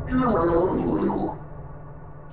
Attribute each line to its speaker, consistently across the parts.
Speaker 1: Well,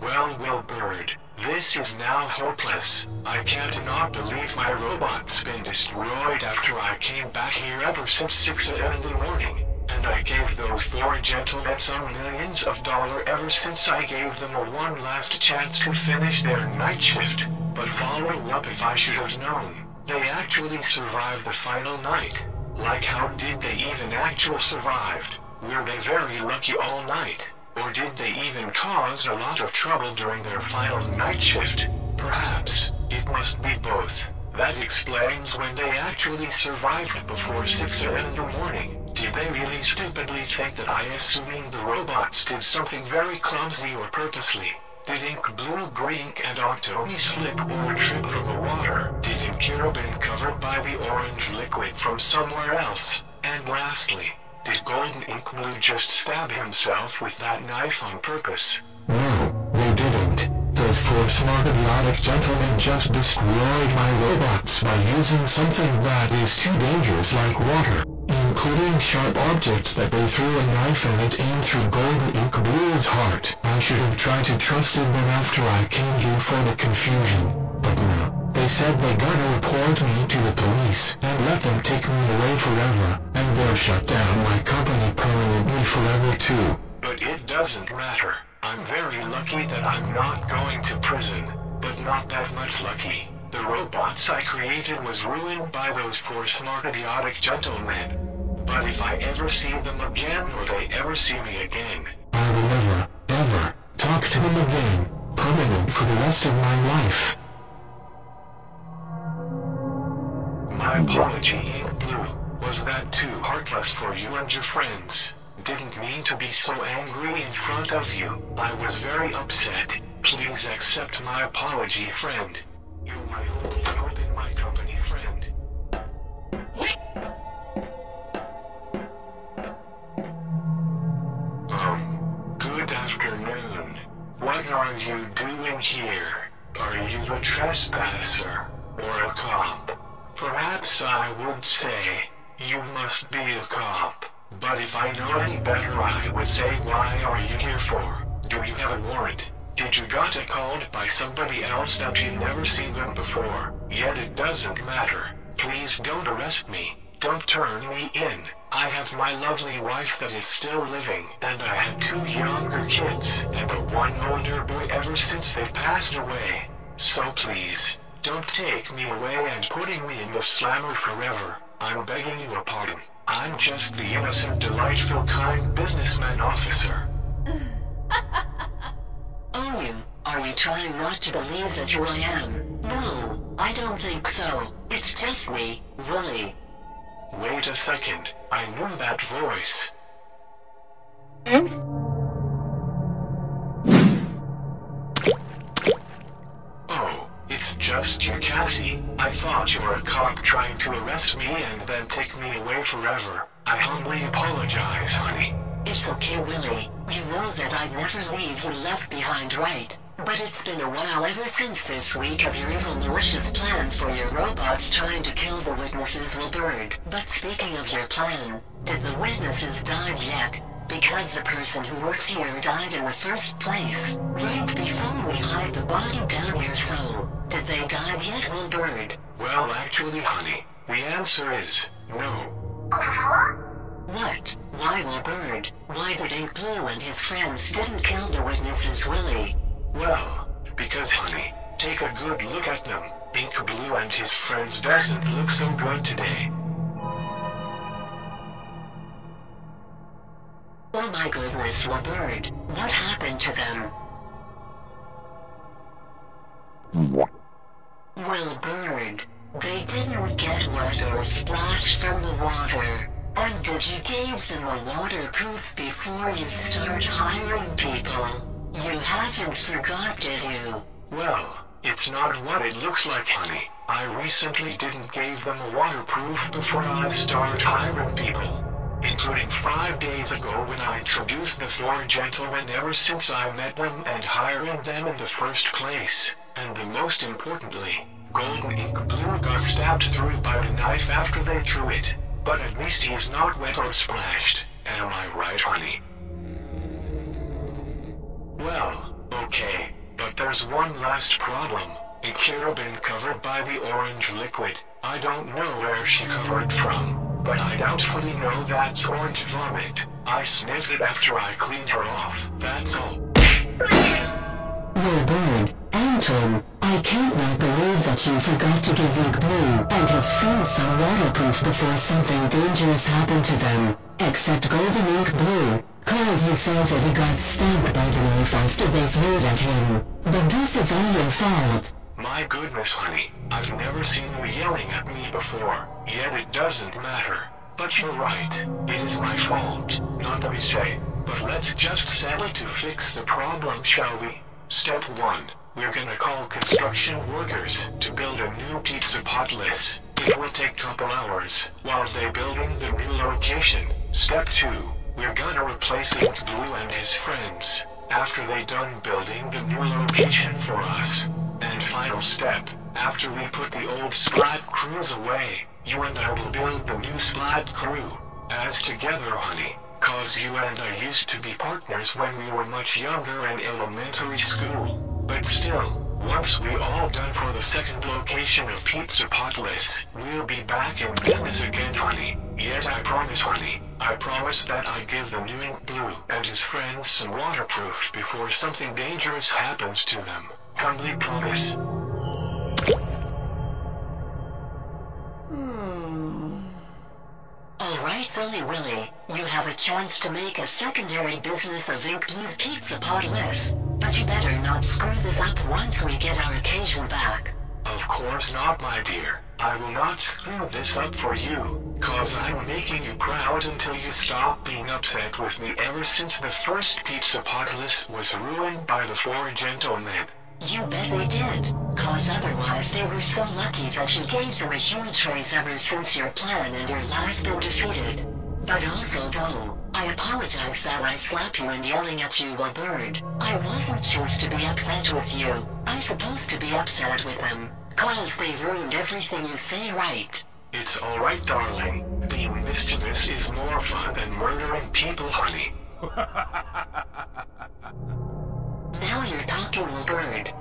Speaker 1: Willburd, this is now hopeless. I can't not believe my robot's been destroyed after I came back here ever since 6 a.m. in the morning. And I gave those 4 gentlemen some millions of dollars ever since I gave them a one last chance to finish their night shift. But follow up if I should have known. They actually survived the final night. Like how did they even actually survived? Were they very lucky all night? Or did they even cause a lot of trouble during their final night shift? Perhaps, it must be both. That explains when they actually survived before 6 a.m. in the morning. Did they really stupidly think that assuming the robots did something very clumsy or purposely? Did InkBlu, Green and Octomi slip or trip from the water? Did Inkiro been covered by the orange liquid from somewhere else? And lastly, did Golden InkBlu just stab himself with that knife on purpose?
Speaker 2: No, they didn't. Those 4 smart idiotic gentlemen just destroyed my robots by using something that is too dangerous like water, including sharp objects that they threw a knife and it aimed through Golden InkBlu's heart. I should have tried to trusted them after I came here for the confusion, but no. They said they gotta report me to the police and let them take me away forever, and they'll shut down my company permanently forever too.
Speaker 1: But it doesn't matter. I'm very lucky that I'm not going to prison, but not that much lucky. The robots I created was ruined by those 4 smart idiotic gentlemen. But if I ever see them again or they ever see me again,
Speaker 2: I will never, ever, talk to them again, permanent for the rest of my life.
Speaker 1: My apology, InkBlu. Was that too heartless for you and your friends? Didn't mean to be so angry in front of you. I was very upset. Please accept my apology, friend. You're my only hope in my company, friend. Good afternoon. What are you doing here? Are you the trespasser? Or a cop? Perhaps I would say, you must be a cop. But if I know any better I would say, why are you here for? Do you have a warrant? Did you got called by somebody else that you never seen them before? Yet it doesn't matter. Please don't arrest me. Don't turn me in. I have my lovely wife that is still living, and I had 2 younger kids, and a 1 older boy ever since they passed away. So please, don't take me away and putting me in the slammer forever. I'm begging you a pardon. I'm just the innocent, delightful, kind businessman officer.
Speaker 3: Are you trying not to believe that who I am? No, I don't think so. It's just me, Willie.
Speaker 1: Wait a second, I knew that voice. Oh, it's just you, Cassie. I thought you were a cop trying to arrest me and then take me away forever. I humbly apologize, honey.
Speaker 3: It's okay, Willie. You know that I'd never leave you left behind, right? But it's been a while ever since this week of your evil malicious plan for your robots trying to kill the witnesses, Willburd. But speaking of your plan, did the witnesses die yet? Because the person who works here died in the first place, right before we hide the body down here, so did they die yet, Willburd?
Speaker 1: Well, actually, honey, the answer is no.
Speaker 3: What? Why, Willburd? Why did InkBlu and his friends didn't kill the witnesses, Willie?
Speaker 1: Well, because honey, take a good look at them. InkBlu and his friends doesn't look so good today.
Speaker 3: Oh my goodness, Willburd, what happened to them? Willburd, they didn't get wet or splashed from the water. And did you give them a waterproof before you start hiring people? You haven't forgot, did you?
Speaker 1: Well, it's not what it looks like, honey. I recently didn't give them a waterproof before I start hiring people. Including 5 days ago when I introduced the 4 gentlemen ever since I met them and hiring them in the first place. And the most importantly, Golden InkBlu got stabbed through by the knife after they threw it. But at least he's not wet or splashed. Am I right, honey? there's one last problem. It could have been covered by the orange liquid. I don't know where she covered from, but I doubtfully know that's orange vomit. I sniffed it after I cleaned her off. That's all.
Speaker 3: Willburd Antwon, I can't not believe that you forgot to give InkBlu and his friends some waterproof before something dangerous happened to them. Except golden InkBlu, cause you said that he got stabbed by the knife after they threw it at him. But this is all your fault.
Speaker 1: My goodness, honey. I've never seen you yelling at me before, yet it doesn't matter. But you're right. It is my fault, not that we say. But let's just settle to fix the problem, shall we? Step 1. We're gonna call construction workers to build a new Pizzapolis. It will take couple hours while they're building the new location. Step 2. We're gonna replace InkBlu and his friends after they done building the new location for us. And final step, after we put the old SPLAT crews away, you and I will build the new SPLAT crew. As together, honey, cause you and I used to be partners when we were much younger in elementary school. But still, once we all done for the second location of Pizzapolis, we'll be back in business again, honey. Yet I promise, honey, I promise that I give the new InkBlu and his friends some waterproof before something dangerous happens to them. Humbly promise.
Speaker 3: Alright, Silly Willy, you have a chance to make a secondary business of InkBlu's Pizzapolis. But you better not screw this up once we get our occasion back.
Speaker 1: Of course not, my dear. I will not screw this up for you, cause I'm making you proud until you stop being upset with me ever since the first Pizzapolis was ruined by the 4 gentlemen.
Speaker 3: You bet they did, cause otherwise they were so lucky that you gave them a huge raise ever since your plan and your lie's been defeated. But also though, I apologize that I slap you and yelling at you, Willburd. I wasn't choose to be upset with you. I supposed to be upset with them, cause they ruined everything you say, right?
Speaker 1: It's alright, darling. Being mischievous is more fun than murdering people, honey.
Speaker 3: Now you're talking, Willburd.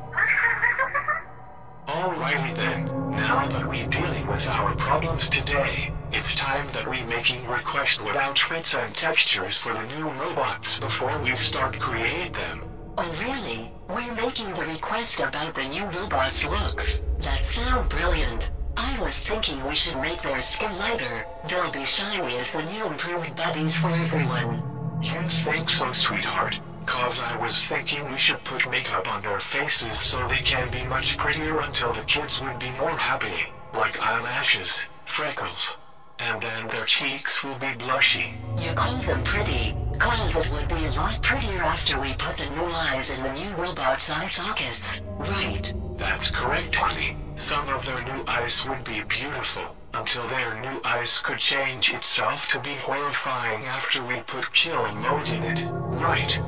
Speaker 1: Alrighty then, now that we're dealing with our problems today, it's time that we making request with outfits and textures for the new robots before we start create them.
Speaker 3: Oh really? We're making the request about the new robots' looks. That sound brilliant. I was thinking we should make their skin lighter. They'll be shiny as the new improved buddies for everyone.
Speaker 1: You think so, sweetheart? Cause I was thinking we should put makeup on their faces so they can be much prettier until the kids would be more happy. Like eyelashes, freckles. And then their cheeks will be blushy.
Speaker 3: You call them pretty, cause it would be a lot prettier after we put the new eyes in the new robot's eye sockets, right?
Speaker 1: That's correct, honey. Some of their new eyes would be beautiful, until their new eyes could change itself to be horrifying after we put kill mode in it, right?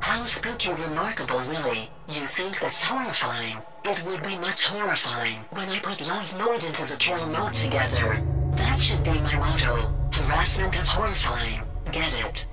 Speaker 3: How spooky remarkable, Willy. You think that's horrifying? It would be much horrifying when I put love mode into the kill mode together. That should be my motto. Harassment of horrifying. Get it?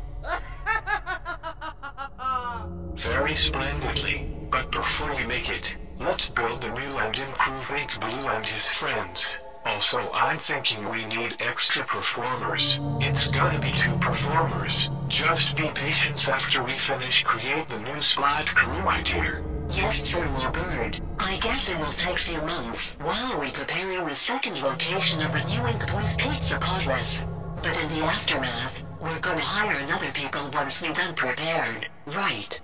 Speaker 1: Very splendidly. But before we make it, let's build the new and improved InkBlu and his friends. Also, I'm thinking we need extra performers. It's gonna be 2 performers. Just be patient after we finish create the new SPLAT crew, my dear.
Speaker 3: Yes, sir, Willburd. I guess it will take few months while we preparing the second location of the new InkBlu's Pizzapolis. But in the aftermath, we're gonna hire another people once we done prepared, right?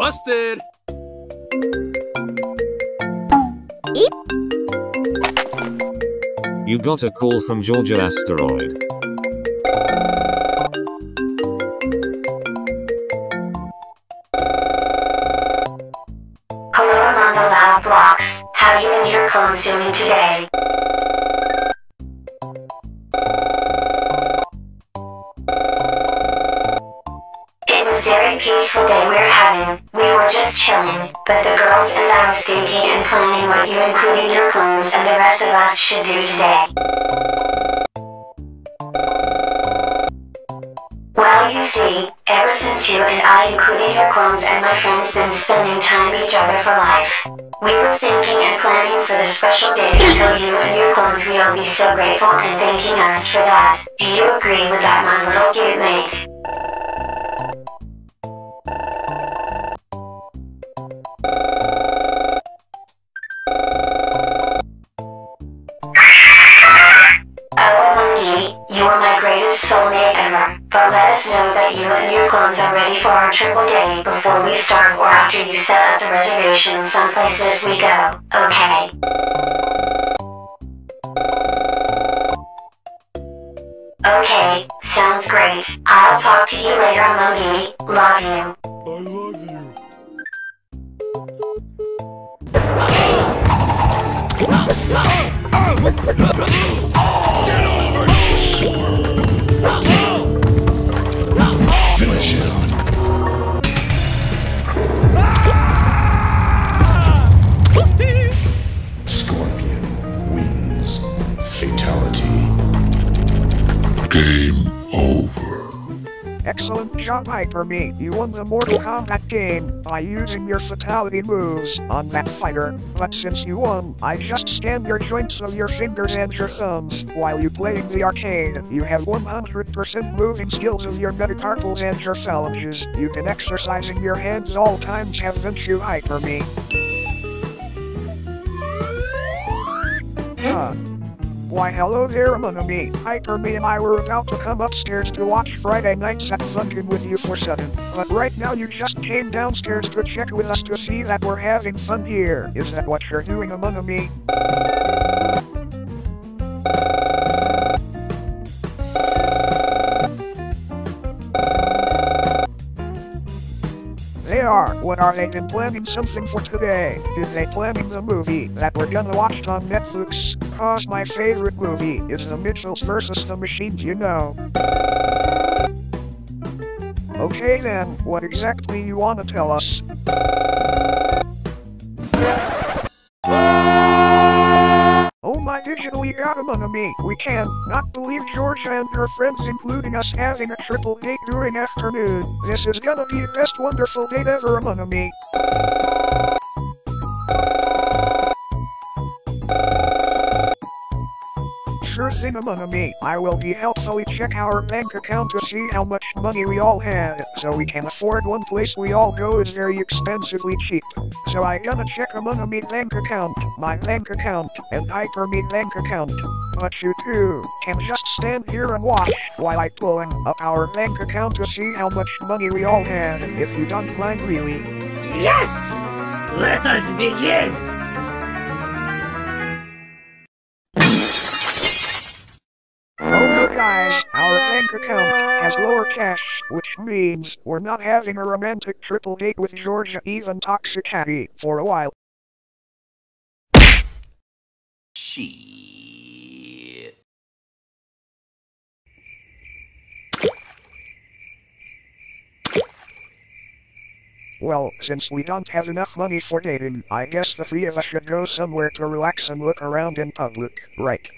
Speaker 4: Busted!
Speaker 5: You got a call from Georgia Asteroid.
Speaker 3: Hello, AmongaLoudBlox. How are you and your clones doing today? It was a very peaceful day we're having. We were just chilling, but the girls and I was thinking and planning what you, including your clones and the rest of us, should do today. Well, you see, ever since you and I, including your clones and my friends, been spending time each other for life, we were thinking and planning for this special day to tell you and your clones we'll be so grateful and thanking us for that. Do you agree with that, my little cute mate? You are my greatest soulmate ever, but let us know that you and your clones are ready for our triple day before we start or after you set up the reservations some places we go, okay? Okay, sounds great. I'll talk to you later, Amongi. Love you.
Speaker 4: I love you. Get over Finish him. Scorpion wins. Fatality.
Speaker 2: Game over.
Speaker 6: Excellent job, Hyper-Me. You won the Mortal Kombat game by using your fatality moves on that fighter. But since you won, I just scanned your joints of your fingers and your thumbs while you played the arcade. You have 100% moving skills of your metacarpals and your phalanges. You can exercising your hands all times, haven't you, Hyper-Me? Why hello there, Among-Me. Hyper-Me and I were about to come upstairs to watch Friday Nights at Funkin' with you for 7. But right now you just came downstairs to check with us to see that we're having fun here. Is that what you're doing, Among-Me? They are. What are they been planning something for today? Is they planning the movie that we're gonna watch on Netflix? Cause my favorite movie is The Mitchells vs. the Machines, you know. Okay then, what exactly you wanna tell us? Oh my digitally god, Among-Me, we can not believe Georgia and her friends, including us, having a triple date during afternoon. This is gonna be the best wonderful date ever, Among-Me. Sure thing, Among-Me. I will be helpfully check our bank account to see how much money we all had, so we can afford one place we all go is very expensively cheap. So I gonna check Among-Me bank account, my bank account, and Hyper-Me bank account. But you two can just stand here and watch while I pulling up our bank account to see how much money we all had, if you don't mind really.
Speaker 7: Yes! Let us begin!
Speaker 6: Guys, our bank account has lower cash, which means we're not having a romantic triple date with Georgia, E.A.V and Toxicattie for a while.
Speaker 7: Shit.
Speaker 6: Well, since we don't have enough money for dating, I guess the three of us should go somewhere to relax and look around in public, right?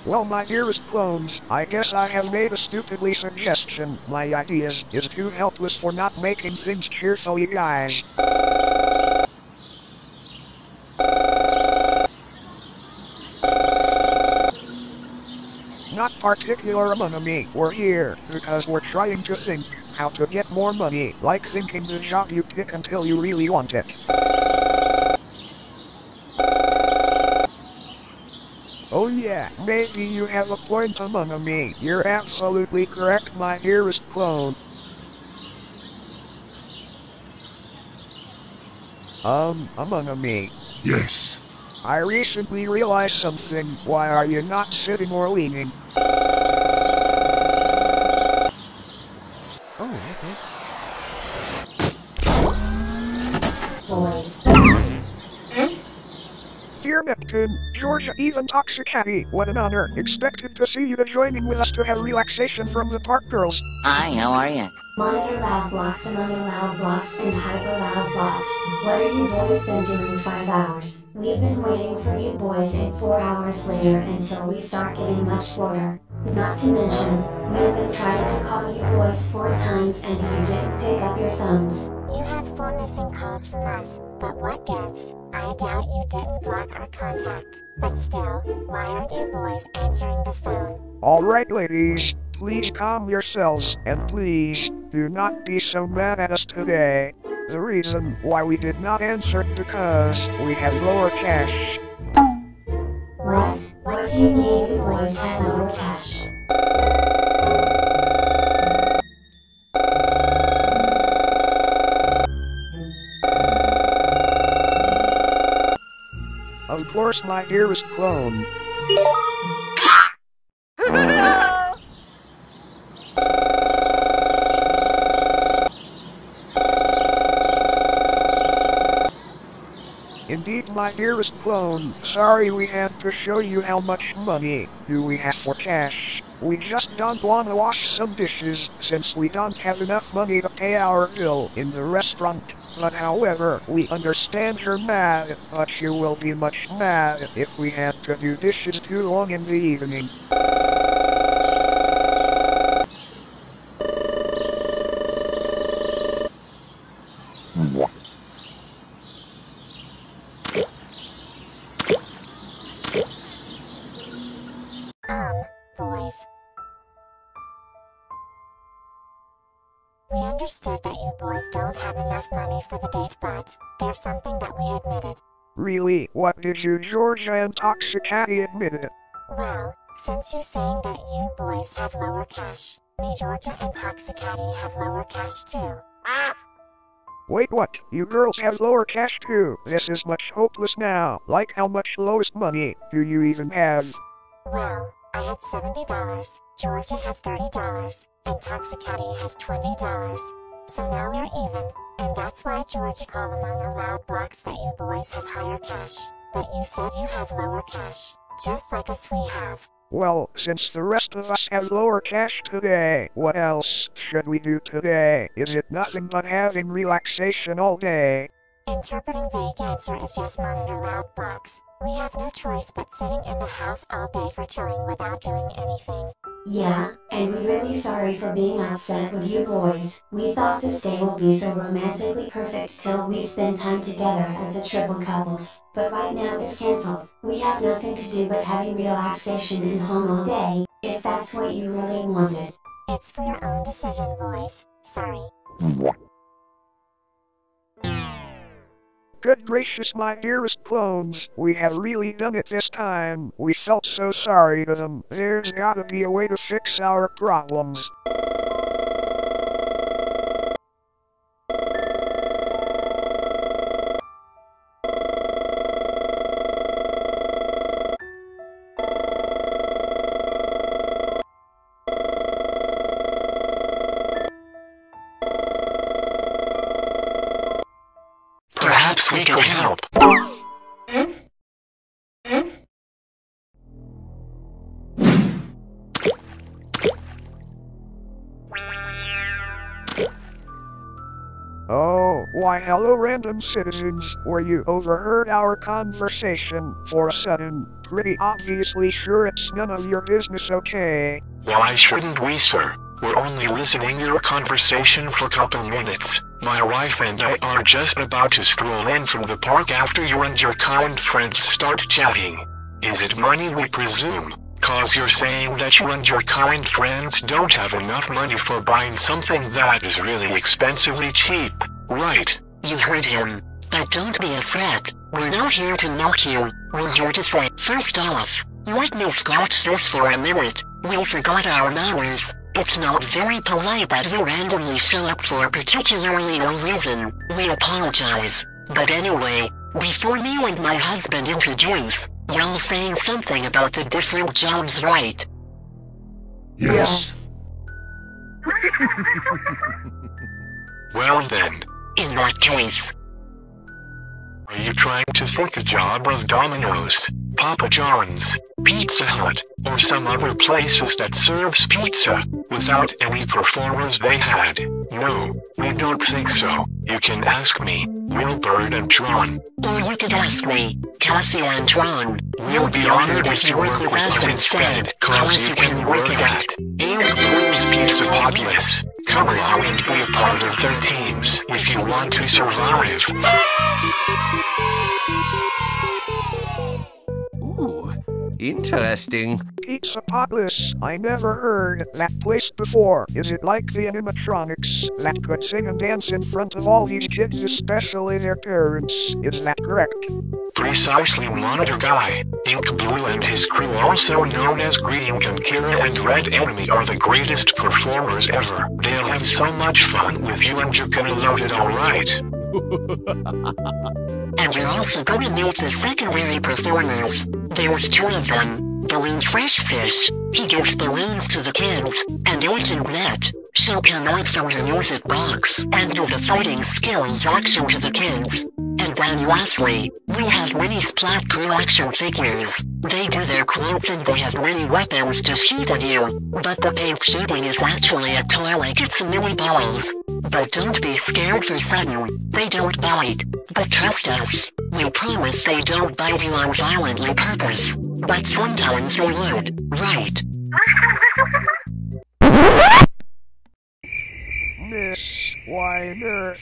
Speaker 6: Well, my dearest clones, I guess I have made a stupidly suggestion. My ideas is too helpless for not making things cheerful, you guys. Not particular among me. We're here because we're trying to think how to get more money, like thinking the job you pick until you really want it. Oh yeah, maybe you have a point among me. You're absolutely correct, my dearest clone. Among me.
Speaker 4: Yes.
Speaker 6: I recently realized something. Why are you not sitting or leaning? Oh, okay.
Speaker 3: Boys.
Speaker 6: Dear Neptune, Georgia, even Toxicattie, what an honor. Expected to see you joining with us to have relaxation from the park girls.
Speaker 8: Hi, how are you?
Speaker 3: MonitorLoudBlox, AmongaLoudBlox, and HyperLoudBlox. What are you boys been doing 5 hours? We've been waiting for you boys and 4 hours later until we start getting much bored. Not to mention, we've been trying to call you boys 4 times and you didn't pick up your phones.
Speaker 9: You have 4 missing calls from us, but what gives? I doubt you didn't block our contact. But still, why aren't you boys answering the phone?
Speaker 6: Alright ladies, please calm yourselves, and please, do not be so mad at us today. The reason why we did not answer is because we have lower cash.
Speaker 3: What? What do you mean you boys have lower cash?
Speaker 6: Of course, my dearest clone. Indeed, my dearest clone, sorry we had to show you how much money do we have for cash. We just don't want to wash some dishes, since we don't have enough money to pay our bill in the restaurant. But however, we understand you're mad, but you will be much mad if we have to do dishes too long in the evening.
Speaker 9: Boys. We understood that you boys don't have enough money for the date, but there's something that we admitted.
Speaker 6: Really? What did you, Georgia and Toxicattie, admit it?
Speaker 9: Well, since you're saying that you boys have lower cash, me, Georgia, and Toxicattie have lower cash too.
Speaker 6: Wait, what? You girls have lower cash too? This is much hopeless now. Like, how much lowest money do you even have?
Speaker 9: Well, I had $70, Georgia has $30, and Toxicattie has $20. So now we're even, and that's why Georgia called AmongaLoudBlox that you boys have higher cash. But you said you have lower cash, just like us we have.
Speaker 6: Well, since the rest of us have lower cash today, what else should we do today? Is it nothing but having relaxation all day?
Speaker 9: Interpreting vague answer is yes, MonitorLoudBlox. We have no choice but sitting in the house all day for chilling without doing anything.
Speaker 3: Yeah, and we're really sorry for being upset with you boys. We thought this day will be so romantically perfect till we spend time together as the triple couples. But right now it's cancelled. We have nothing to do but having relaxation and home all day, if that's what you really wanted.
Speaker 9: It's for your own decision, boys. Sorry.
Speaker 6: Good gracious, my dearest clones, we have really done it this time. We felt so sorry to them. There's gotta be a way to fix our problems.
Speaker 1: Perhaps we can help.
Speaker 6: Why hello random citizens, where you overheard our conversation for a sudden, pretty obviously sure it's none of your business, okay?
Speaker 1: Why shouldn't we, sir? We're only listening to your conversation for a couple minutes. My wife and I are just about to stroll in from the park after you and your kind friends start chatting. Is it money, we presume? 'Cause you're saying that you and your kind friends don't have enough money for buying something that is really expensively cheap, right?
Speaker 3: You heard him. But don't be a fret. We're not here to mock you. We're here to say, first off, let me scratch this for a minute. We forgot our manners. It's not very polite that we randomly show up for particularly no reason. We apologize. But anyway, before me and my husband introduce, y'all saying something about the different jobs, right?
Speaker 4: Yes.
Speaker 1: Well then.
Speaker 3: In that case,
Speaker 1: Are you trying to think the job of Domino's, Papa John's, Pizza Hut, or some other places that serves pizza, without any performers they had? No, we don't think so. You can ask me, Willburd Antwon.
Speaker 3: or you could ask me, Cassie Antwon.
Speaker 1: We'll be honored if you work with us instead, 'cause you can work at InkBlu's Pizzapolis. Come along and be a part of their teams if you want to survive.
Speaker 8: Ooh, interesting.
Speaker 6: Pizzapolis, I never heard that place before. Is it like the animatronics that could sing and dance in front of all these kids, especially their parents? Is that correct?
Speaker 1: Precisely, Monitor Guy. InkBlu and his crew, also known as Green and Kira and Red Enemy, are the greatest performers ever. They'll have so much fun with you and you're gonna love it, alright?
Speaker 3: And you're also gonna meet the secondary performers. There's two of them. Balloon Fresh Fish, he gives balloons to the kids, and Agent Net, she'll come out from her music box and do the fighting skills action to the kids. And then lastly, we have many Splat crew action figures. They do their quotes and they have many weapons to shoot at you, but the paint shooting is actually a toy like it's mini balls. But don't be scared for sudden, they don't bite. But trust us, we promise they don't bite you on violently purpose. But sometimes they would, right?
Speaker 6: Miss, why on earth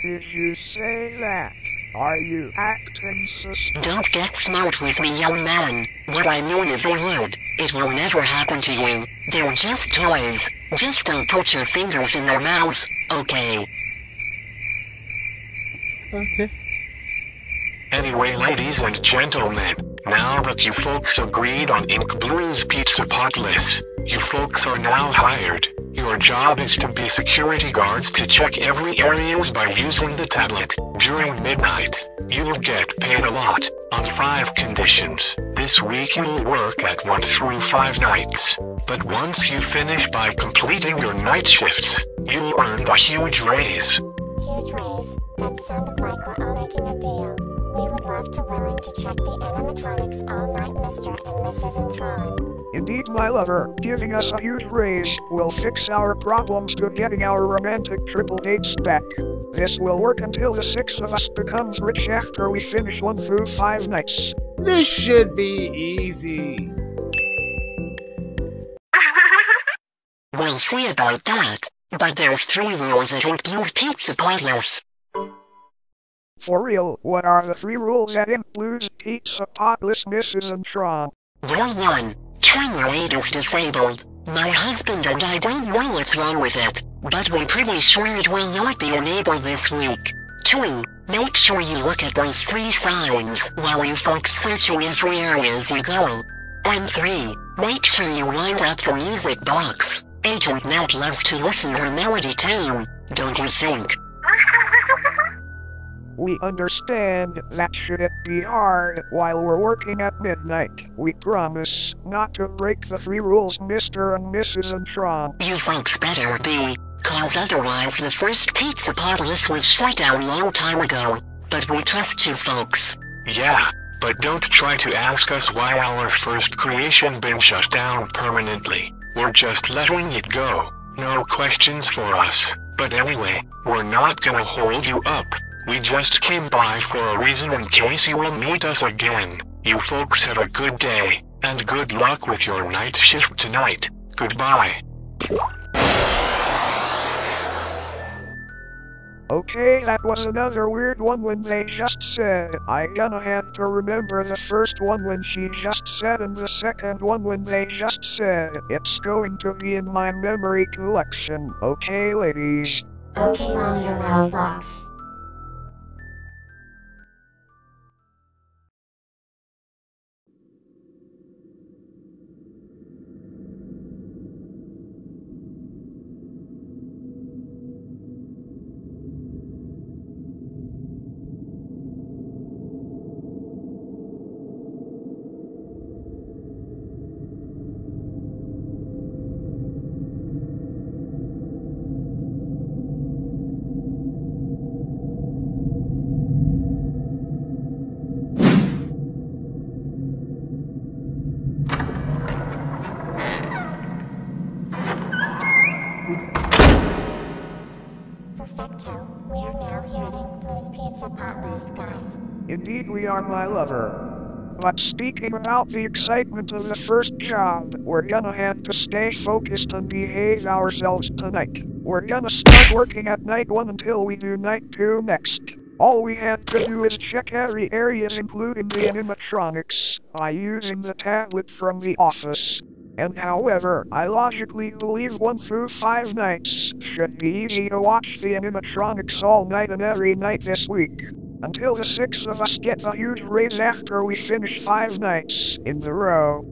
Speaker 6: did you say that? Are you acting sus-
Speaker 3: Don't get smart with me, young man. What I mean is they would. It will never happen to you. They're just toys. Just don't put your fingers in their mouths, okay?
Speaker 8: Okay.
Speaker 1: Anyway, ladies and gentlemen, now that you folks agreed on InkBlu's Pizzapolis, you folks are now hired. Your job is to be security guards to check every areas by using the tablet. During midnight, you'll get paid a lot, on 5 conditions. This week you'll work at 1 through 5 nights. But once you finish by completing your night shifts, you'll earn a huge raise.
Speaker 9: Huge raise. That sounded like we're all making a deal. We would love to willing to check the animatronics all night, Mr. and Mrs. Antwon.
Speaker 6: Indeed, my lover, giving us a huge raise will fix our problems to getting our romantic triple dates back. This will work until the 6 of us becomes rich after we finish 1 through 5 nights.
Speaker 8: This should be easy.
Speaker 3: We'll see about that. But there's 3 rules at InkBlu's Pizzapolis.
Speaker 6: For real, what are the 3 rules at InkBlu's Pizzapolis, Mrs. Antwon?
Speaker 3: Well, 1. Camera 8 is disabled. My husband and I don't know what's wrong with it, but we're pretty sure it will not be enabled this week. 2. Make sure you look at those 3 signs while you folks searching every area as you go. And 3. Make sure you wind up the music box. Agent Net loves to listen her melody tune, don't you think?
Speaker 6: We understand that should it be hard while we're working at midnight, we promise not to break the 3 rules, Mr. and Mrs. Antwon.
Speaker 3: You folks better be, 'cause otherwise the first Pizzapolis was shut down long time ago. But we trust you folks.
Speaker 1: Yeah, but don't try to ask us why our first creation been shut down permanently. We're just letting it go. No questions for us. But anyway, we're not gonna hold you up. We just came by for a reason in case you will meet us again. You folks have a good day, and good luck with your night shift tonight. Goodbye.
Speaker 6: Okay, that was another weird one when they just said. I gonna have to remember the first one when she just said and the second one when they just said. It's going to be in my memory collection. Okay, ladies.
Speaker 9: Okay, MonitorLoudBlox. Perfecto. We are now here at InkBlu's Pizzapolis, guys.
Speaker 6: Indeed we are, my lover. But speaking about the excitement of the first job, we're gonna have to stay focused and behave ourselves tonight. We're gonna start working at night 1 until we do night 2 next. All we have to do is check every areas including the animatronics by using the tablet from the office. And however, I logically believe 1 through 5 nights should be easy to watch the animatronics all night and every night this week. Until the 6 of us get the huge raise after we finish 5 nights in the row.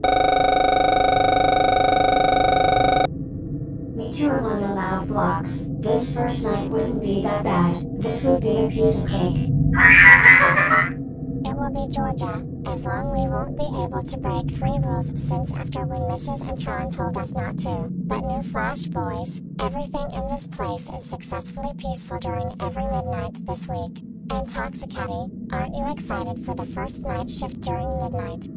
Speaker 9: Me too, AmongaLoudBlox. This first night wouldn't be that bad. This would be a piece of cake. It will be Georgia, as long we won't be able to break 3 rules since after when Mrs. Antwon told us not to. But newsflash, boys, everything in this place is successfully peaceful during every midnight this week. And Toxicattie, aren't you excited for the first night shift during midnight?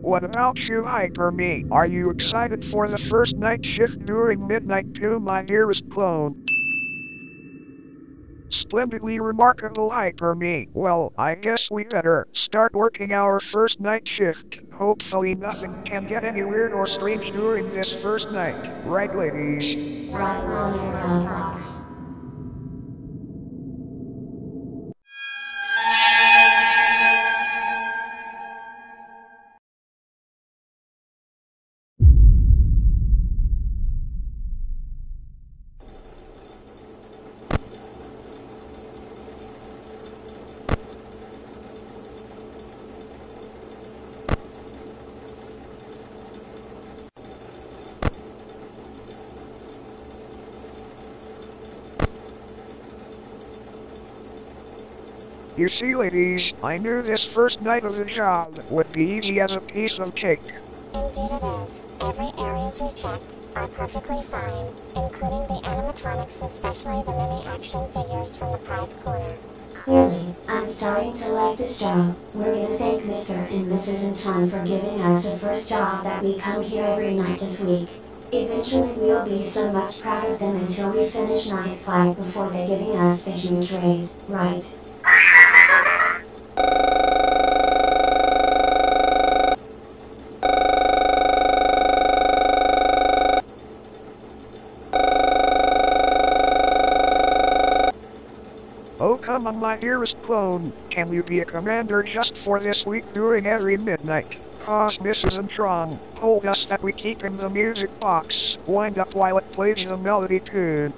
Speaker 6: What about you, Hyper-Me? Are you excited for the first night shift during midnight too, my dearest clone? Splendidly remarkable, Hyper-Me. Well, I guess we better start working our first night shift. Hopefully nothing can get any weird or strange during this first night. Right, ladies?
Speaker 9: Right, MonitorLoudBlox.
Speaker 6: You see, ladies, I knew this first night of the job would be easy as a piece of cake.
Speaker 9: Indeed it is. Every areas we checked are perfectly fine, including the animatronics, especially the mini action figures from the prize corner. Clearly, I'm starting to like this job. We're gonna thank Mr. and Mrs. Antwon for giving us the first job that we come here every night this week. Eventually we'll be so much proud of them until we finish night 5 before they giving us the huge raise, right?
Speaker 6: Oh, come on, my dearest clone. Can you be a commander just for this week during every midnight? Cause Mrs. Antwon told us that we keep in the music box, wind up while it plays the melody tune.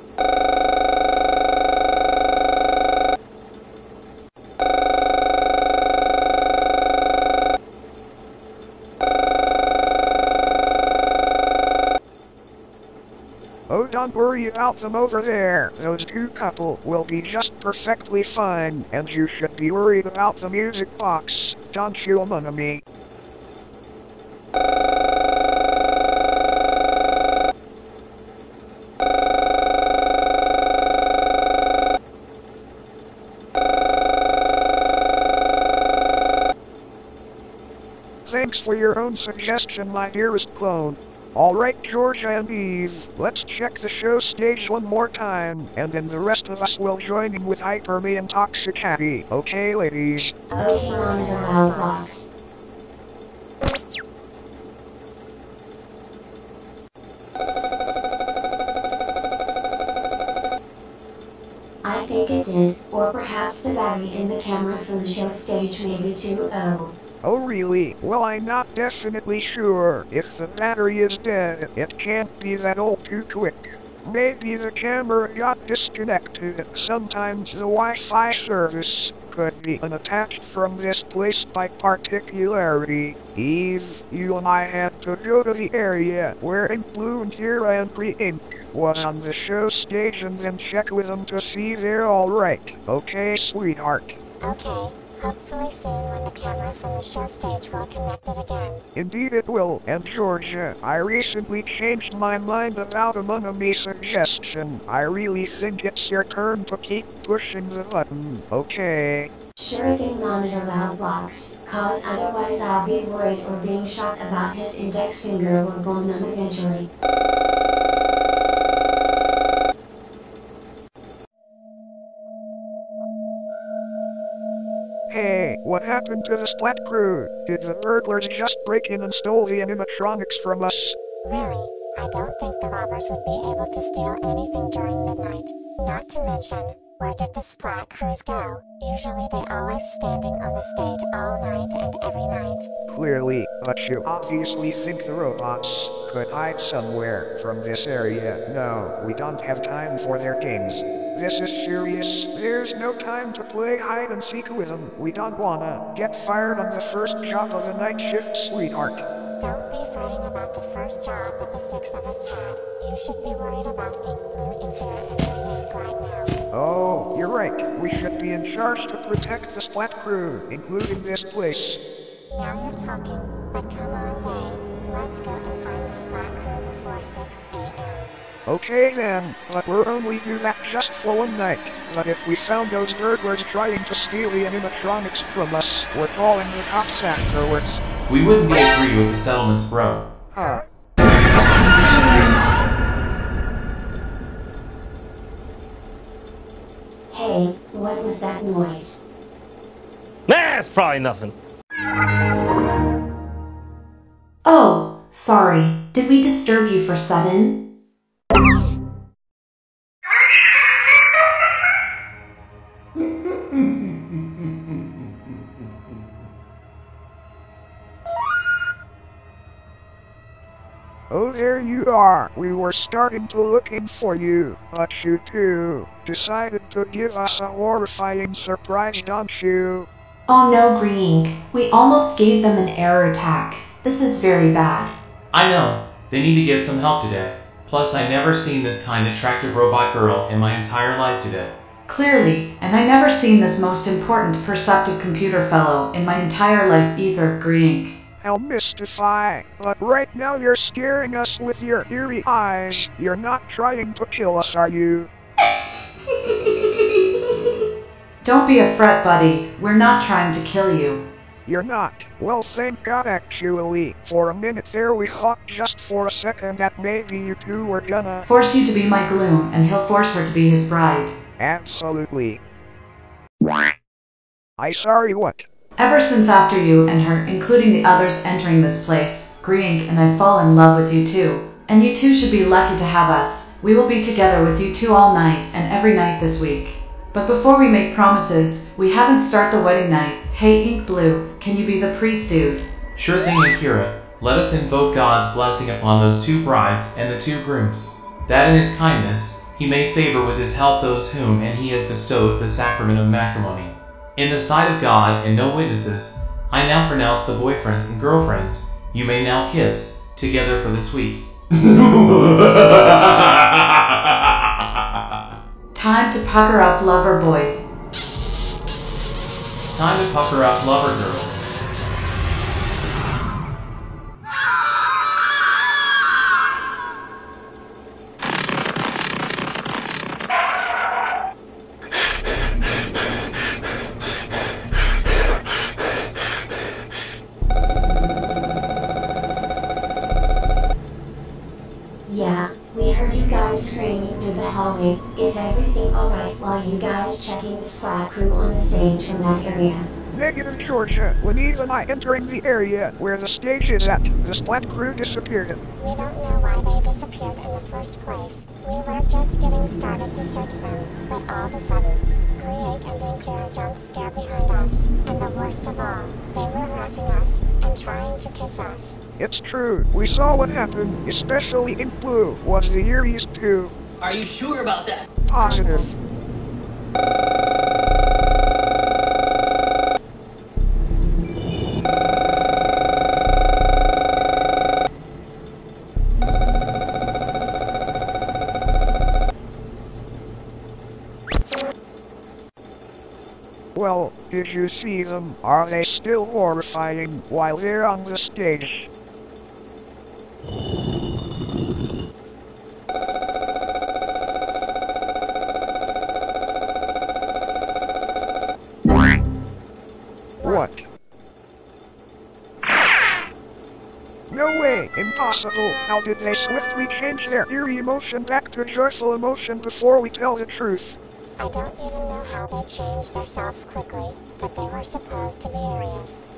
Speaker 6: Oh, don't worry about them over there. Those 2 couple will be just perfectly fine, and you should be worried about the music box, don't you, Amon-a-Me? Thanks for your own suggestion, my dearest clone. Alright, Georgia and Eve, let's check the show stage one more time, and then the rest of us will join in with Hyper-Me and Toxicattie. Okay, ladies?
Speaker 9: Okay, MonitorLoudBlox. I think it did, or perhaps the battery in the camera from the show stage may be too old.
Speaker 6: Oh really? Well, I'm not definitely sure. If the battery is dead, it can't be that old too quick. Maybe the camera got disconnected. Sometimes the Wi-Fi service could be unattached from this place by particularity. Eve, you and I had to go to the area where InkBlu and Kira and Pre-Ink was on the show stage and then check with them to see they're alright. Okay, sweetheart?
Speaker 9: Okay. Hopefully soon when the camera from the show stage will connect it again.
Speaker 6: Indeed it will. And Georgia, I recently changed my mind about AmongaLoudBlox suggestion. I really think it's your turn to keep pushing the button, okay?
Speaker 9: Sure thing, MonitorLoudBlox, cause otherwise I'll be worried or being shocked about his index finger will go numb eventually.
Speaker 6: Hey, what happened to the SPLAT crew? Did the burglars just break in and stole the animatronics from us?
Speaker 9: Really? I don't think the robbers would be able to steal anything during midnight. Not to mention, where did the SPLAT crews go? Usually they always standing on the stage all night and every night.
Speaker 6: Clearly, but you obviously think the robots could hide somewhere from this area. No, we don't have time for their games. This is serious. There's no time to play hide and seek with them. We don't wanna get fired on the first job of the night shift, sweetheart.
Speaker 9: Don't be fretting about the first job that the six of us had. You should be worried about InkBlu, Inkira, and Pre-Ink right now.
Speaker 6: Oh, you're right. We should be in charge to protect the SPLAT crew, including this place.
Speaker 9: Now you're talking, but come on, May. Let's go and find the SPLAT crew before 6 a.m.
Speaker 6: Okay then, but we'll only do that just for one night. But if we found those burglars trying to steal the animatronics from us, we're calling the cops afterwards.
Speaker 10: We wouldn't agree with the settlements, bro.
Speaker 6: Huh.
Speaker 9: Hey, what was that noise?
Speaker 7: Nah, it's probably nothing.
Speaker 11: Oh, sorry. Did we disturb you for sudden?
Speaker 6: Oh, there you are. We were starting to looking for you, but you two decided to give us a horrifying surprise, don't you?
Speaker 11: Oh no, Green. We almost gave them an error attack. This is very bad.
Speaker 10: I know. They need to get some help today. Plus, I never seen this kind of attractive robot girl in my entire life today.
Speaker 11: Clearly, and I never seen this most important perceptive computer fellow in my entire life either, Green.
Speaker 6: I'll mystify, but right now you're scaring us with your eerie eyes. You're not trying to kill us, are you?
Speaker 11: Don't be a fret, buddy. We're not trying to kill you.
Speaker 6: You're not. Well, thank God, actually. For a minute there we thought just for a second that maybe you two were gonna
Speaker 11: force you to be my gloom, and he'll force her to be his bride.
Speaker 6: Absolutely. I sorry, what?
Speaker 11: Ever since after you and her, including the others entering this place, Green and I fall in love with you too. And you two should be lucky to have us. We will be together with you two all night and every night this week. But before we make promises, we haven't started the wedding night. Hey InkBlu, can you be the priest dude?
Speaker 10: Sure thing, Akira. Let us invoke God's blessing upon those two brides and the two grooms, that in his kindness, he may favor with his help those whom and he has bestowed the sacrament of matrimony. In the sight of God and no witnesses, I now pronounce the boyfriends and girlfriends, you may now kiss, together for this week.
Speaker 11: Time to pucker up, lover boy.
Speaker 10: Time to pucker up, lover girl.
Speaker 9: screaming through the hallway. Is everything alright while you guys checking the SPLAT crew on the stage from that area?
Speaker 6: Negative, Georgia. When Eve and I entering the area where the stage is at, the SPLAT crew disappeared.
Speaker 9: We don't know why they disappeared in the first place. We were just getting started to search them, but all of a sudden, Ink and Inkblue jumped scared behind us, and the worst of all, they were harassing us and trying to kiss us.
Speaker 6: It's true. We saw what happened, especially InkBlue was the eerieest too.
Speaker 12: Are you sure about that?
Speaker 6: Positive. Well, did you see them? Are they still horrifying while they're on the stage? What? No way! Impossible! How did they swiftly change their eerie emotion back to joyful emotion before we tell the truth?
Speaker 9: I don't even know how they changed themselves quickly, but they were supposed to be eeriest.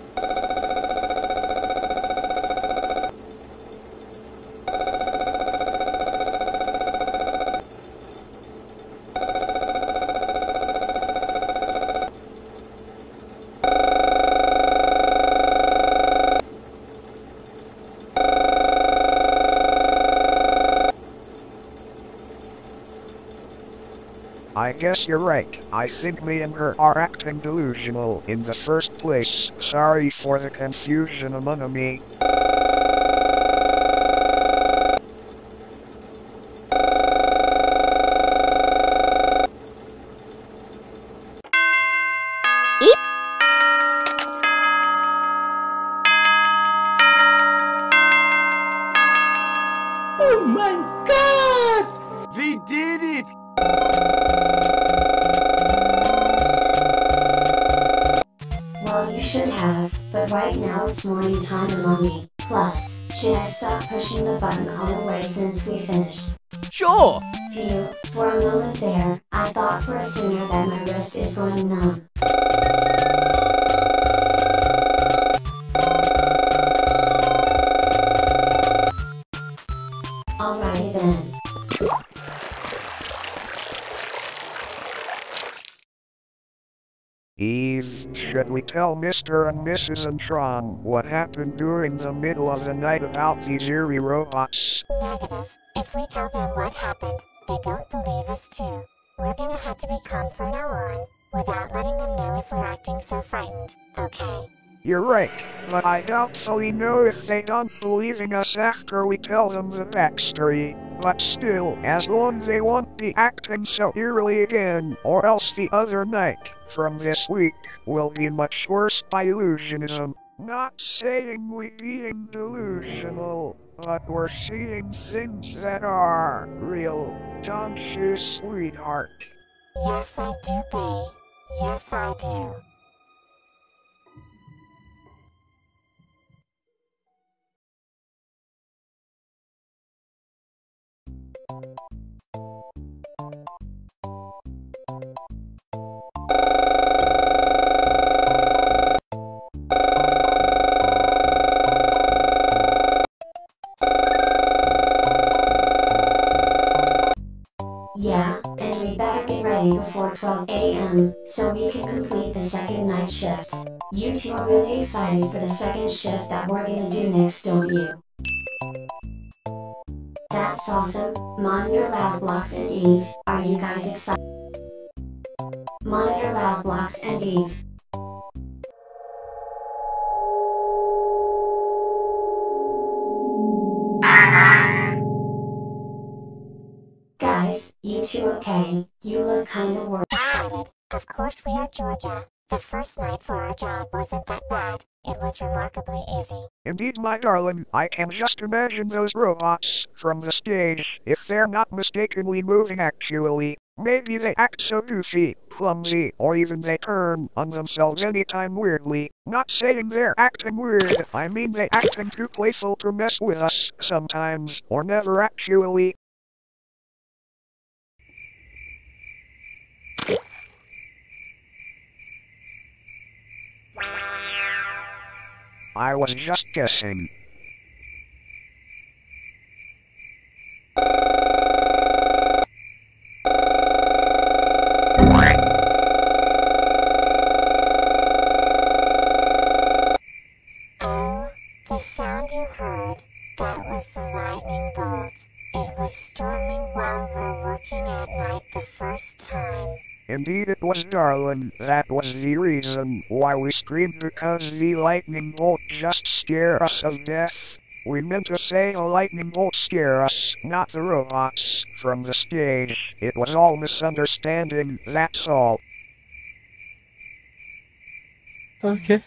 Speaker 6: I guess you're right. I think me and her are acting delusional in the first place. Sorry for the confusion among me.
Speaker 8: Oh my god! We did it!
Speaker 9: Well, you should have, but right now it's morning time among me. Plus, should I stop pushing the button all the way since we finished?
Speaker 8: Sure!
Speaker 9: Phew, for a moment there, I thought for a sooner that my wrist is going numb. Alrighty then.
Speaker 6: Eve, should we tell Mr. and Mrs. Antwon what happened during the middle of the night about these eerie robots?
Speaker 9: Negative. If we tell them what happened, they don't believe us too. We're gonna have to be calm from now on, without letting them know if we're acting so frightened, okay?
Speaker 6: You're right, but I doubtfully know if they don't believe in us after we tell them the backstory. But still, as long as they won't be acting so eerily again, or else the other night from this week will be much worse by illusionism. Not saying we being delusional, but we're seeing things that are real. Don't you, sweetheart?
Speaker 9: Yes, I do, babe. Yes, I do. Yeah, and we better get ready before 12 a.m. so we can complete the second night shift. You two are really excited for the second shift that we're gonna do next, don't you? That's awesome. MonitorLoudBlox and Eve, are you guys excited? MonitorLoudBlox and Eve. Guys, you two okay? You look kinda worried. Excited. Of course we are, Georgia. The first night for our job wasn't that bad. It was remarkably easy.
Speaker 6: Indeed, my darling, I can just imagine those robots from the stage, if they're not mistakenly moving actually. Maybe they act so goofy, clumsy, or even they turn on themselves anytime weirdly. Not saying they're acting weird, I mean they acting too playful to mess with us sometimes, or never actually. I was just guessing.
Speaker 9: Oh, the sound you heard, that was the lightning bolt. It was storming while we're working at night the first time.
Speaker 6: Indeed it was, darling. That was the reason why we screamed, because the lightning bolt just scared us of death. We meant to say the lightning bolt scare us, not the robots, from the stage. It was all misunderstanding, that's all.
Speaker 7: Okay.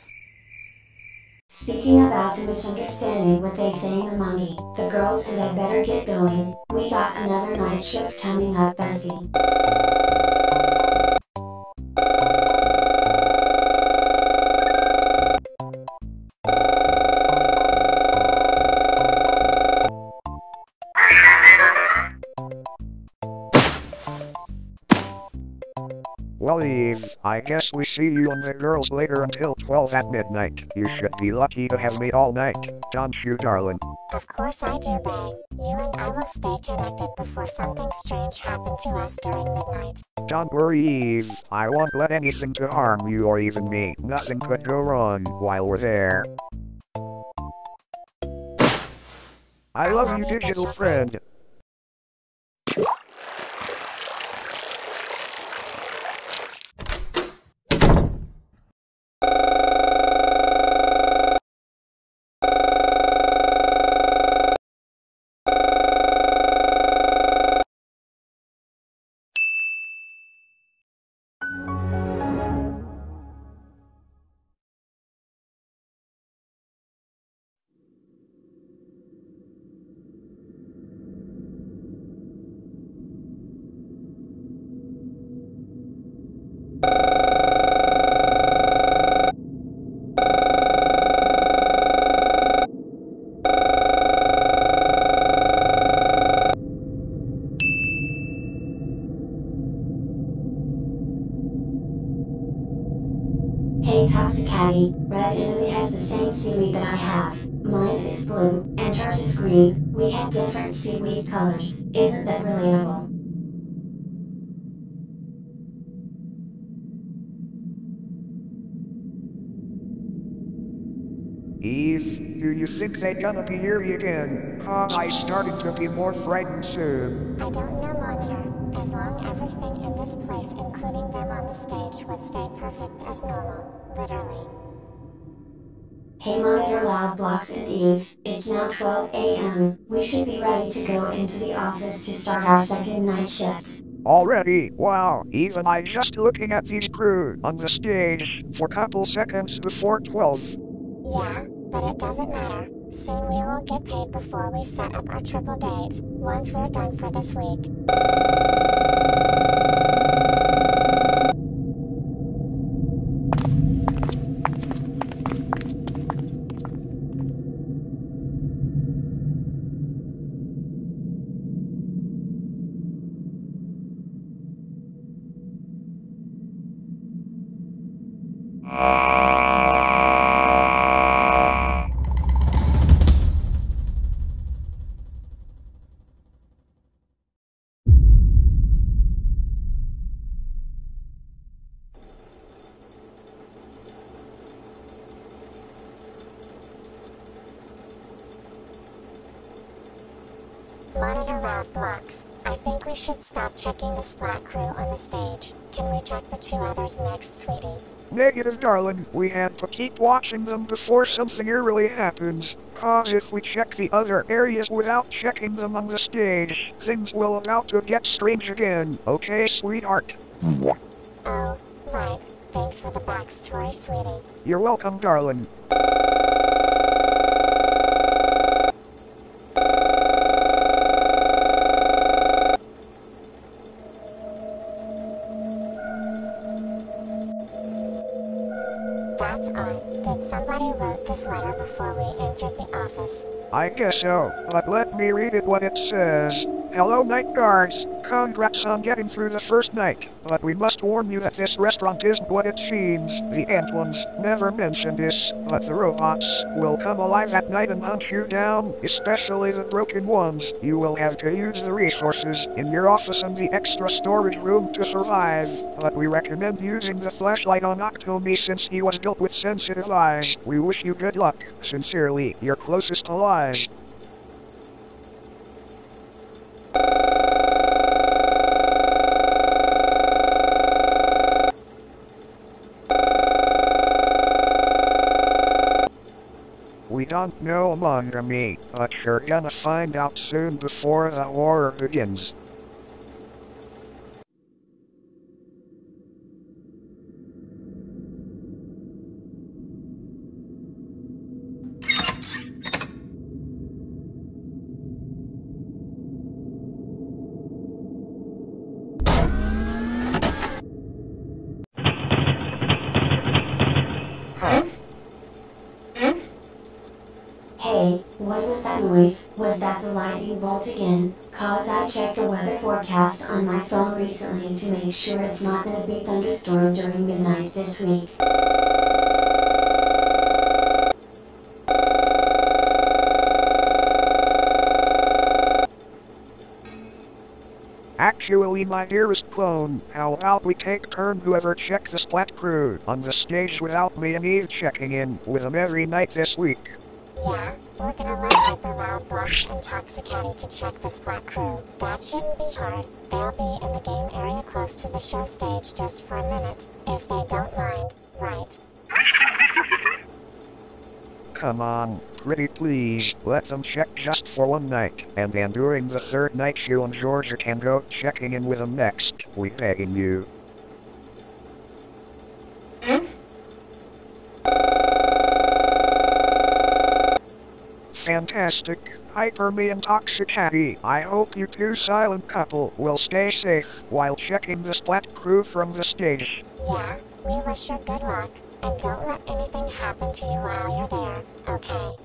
Speaker 12: Speaking about the misunderstanding, what they say in the monkey, the girls and I better get going. We got another night shift coming up, bestie.
Speaker 6: Well, Eve, I guess we see you and the girls later until 12 at midnight. You should be lucky to have me all night, don't you, darling?
Speaker 9: Of course I do, babe. You and I will stay connected before something strange happened to us during midnight.
Speaker 6: Don't worry, Eve. I won't let anything to harm you or even me. Nothing could go wrong while we're there. I love you, digital friend.
Speaker 12: Hey Toxicattie, red enemy has the same seaweed that I have. Mine is blue, and yours is green. We have different seaweed colors. Isn't that relatable?
Speaker 6: Eve, do you think they're gonna be here again? I started to be more frightened soon.
Speaker 9: I don't know, Monitor. As long everything in this place, including them on the stage, would stay perfect as normal. Literally.
Speaker 12: Hey MonitorLoudBlox and Eve, it's now 12 a.m. We should be ready to go into the office to start our second night shift.
Speaker 6: Already? Wow, even I just looking at these crew on the stage for a couple seconds before 12.
Speaker 9: Yeah, but it doesn't matter. Soon we will get paid before we set up our triple date, once we're done for this week. MonitorLoudBlox, I think we should stop checking the SPLAT crew on the stage. Can we check the two others next, sweetie?
Speaker 6: Negative, darling. We have to keep watching them before something really happens. Cause if we check the other areas without checking them on the stage, things will about to get strange again. Okay, sweetheart?
Speaker 9: Oh, right. Thanks for the backstory, sweetie.
Speaker 6: You're welcome, darling.
Speaker 9: That's odd. Did somebody wrote this letter before we entered the office?
Speaker 6: I guess so, but let me read it what it says. Hello, night guards. Congrats on getting through the first night, but we must warn you that this restaurant isn't what it seems. The Antwons never mentioned this, but the robots will come alive at night and hunt you down, especially the broken ones. You will have to use the resources in your office and the extra storage room to survive, but we recommend using the flashlight on Octomy since he was built with sensitive eyes. We wish you good luck. Sincerely, your closest ally. We don't know MoniterLoudBlox, but you're gonna find out soon before the horror begins.
Speaker 12: Hey, what was that noise? Was that the lightning bolt again? Cause I checked the weather forecast on my phone recently to make sure it's not gonna be thunderstorm during midnight this week.
Speaker 6: Actually, my dearest clone, how about we take turn whoever check the Splat crew on the stage without me and E.A.V checking in with them every night this week?
Speaker 9: Yeah, we're gonna let HyperLoudBlox and Toxicattie to check the SPLAT crew. That shouldn't be hard. They'll be in the game area close to the show stage just for a minute, if they don't mind, right?
Speaker 6: Come on, pretty please, let them check just for one night, and then during the third night you and Georgia can go checking in with them next. We begging you. Fantastic. Me and Toxicattie, I hope you two silent couple will stay safe while checking the Splat crew from the stage.
Speaker 9: Yeah, we wish you good luck, and don't let anything happen to you while you're there, okay?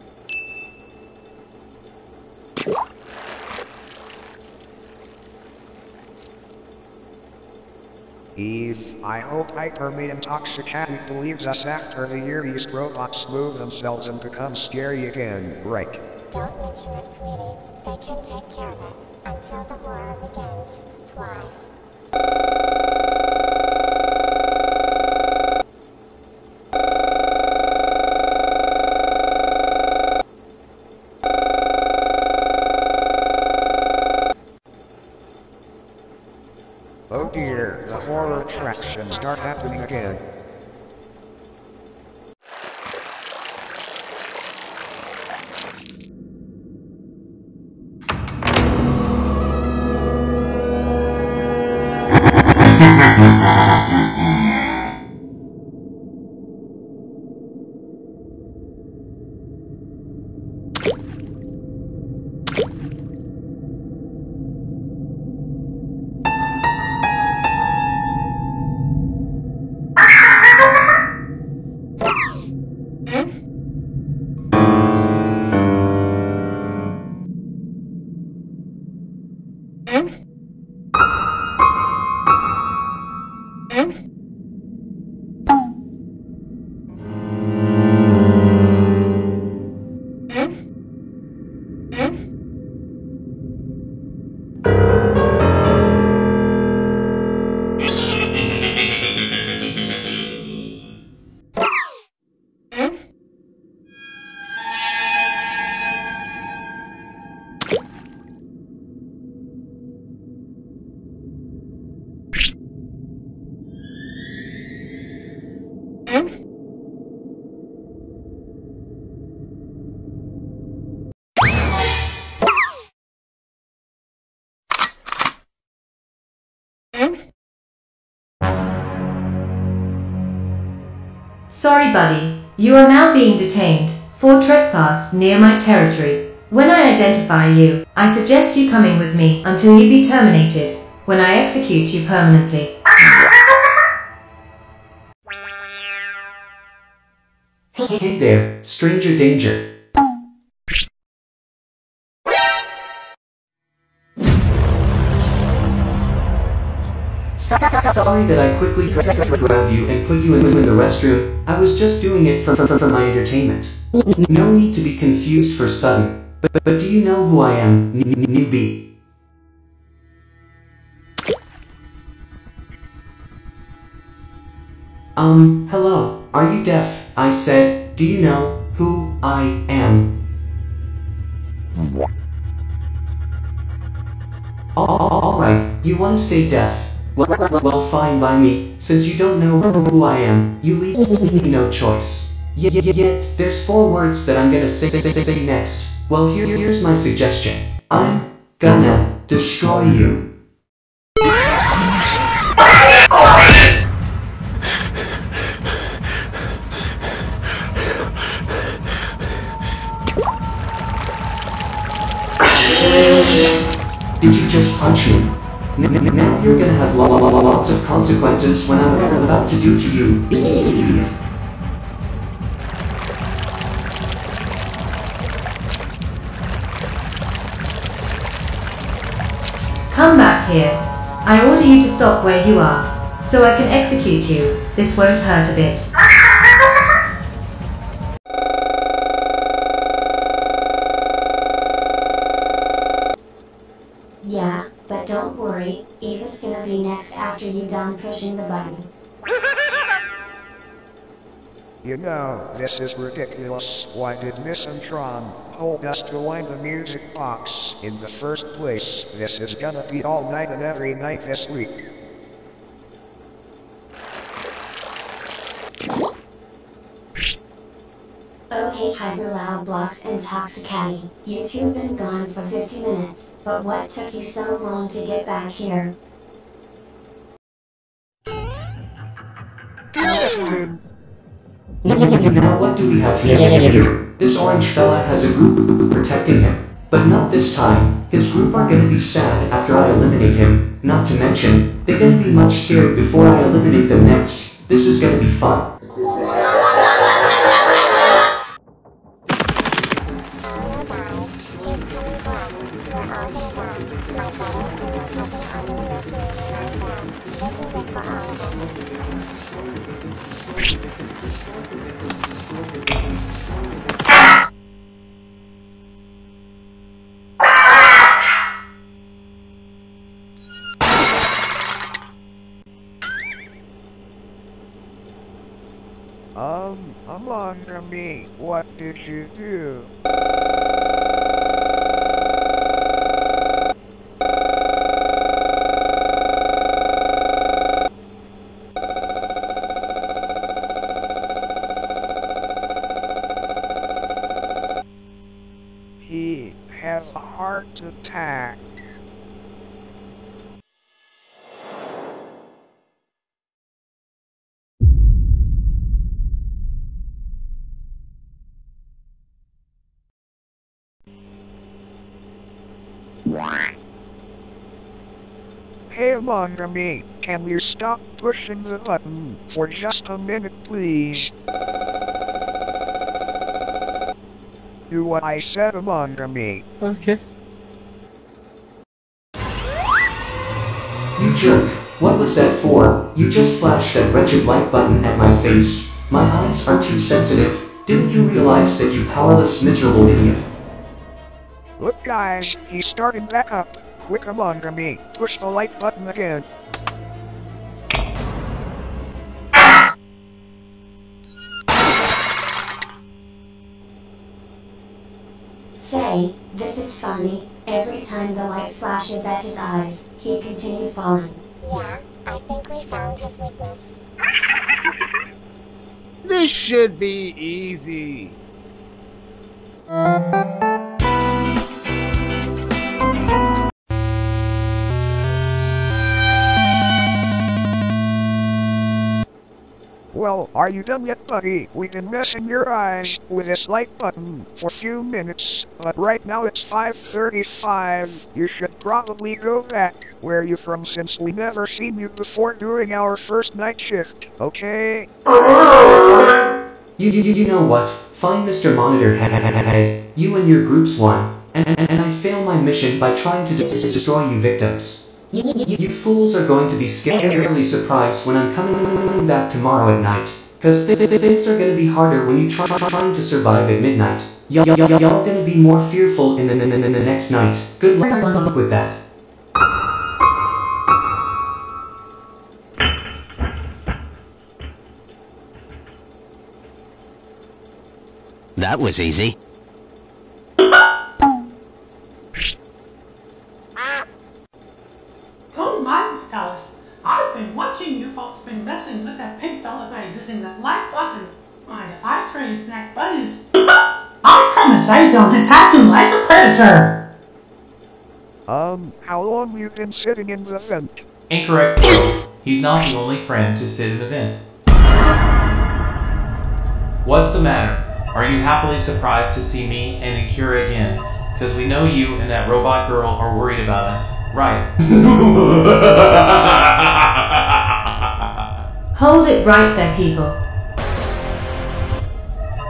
Speaker 6: E.A.V, I hope Me and Toxicattie believes us after the year these robots move themselves and become scary again, right?
Speaker 9: Don't mention it, sweetie. They can take care of it until the horror begins, twice.
Speaker 6: Oh dear, the horror attractions start happening again.
Speaker 11: Sorry, buddy. You are now being detained for trespass near my territory. When I identify you, I suggest you coming with me until you be terminated, when I execute you permanently.
Speaker 13: Hey there, stranger danger. Sorry that I quickly grabbed you and put you in the restroom. I was just doing it for my entertainment. No need to be confused for sudden. But do you know who I am, newbie? Hello, are you deaf? I said, do you know who I am? Alright, you wanna stay deaf? Well, fine by me. Since you don't know who I am, you leave me no choice. Yet, there's 4 words that I'm gonna say next. Well, here's my suggestion. I'm gonna destroy you. Did you just punch me? Now you're gonna have lots of consequences when I'm about to do to you.
Speaker 11: Come back here. I order you to stop where you are, so I can execute you. This won't hurt a bit.
Speaker 12: Yeah, but don't worry, Eva's gonna be next after you done pushing the button.
Speaker 6: You know, this is ridiculous. Why did Miss Antwon hold us to wind the music box in the first place? This is gonna be all night and every night this week.
Speaker 12: Oh hey HyperLoudBlox and Toxicattie, you two have been gone for 50 minutes, but what took you so long to get back here?
Speaker 13: Now what do we have here? This orange fella has a group protecting him. But not this time. His group are gonna be sad after I eliminate him. Not to mention, they're gonna be much scared before I eliminate them next. This is gonna be fun.
Speaker 6: Among me, what did you do? He has a heart attack. Hey me, can you stop pushing the button for just a minute, please? Do what I said, me.
Speaker 8: Okay.
Speaker 13: You jerk. What was that for? You just flashed that wretched like button at my face. My eyes are too sensitive. Didn't you realize that you powerless, miserable idiot?
Speaker 6: Look guys, he's starting back up. Quick me, push the like button again.
Speaker 12: Say, this is funny. Every time the light flashes at his eyes, he continues falling.
Speaker 9: Yeah, I think we found his weakness.
Speaker 8: This should be easy.
Speaker 6: Well, are you done yet, buddy? We've been messing your eyes with this like button for a few minutes, but right now it's 5:35. You should probably go back where you're from since we never seen you before during our first night shift, okay?
Speaker 13: You know what? Fine, Mr. Monitor Head. You and your groups won, and I failed my mission by trying to destroy you victims. You fools are going to be scarily surprised when I'm coming back tomorrow at night. Cause things are gonna be harder when you trying to survive at midnight. Y'all gonna be more fearful in the next night. Good luck with that.
Speaker 14: That was easy.
Speaker 15: Don't mind me, fellas. I've been watching you folks been messing with that pink fella by using that like button. Mind if I trade neck buddies? I promise I don't attack him like a predator.
Speaker 6: How long you been sitting in the vent?
Speaker 10: Incorrect, bro. He's not the only friend to sit in the vent. What's the matter? Are you happily surprised to see me and Akira again? Cause we know you and that robot girl are worried about us, right?
Speaker 11: Hold it right there, people.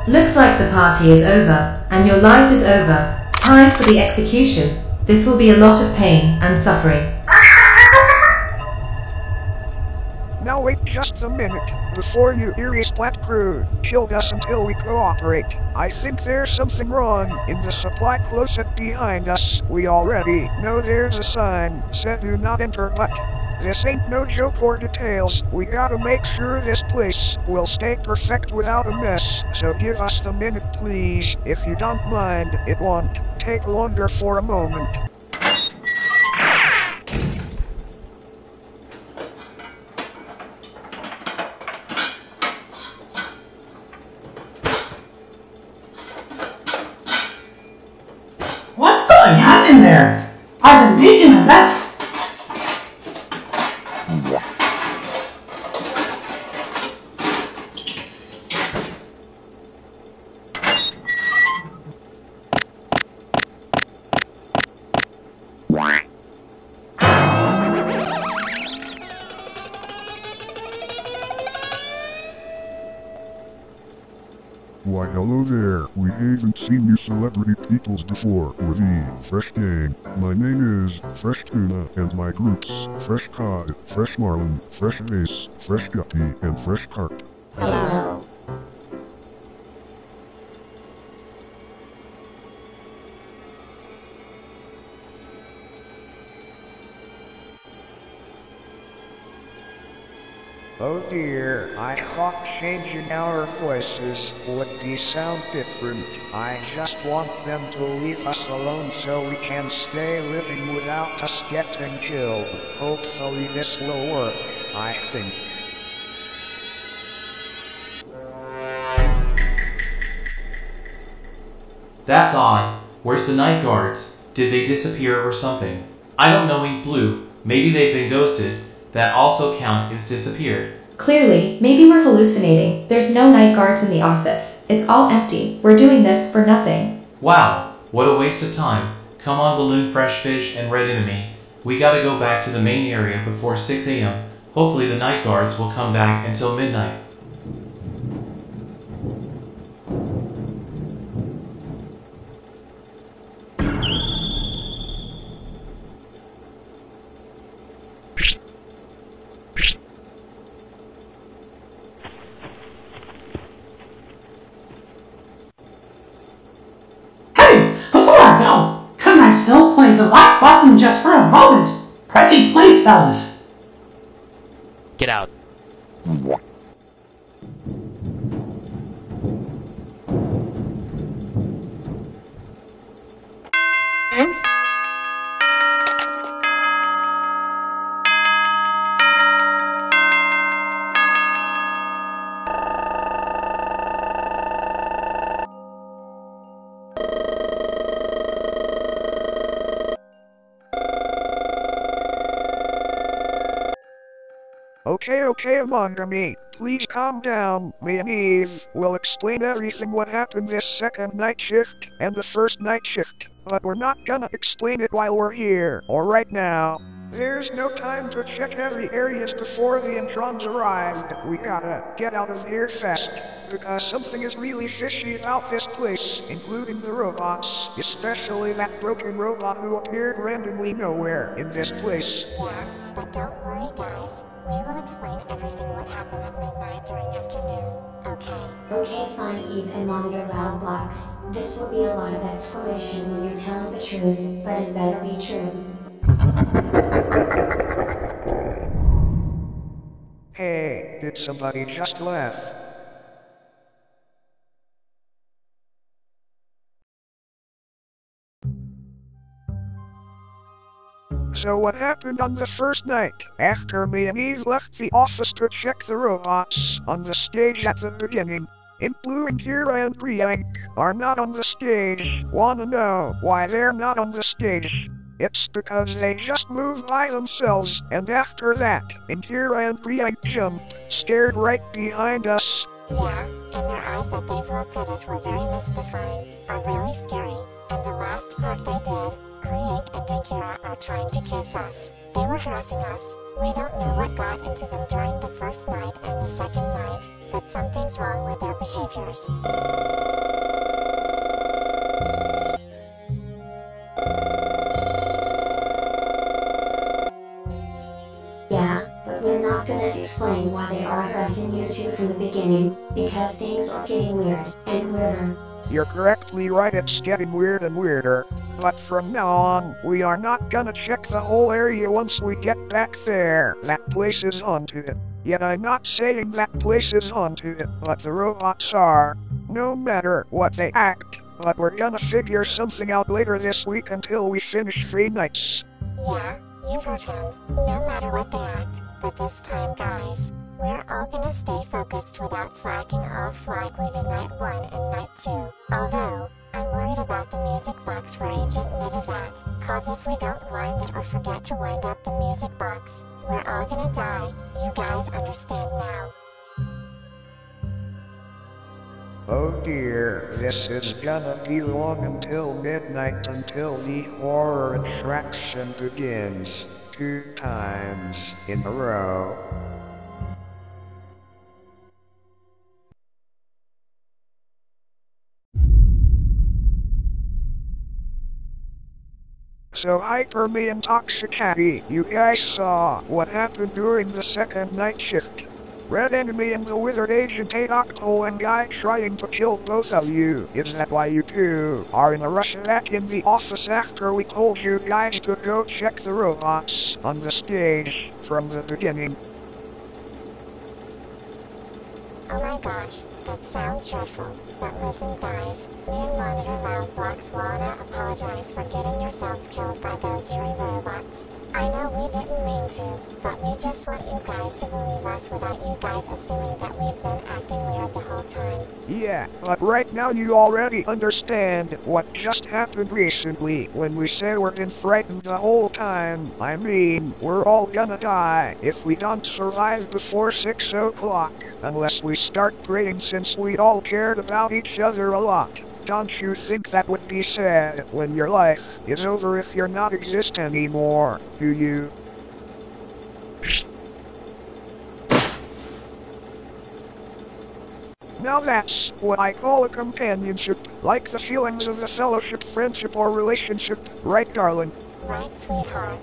Speaker 11: Looks like the party is over, and your life is over. Time for the execution. This will be a lot of pain and suffering.
Speaker 6: Now wait just a minute. Before you eerie SPLAT crew killed us until we cooperate. I think there's something wrong in the supply closet behind us. We already know there's a sign said do not enter, but this ain't no joke or details. We gotta make sure this place will stay perfect without a mess. So give us the minute, please. If you don't mind, it won't take longer for a moment.
Speaker 15: What's going on in there? I've been making a mess.
Speaker 16: Why hello there, we haven't seen you celebrity peoples before. We're the Fresh Gang. My name is Fresh Tuna, and my groups, Fresh Cod, Fresh Marlin, Fresh Vase, Fresh Guppy, and Fresh Carp.
Speaker 12: Hello.
Speaker 6: Oh dear, I thought changing our voices would be sound different. I just want them to leave us alone so we can stay living without us getting killed. Hopefully this will work, I think.
Speaker 10: That's odd. Where's the night guards? Did they disappear or something? I don't know, InkBlu. Maybe they've been ghosted. That also count is disappeared.
Speaker 17: Clearly, maybe we're hallucinating. There's no night guards in the office. It's all empty. We're doing this for nothing.
Speaker 10: Wow, what a waste of time. Come on, Balloon Fresh Fish and Red Enemy. We gotta go back to the main area before 6 AM. Hopefully the night guards will come back until midnight.
Speaker 15: Can I still play the like button just for a moment? Pretty please, fellas.
Speaker 14: Get out.
Speaker 6: Okay, Amongami, please calm down. Me and E.A.V will explain everything what happened this second night shift and the first night shift, but we're not gonna explain it while we're here, or right now. There's no time to check every areas before the Introns arrive. We gotta get out of here fast, because something is really fishy about this place, including the robots, especially that broken robot who appeared randomly nowhere in this place.
Speaker 9: Yeah, but don't worry guys. We will explain everything what happened at midnight during afternoon, okay?
Speaker 12: Okay, fine, E.A.V and MonitorLoudBlox. This will be a lot of explanation when you're telling the truth, but it better be true.
Speaker 6: Hey, did somebody just laugh? So what happened on the first night, after me and Eve left the office to check the robots on the stage at the beginning? InkBlu and Kira and Priyank are not on the stage. Wanna know why they're not on the stage? It's because they just moved by themselves, and after that, Kira and Priyank jumped, stared right behind us.
Speaker 9: Yeah, and their eyes that they've looked at us were very mystifying, are really scary, and the last part they did, Priyank and Kira are trying to kiss us. They were harassing us. We don't know what got into them during the first night and the second night, but something's wrong with their behaviors.
Speaker 12: Yeah, but we're not gonna explain why they are harassing you two from the beginning, because things are getting weird and weirder.
Speaker 6: You're correctly right, it's getting weird and weirder. But from now on, we are not gonna check the whole area once we get back there. That place is haunted. Yet I'm not saying that place is haunted, but the robots are. No matter what they act, but we're gonna figure something out later this week until we finish 3 nights.
Speaker 9: Yeah, you heard him. No matter what they act, but this time guys, we're all gonna stay focused without slacking off like we did night 1 and night 2. Although, I'm worried about the music box where Agent Ned is at, cause if we don't wind it or forget to wind up the music box, we're all gonna die. You guys understand now.
Speaker 6: Oh dear, this is gonna be long until midnight until the horror attraction begins. 2 times in a row. So Hyper, me and Toxicattie, you guys saw what happened during the second night shift. Red Enemy and the Withered Antwon guy trying to kill both of you. Is that why you two are in a rush back in the office after we told you guys to go check the robots on the stage from the beginning?
Speaker 9: Oh my gosh, that sounds dreadful. But listen guys, me and MonitorLoudBlox wanna apologize for getting yourselves killed by those eerie robots. I know we didn't mean to, but we just want you guys to believe us without you guys assuming that we've been acting weird the whole time.
Speaker 6: Yeah, but right now you already understand what just happened recently when we say we're been frightened the whole time. I mean, we're all gonna die if we don't survive before 6 o'clock, unless we start praying since we all cared about each other a lot. Don't you think that would be sad when your life is over if you're not exist anymore, do you? Now that's what I call a companionship, like the feelings of a fellowship, friendship, or relationship, right darling?
Speaker 9: Right, sweetheart.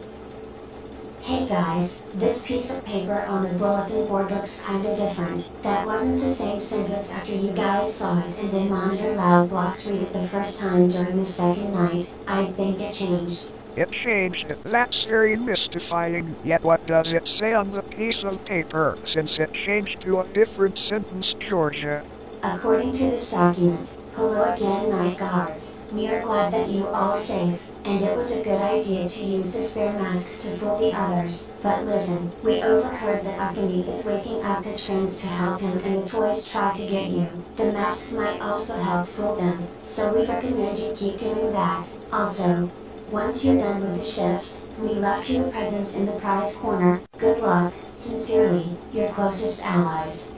Speaker 12: Hey guys, this piece of paper on the bulletin board looks kinda different. That wasn't the same sentence after you guys saw it and then MonitorLoudBlox read it the first time during the second night. I think it changed.
Speaker 6: It changed. That's very mystifying. Yet what does it say on the piece of paper, since it changed to a different sentence, Georgia?
Speaker 12: According to this document, hello again, night guards. We are glad that you all are safe, and it was a good idea to use the spare masks to fool the others. But listen, we overheard that Optimate is waking up his friends to help him and the toys try to get you. The masks might also help fool them, so we recommend you keep doing that. Also, once you're done with the shift, we left you a present in the prize corner. Good luck. Sincerely, your closest allies.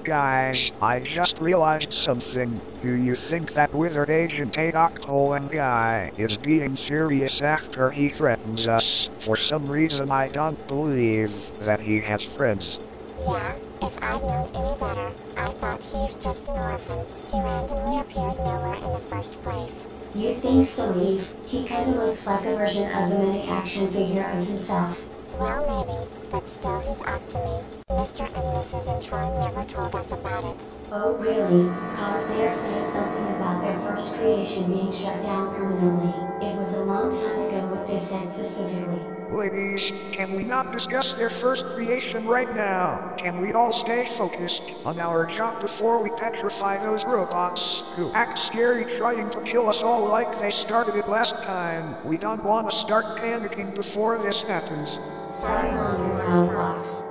Speaker 6: guys, I just realized something. Do you think that Wizard Agent Antwon guy is being serious after he threatens us? For some reason I don't believe that he has friends.
Speaker 9: Yeah, if I'd known any better, I thought he's just an orphan. He randomly appeared nowhere in the first place.
Speaker 12: You think so, E.A.V? He kinda looks like a version of the mini action figure of himself.
Speaker 9: Well, maybe, but still, who's up to me? Mr. and Mrs. Antwon never told us about it.
Speaker 12: Oh really? Cause they're saying something about their first creation being shut down permanently. It was a long time ago what they said specifically.
Speaker 6: Ladies, can we not discuss their first creation right now? Can we all stay focused on our job before we petrify those robots who act scary trying to kill us all like they started it last time? We don't want to start panicking before this happens.
Speaker 12: Sorry, AmongaLoudBlox.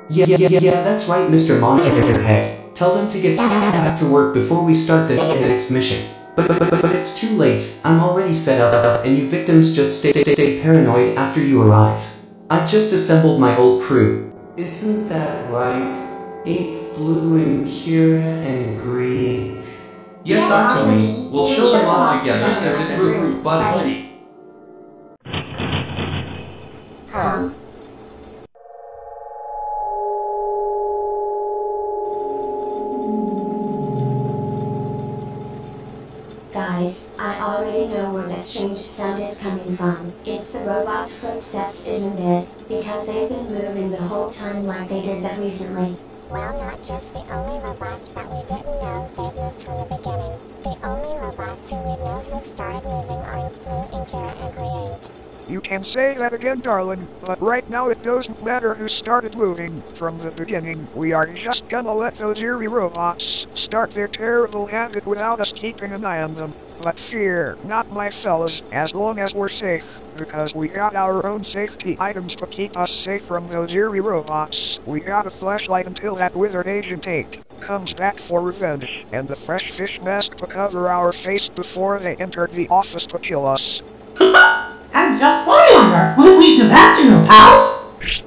Speaker 13: Yeah, that's right, Mr. Monitor. Hey, tell them to get back to work before we start the next mission. But it's too late. I'm already set up, and you victims just stay paranoid after you arrive. I just assembled my old crew. Isn't that right? InkBlue and Kira and Green.
Speaker 10: Yes, Tommy. We'll show them off together as a group, buddy.
Speaker 12: Huh? Guys, I already know where that strange sound is coming from. It's the robot's footsteps, isn't it? Because they've been moving the whole time like they did that recently.
Speaker 9: Well, not just the only robots that we didn't know they've moved from the beginning. The only robots who we know who've started moving are InkBlue, Inkira, and Green.
Speaker 6: You can say that again, darling, but right now it doesn't matter who started moving from the beginning. We are just gonna let those eerie robots start their terrible habit without us keeping an eye on them. But fear not, my fellas, as long as we're safe, because we got our own safety items to keep us safe from those eerie robots. We got a flashlight until that Wizard Agent 8 comes back for revenge, and the fresh fish mask to cover our face before they entered the office to kill us.
Speaker 15: And just why on earth would we do that to you, pals?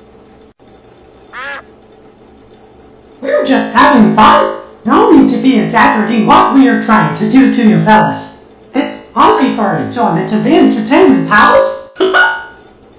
Speaker 15: We're just having fun. No need to be exaggerating what we are trying to do to you fellas. It's only for enjoyment of the entertainment, pals.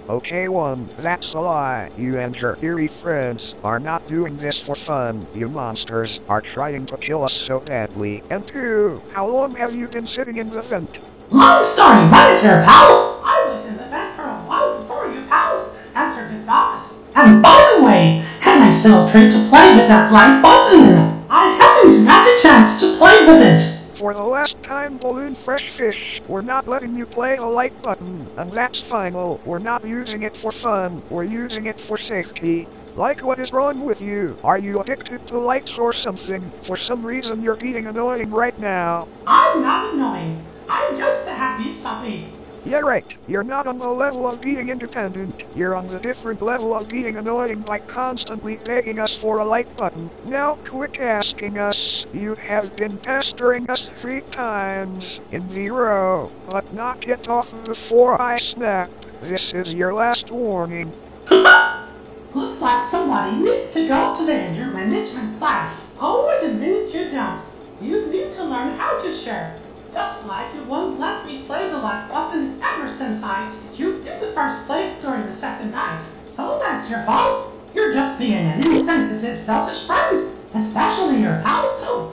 Speaker 6: Okay, one, that's a lie. You and your eerie friends are not doing this for fun. You monsters are trying to kill us so badly. And two, how long have you been sitting in the vent?
Speaker 15: Long story right there, pal. I was in the vent for a while before you pals entered the office. And by the way, can I still try to play with that light button? I haven't had the chance to play with it.
Speaker 6: For the last time, Balloon Fresh Fish, we're not letting you play the light button, and that's final. We're not using it for fun, we're using it for safety. Like, what is wrong with you? Are you addicted to lights or something? For some reason you're being annoying right now.
Speaker 15: I'm not annoying. I'm just a happy puppy.
Speaker 6: Yeah, right. You're not on the level of being independent. You're on the different level of being annoying by constantly begging us for a like button. Now quit asking us. You have been pestering us 3 times in a row, but knock it off before I snap. This is your last warning.
Speaker 15: Looks like somebody needs to go to the anger management class. Oh, wait a minute, you don't. You need to learn how to share. Just like you won't let me play the like button ever since I hit you in the first place during the second night. So that's your fault. You're just being an insensitive, selfish friend. Especially your pals too.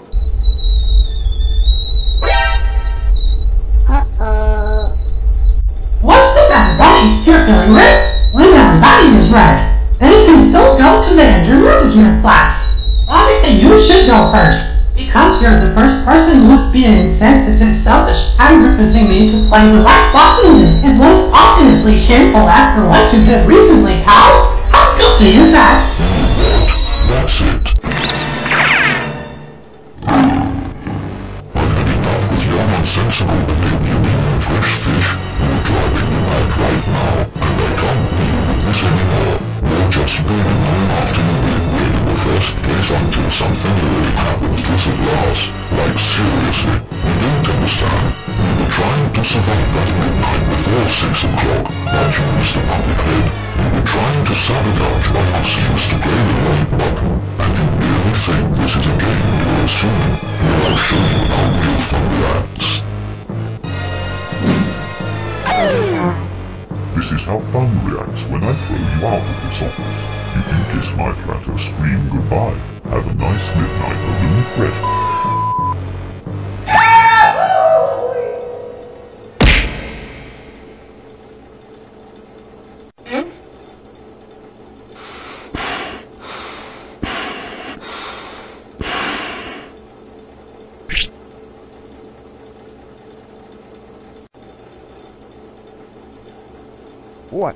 Speaker 15: What's the matter, buddy? You're feeling red? When everybody is red, they can still go to the anger management class. I think you should go first. Because you're the first person who's being insensitive, selfish, and refusing me to play the right button. It was obviously shameful after what you did recently, pal. How guilty is that?
Speaker 16: That's it. I've had enough with your nonsensical behavior, Fresh Fish. You're driving me mad right now, and I can't deal with this anymore. We're just going on after you in the first place until something really happens to the glass. Like seriously, we need to
Speaker 2: understand. We were trying to survive at midnight before 6 o'clock, not use the public head. We were trying to sabotage what was used to play the right button, and you really think this is a game you're assuming? Well, I'll show you how real fun reacts. This is how fun reacts when I throw you out of its office. You can kiss my flat or scream goodbye. Have a nice midnight balloon threat.
Speaker 6: What?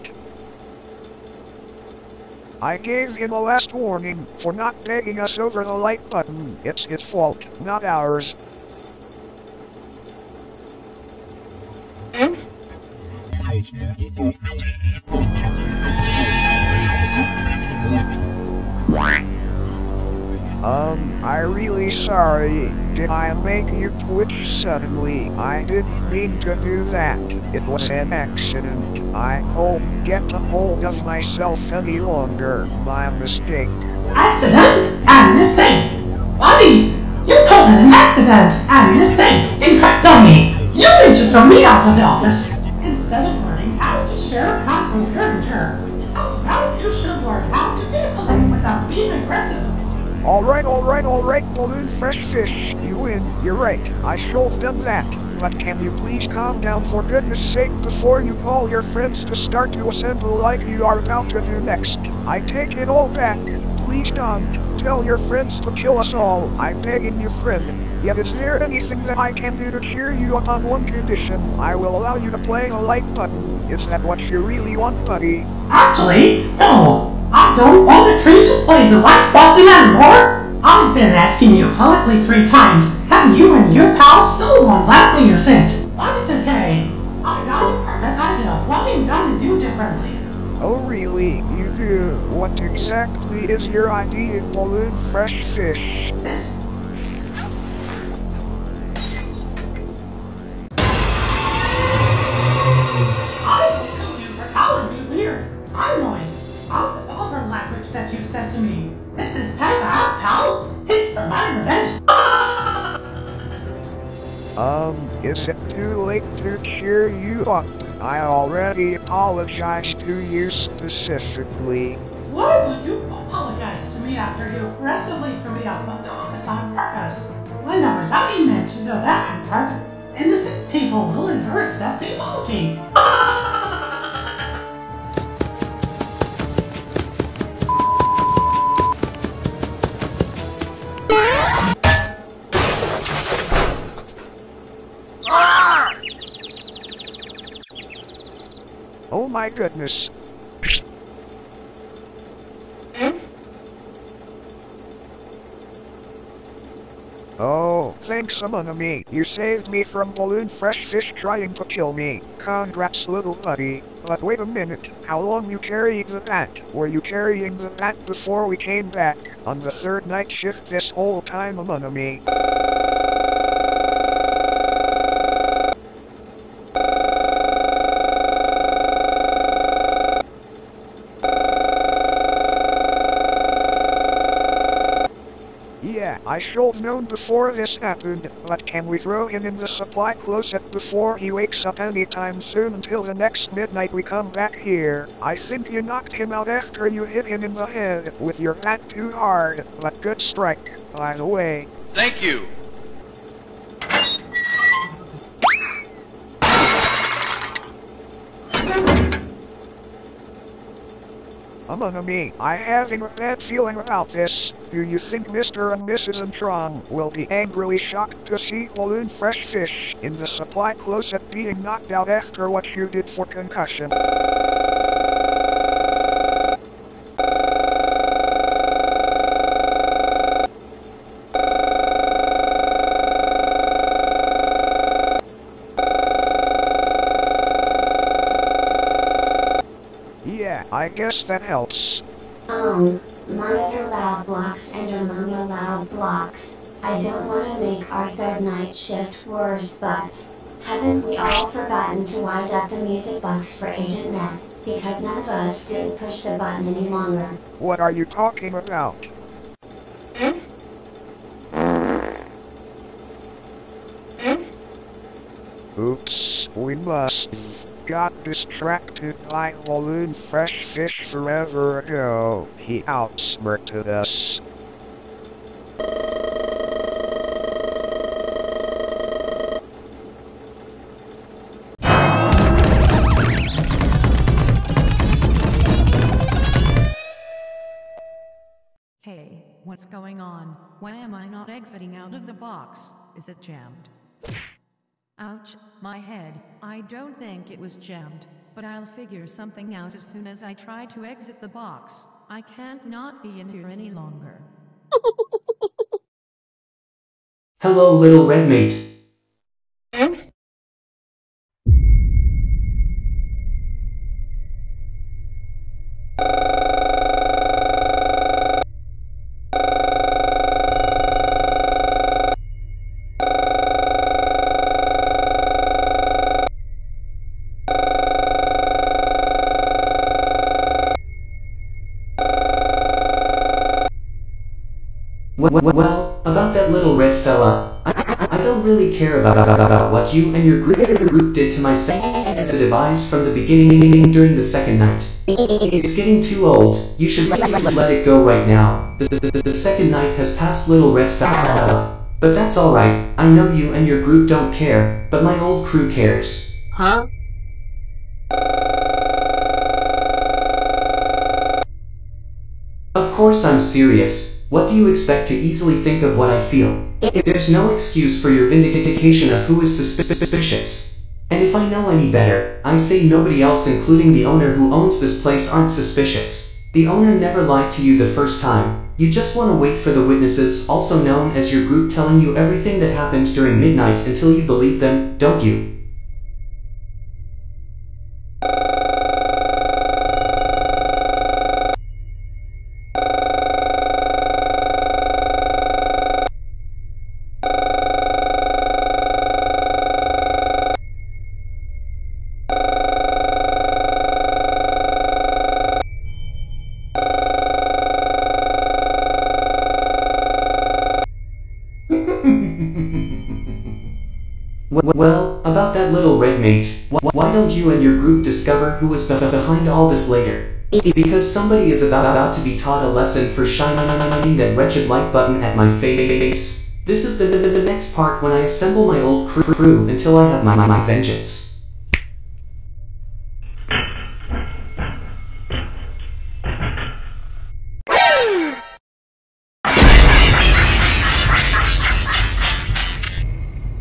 Speaker 6: I gave him a last warning for not begging us over the like button. It's his fault, not ours. I'm really sorry. Did I make you twitch suddenly? I didn't mean to do that. It was an accident. I won't get a hold of myself any longer. My mistake.
Speaker 15: Accident and mistake. Buddy, you called it an accident and mistake. Incorrect on me. You need to throw me out of the office. Instead of learning how to share control your jerk, now you should learn how to be polite without being aggressive.
Speaker 6: Alright, Balloon Fresh Fish. You win. You're right. I should have done that. But can you please calm down for goodness sake before you call your friends to start to assemble like you are about to do next? I take it all back. Please don't. Tell your friends to kill us all. I'm begging you, friend. Yet is there anything that I can do to cheer you up on one condition? I will allow you to play the like button. Is that what you really want, buddy?
Speaker 15: Actually, no. I don't want a tree to play the like button anymore. I've been asking you publicly 3 times, and you and your pals still won't let me use it. But it's okay. I got a perfect idea of what I'm gonna do differently.
Speaker 6: Oh really? You do? What exactly is your idea, Balloon Fresh Fish?
Speaker 15: This. I will kill you for calling me weird. I'm annoying. I'm the vulgar language that you said to me. This is time out, pal. It's for my revenge.
Speaker 6: Is it too late to cheer you up? I already apologized to you specifically.
Speaker 15: Why would you apologize to me after you aggressively threw me out of the office on purpose? I never thought you meant to go that hard. Innocent people will never accept the apology.
Speaker 6: Oh my goodness. Oh, thanks me. You saved me from Balloon Fresh Fish trying to kill me. Congrats, little buddy. But wait a minute, how long you carrying the bat? Were you carrying the bat before we came back? On the 3rd night shift this whole time, me. Yeah, I should've known before this happened, but can we throw him in the supply closet before he wakes up anytime soon until the next midnight we come back here? I think you knocked him out after you hit him in the head with your bat too hard, but good strike, by the way.
Speaker 18: Thank you!
Speaker 6: Me, I having a bad feeling about this. Do you think Mr. and Mrs. Antwon will be angrily shocked to see Balloon Fresh Fish in the supply closet being knocked out after what you did for concussion? Yeah, I guess that helps.
Speaker 12: MonitorLoudBlox and AmongaLoudBlox. I don't want to make our third night shift worse, but haven't we all forgotten to wind up the music box for Agent Net? Because none of us didn't push the button any longer.
Speaker 6: What are you talking about? Oops, we must got distracted by Balloon Fresh Fish forever ago. He outsmarted us.
Speaker 18: Hey, what's going on? Why am I not exiting out of the box? Is it jammed? Ouch, my head. I don't think it was jammed, but I'll figure something out as soon as I try to exit the box. I can't not be in here any longer.
Speaker 13: Hello, little red mate. Well, about that little red fella, I don't really care about what you and your group did to my sensitive eyes from the beginning during the second night. It's getting too old. You should let it go right now. The second night has passed, little red fella. But that's alright. I know you and your group don't care, but my old crew cares.
Speaker 8: Huh?
Speaker 13: Of course I'm serious. What do you expect to easily think of what I feel? There's no excuse for your vindication of who is suspicious. And if I know any better, I say nobody else, including the owner who owns this place, aren't suspicious. The owner never lied to you the first time. You just want to wait for the witnesses, also known as your group, telling you everything that happened during midnight until you believe them, don't you? Well, about that little red mate, why don't you and your group discover who was behind all this later? Because somebody is about to be taught a lesson for shining that wretched like button at my face. This is the next part when I assemble my old crew until I have my vengeance.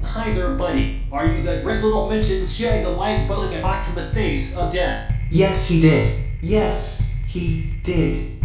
Speaker 19: Hi there, buddy. Are you that red little midget that shared the like button and back to mistakes of death?
Speaker 13: Yes, he did. Yes, he did.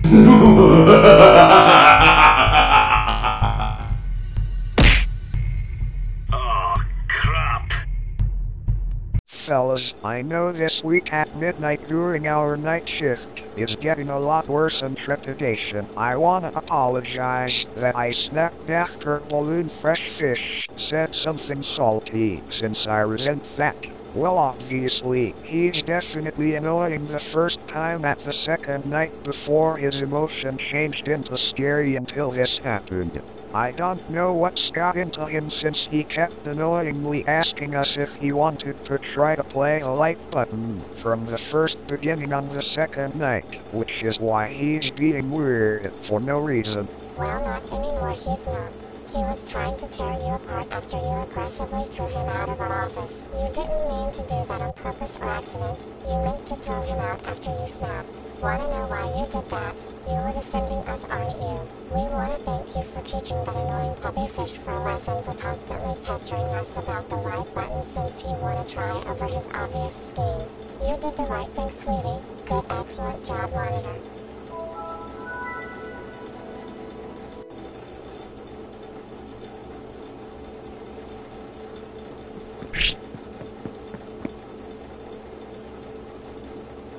Speaker 6: Fellas, I know this week at midnight during our night shift is getting a lot worse in trepidation. I wanna apologize that I snapped after Balloon Fresh Fish said something salty, since I resent that. Well, obviously, he's definitely annoying the first time at the second night before his emotion changed into scary until this happened. I don't know what's got into him since he kept annoyingly asking us if he wanted to try to play a like button from the first beginning on the second night, which is why he's being weird for no reason.
Speaker 9: Well, not anymore, he's not. He was trying to tear you apart after you aggressively threw him out of our office. You didn't mean to do that on purpose or accident. You meant to throw him out after you snapped. Wanna know why you did that? You were defending us, aren't you? We wanna thank you for teaching that annoying puppyfish for a lesson for constantly pestering us about the like button since he wanna try over his obvious scheme. You did the right thing, sweetie. Good, excellent job, Monitor.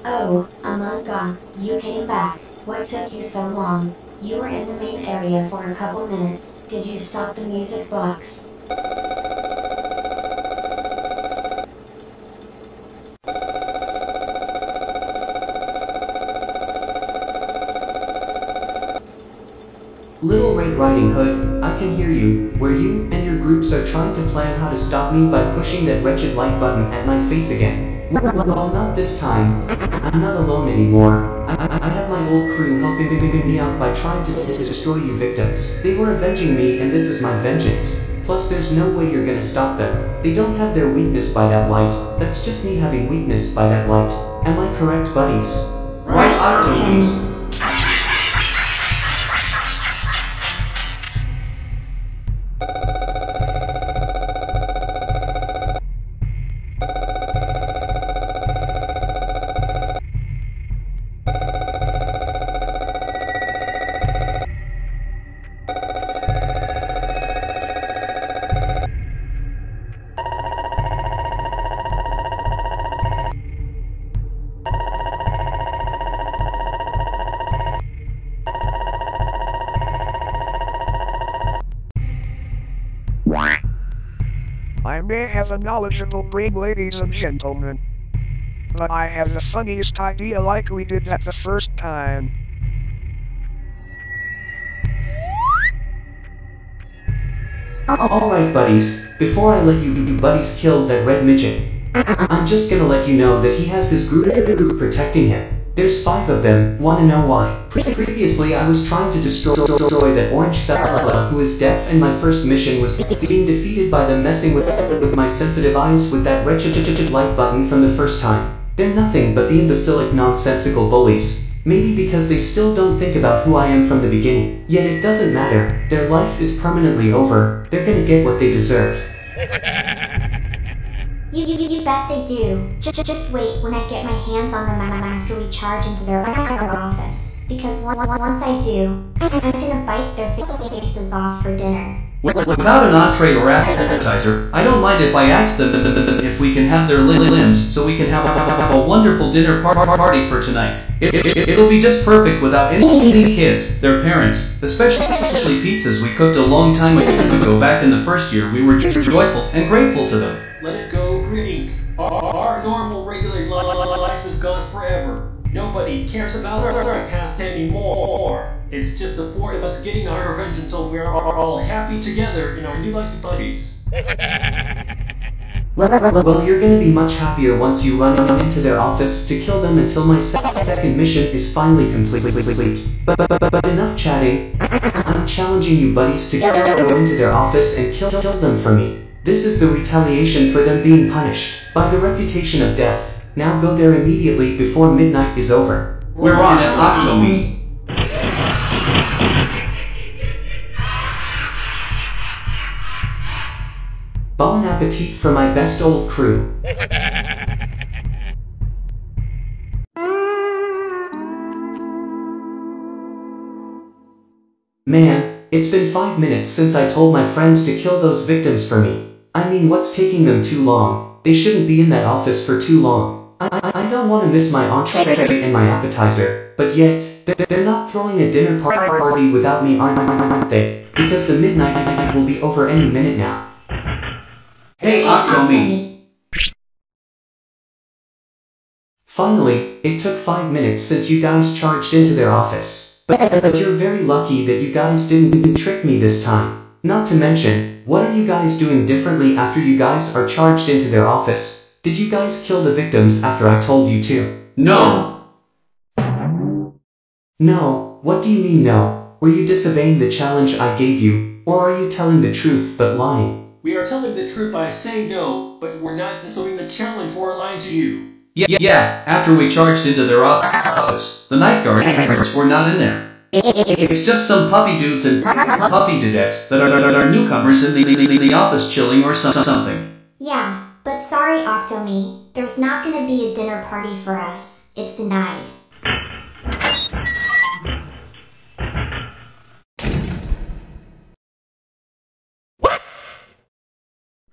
Speaker 12: Oh, Amonga, you came back. What took you so long? You were in the main area for a couple minutes. Did you stop the music box?
Speaker 13: Little Red Riding Hood, I can hear you, where you and your groups are trying to plan how to stop me by pushing that wretched like button at my face again. Well, not this time. I'm not alone anymore. I have my old crew helping me out by trying to destroy you victims. They were avenging me and this is my vengeance. Plus there's no way you're gonna stop them. They don't have their weakness by that light. That's just me having weakness by that light. Am I correct, buddies?
Speaker 19: Right, Octomy.
Speaker 6: I may have a knowledgeable brain, ladies and gentlemen, but I have the funniest idea like we did that the first time.
Speaker 13: Alright buddies, before I let you buddies kill that red midget, I'm just gonna let you know that he has his group protecting him. There's 5 of them, wanna know why? Previously I was trying to destroy that orange fella who is deaf and my first mission was being defeated by them messing with my sensitive eyes with that wretched like button from the first time. They're nothing but the imbecilic nonsensical bullies. Maybe because they still don't think about who I am from the beginning. Yet it doesn't matter, their life is permanently over, they're gonna get what they deserve.
Speaker 9: You bet they do. Just wait when I get my hands on them after we charge into their office. Because once I do, I'm gonna bite their faces off for dinner.
Speaker 19: Without an entree or appetizer, I don't mind if I ask them if we can have their limbs so we can have a wonderful dinner party for tonight. It'll be just perfect without any kids, their parents, especially pizzas we cooked a long time ago. Back in the first year, we were joyful and grateful to them. Let it go, Green Ink. Our normal, regular life is gone forever. Nobody cares about our past anymore. It's just the 4 of us getting our revenge until we're all happy together in our new life buddies.
Speaker 13: Well, you're gonna be much happier once you run into their office to kill them until my second mission is finally complete. But enough chatting. I'm challenging you buddies to go into their office and kill them for me. This is the retaliation for them being punished by the reputation of death. Now go there immediately before midnight is over.
Speaker 19: We're on it, Octomy.
Speaker 13: Bon appetit for my best old crew. Man, it's been 5 minutes since I told my friends to kill those victims for me. I mean, what's taking them too long? They shouldn't be in that office for too long. I don't want to miss my entree and my appetizer, but yet, they're not throwing a dinner party without me, aren't they? Because the midnight will be over any minute now.
Speaker 19: Hey, Octomy!
Speaker 13: Finally, it took 5 minutes since you guys charged into their office. But you're very lucky that you guys didn't trick me this time. Not to mention, what are you guys doing differently after you guys are charged into their office? Did you guys kill the victims after I told you to?
Speaker 19: No!
Speaker 13: No, what do you mean no? Were you disobeying the challenge I gave you, or are you telling the truth but lying?
Speaker 19: We are telling the truth by saying no, but we're not disobeying the challenge or lying to you. Yeah, after we charged into their office, the night guards were not in there. It's just some puppy dudes and puppy dudettes that are newcomers in the office chilling or something.
Speaker 9: Yeah, but sorry Octomy, there's not gonna be a dinner party for us. It's denied.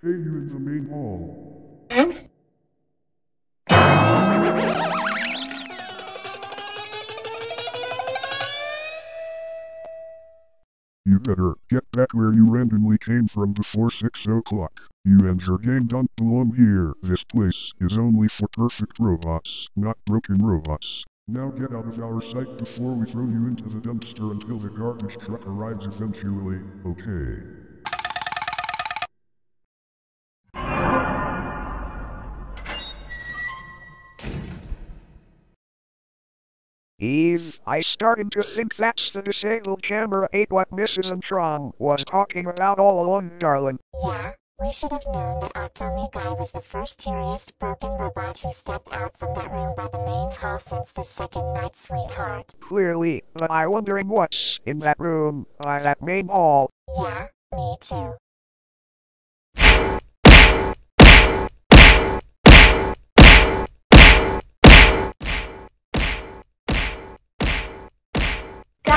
Speaker 16: Hey, you in the main hall. You you better get back where you randomly came from before 6 o'clock. You and your gang don't belong here. This place is only for perfect robots, not broken robots. Now get out of our sight before we throw you into the dumpster until the garbage truck arrives eventually, okay?
Speaker 6: Eve, I started to think that's the disabled camera 8 what Mrs. Antwon was talking about all along, darling.
Speaker 9: Yeah, we should have known that Octomy Guy was the first teariest broken robot who stepped out from that room by the main hall since the second night, sweetheart.
Speaker 6: Clearly, but I'm wondering what's in that room, by that main hall.
Speaker 9: Yeah, me too.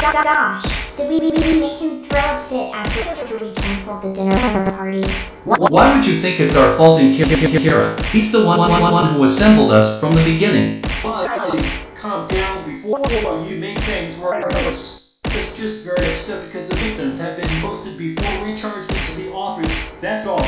Speaker 12: Gosh, did we make him throw a fit after we canceled the dinner party?
Speaker 19: Why would you think it's our fault in Kira? He's the one who assembled us from the beginning.
Speaker 20: Calm down before you make things worse. It's just very upset because the victims have been posted before we charged into the office, that's all.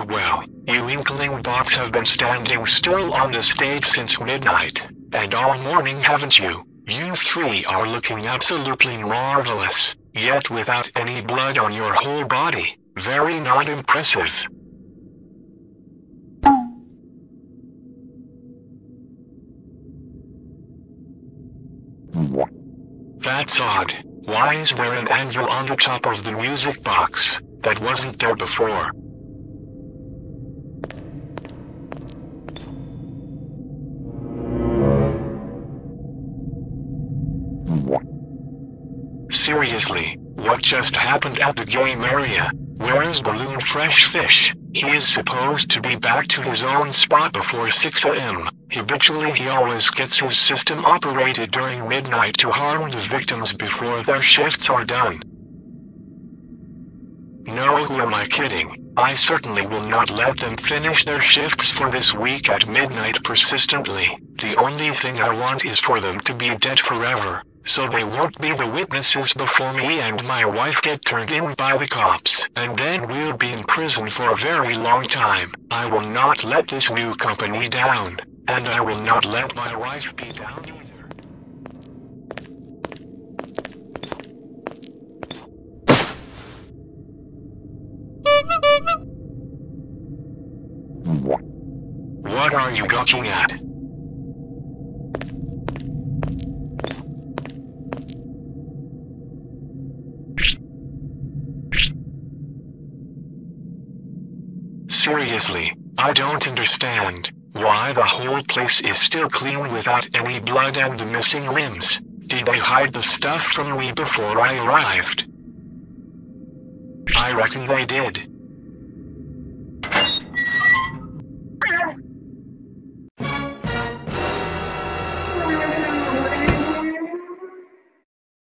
Speaker 1: Well, you Inkling bots have been standing still on the stage since midnight, and all morning, haven't you? You three are looking absolutely marvelous, yet without any blood on your whole body. Very not impressive. That's odd. Why is there an anvil on the top of the music box? That wasn't there before. Seriously, what just happened at the game area? Where is Balloon Fresh Fish? He is supposed to be back to his own spot before 6 AM. Habitually he always gets his system operated during midnight to harm the victims before their shifts are done. No, who am I kidding? I certainly will not let them finish their shifts for this week at midnight persistently. The only thing I want is for them to be dead forever, so they won't be the witnesses before me and my wife get turned in by the cops. And then we'll be in prison for a very long time. I will not let this new company down, and I will not let my wife be down either. What are you gawking at? Seriously, I don't understand why the whole place is still clean without any blood and the missing limbs. Did they hide the stuff from me before I arrived? I reckon they did.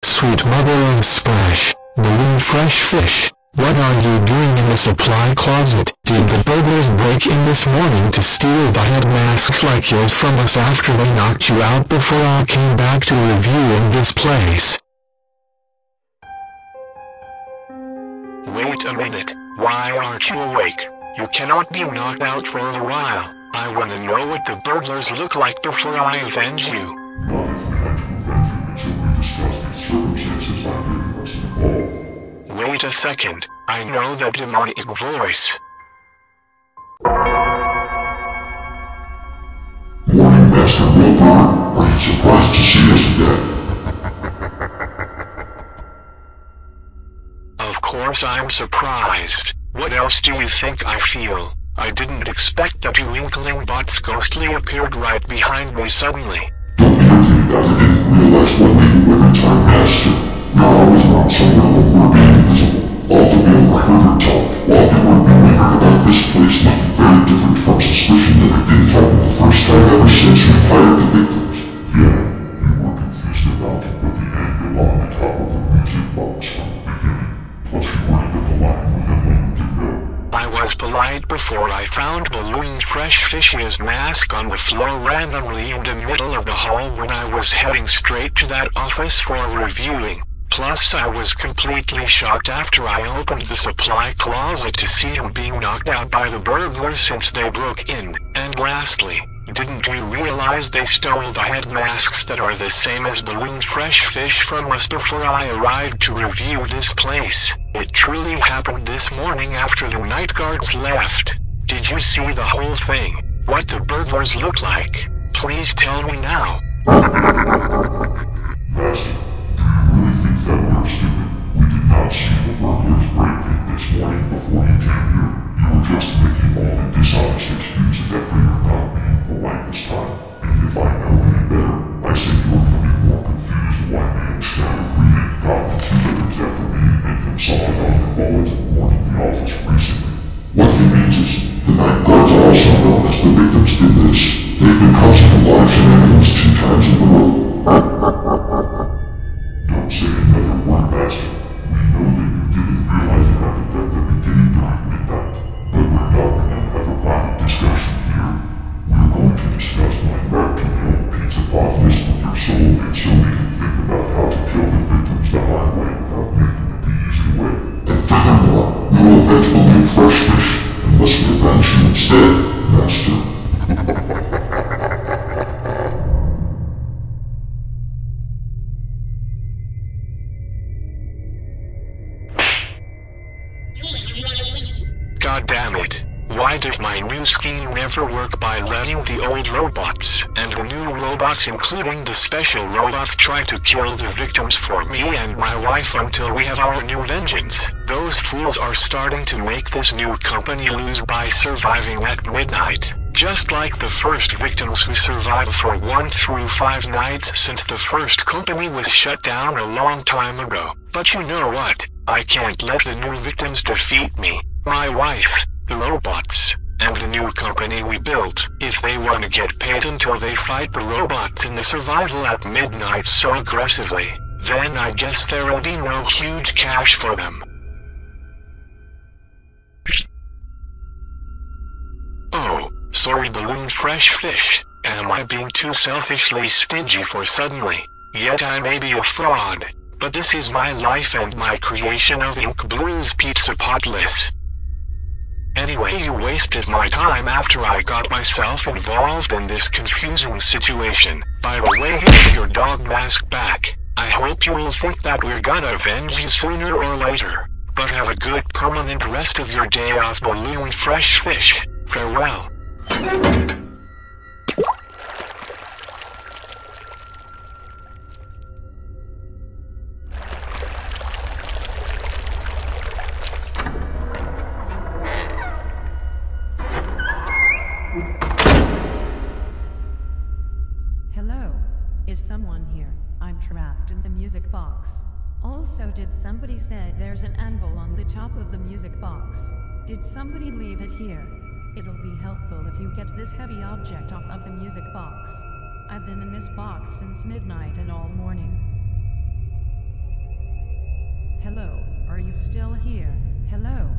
Speaker 2: Sweet mother of Splash, Balloon Fresh Fish, what are you doing in the supply closet? Did the burglars break in this morning to steal the head masks like yours from us after they knocked you out before I came back to review in this place?
Speaker 1: Wait a minute, why aren't you awake? You cannot be knocked out for a while. I wanna know what the burglars look like before I avenge you.
Speaker 16: Not if we have to avenge you until we discuss
Speaker 1: Wait a second, I know that demonic voice.
Speaker 2: Morning, Master Willburd. Are you surprised to see us again?
Speaker 1: Of course I'm surprised. What else do you think I feel? I didn't expect that you inkling bots ghostly appeared right behind me suddenly.
Speaker 2: Don't irritate that I didn't realize what we do every time, Master. You're always around somewhere when we're being invisible. Altogether, I heard her talk while you were moving about this place looking very different from suspicion that it didn't happen the first time ever since we hired the victims. Yeah, you were confused about it with the angle on the top of the music box from the beginning. Plus you weren't even polite with him when you didn't know.
Speaker 1: I was polite before I found Balloon Fresh Fish's mask on the floor randomly in the middle of the hall when I was heading straight to that office for reviewing. Plus I was completely shocked after I opened the supply closet to see him being knocked out by the burglars since they broke in. And lastly, didn't you realize they stole the head masks that are the same as Balloon Fresh Fish from us before I arrived to review this place? It truly happened this morning after the night guards left. Did you see the whole thing? What the burglars look like? Please tell me now.
Speaker 2: Master, do you really think that we're stupid? We did not see the burglars break in this morning before you came here. You were just making all the dishonest excuses that we are not being polite this time. And if I know any better, I say you're looking more confused why me and Shadow got the two victims after me and him sawing off the bulletin board in the office recently. What he means is, the night guards also know as the victims did this. They've been causing a lot of shenanigans 2 times in a row. Don't say another word, Master. We know that you didn't realize it happened at the beginning during midnight. But we're not going to have a private discussion here. We're going to discuss my right to kill Pizzapolis with your soul and so we can think about how to kill the victims the hard way without making it the easy way. And furthermore, we will eventually eat fresh fish unless we avenge you instead, Master.
Speaker 1: God damn it. Why does my new scheme never work by letting the old robots and the new robots including the special robots try to kill the victims for me and my wife until we have our new vengeance? Those fools are starting to make this new company lose by surviving at midnight. Just like the first victims who survived for 1 through 5 nights since the first company was shut down a long time ago. But you know what? I can't let the new victims defeat me, my wife, the robots, and the new company we built. If they want to get paid until they fight the robots in the survival at midnight so aggressively, then I guess there will be no huge cash for them. Oh, sorry Balloon Fresh Fish, am I being too selfishly stingy for suddenly? Yet I may be a fraud, but this is my life and my creation of InkBlu's Pizzapolis. Anyway, you wasted my time after I got myself involved in this confusing situation. By the way, here's your dog mask back. I hope you will think that we're gonna avenge you sooner or later. But have a good permanent rest of your day off, Balloon Fresh Fish. Farewell.
Speaker 18: Hello? Is someone here? I'm trapped in the music box. Also, did somebody say there's an anvil on the top of the music box? Did somebody leave it here? It'll be helpful if you get this heavy object off of the music box. I've been in this box since midnight and all morning. Hello, are you still here? Hello?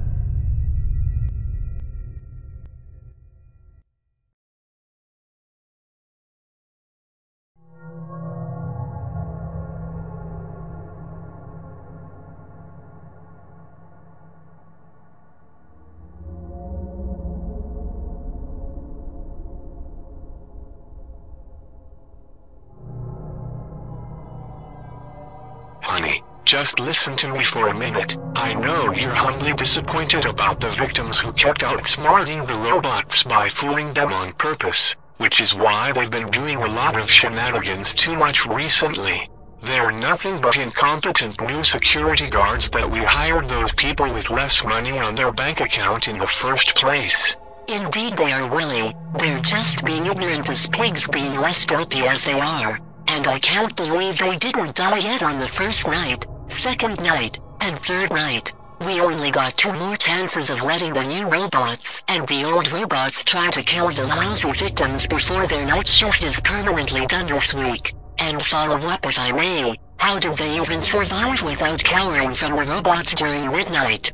Speaker 1: Honey, Just listen to me for a minute. I know you're humbly disappointed about the victims who kept outsmarting the robots by fooling them on purpose, which is why they've been doing a lot of shenanigans too much recently. They're nothing but incompetent new security guards that we hired those people with less money on their bank account in the first place.
Speaker 3: Indeed they are, Willie. They're just being ignorant as pigs, being less dopey as they are. And I can't believe they didn't die yet on the first night, second night, and third night. We only got 2 more chances of letting the new robots and the old robots try to kill the lousy victims before their night shift is permanently done this week. And follow up, if I may, how did they even survive without cowering from the robots during midnight?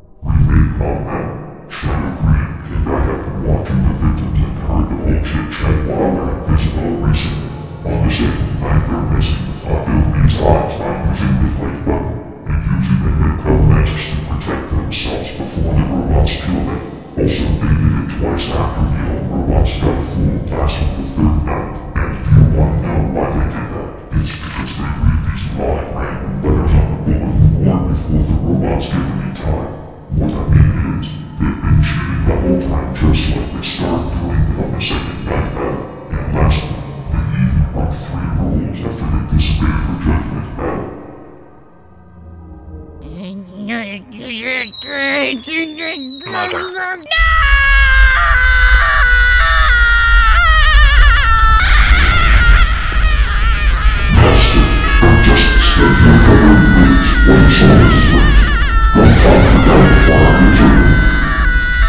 Speaker 1: Mother.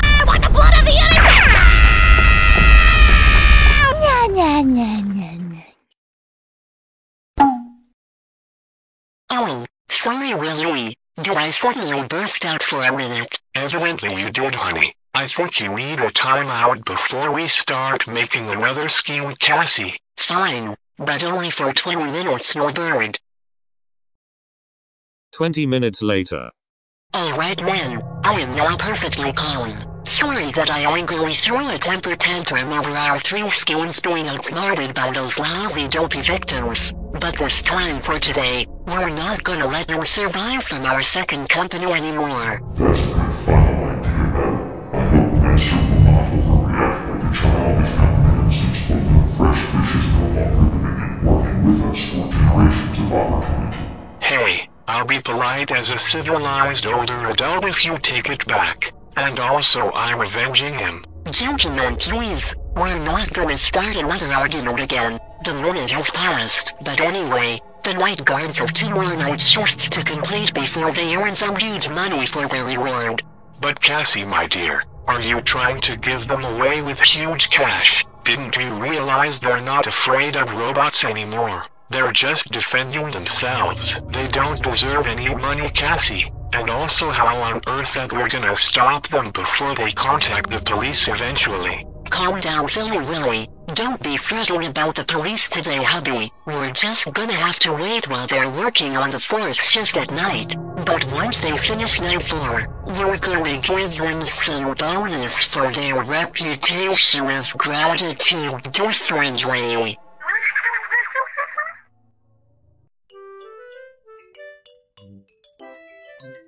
Speaker 9: I want the blood of the innocent!
Speaker 3: Oh, sorry, Willie. Did I suddenly burst out for a minute?
Speaker 1: Evidently you did, honey. I think you need a timeout before we start making another scheme with Cassie.
Speaker 3: Fine, but only for 20 minutes, Willburd.
Speaker 5: 20 minutes later.
Speaker 3: Alright then, I am now perfectly calm. Sorry that I angrily threw a temper tantrum over our 3 schemes being outsmarted by those lousy dopey victims. But this time for today, we're not gonna let them survive from our second company anymore.
Speaker 1: Hey, I'll be polite as a civilized older adult if you take it back. And also I'm avenging him.
Speaker 3: Gentlemen, please, we're not gonna start another argument again. The minute has passed, but anyway, the night guards have 2 more night shifts to complete before they earn some huge money for their reward.
Speaker 1: But Cassie, my dear, are you trying to give them away with huge cash? Didn't you realize they're not afraid of robots anymore? They're just defending themselves. They don't deserve any money, Cassie. And also, how on earth that we're gonna stop them before they contact the police eventually?
Speaker 3: Calm down, silly Willie. Don't be fretting about the police today, hubby. We're just gonna have to wait while they're working on the 4th shift at night. But once they finish night 4, we're gonna give them some bonus for their reputation of gratitude differently.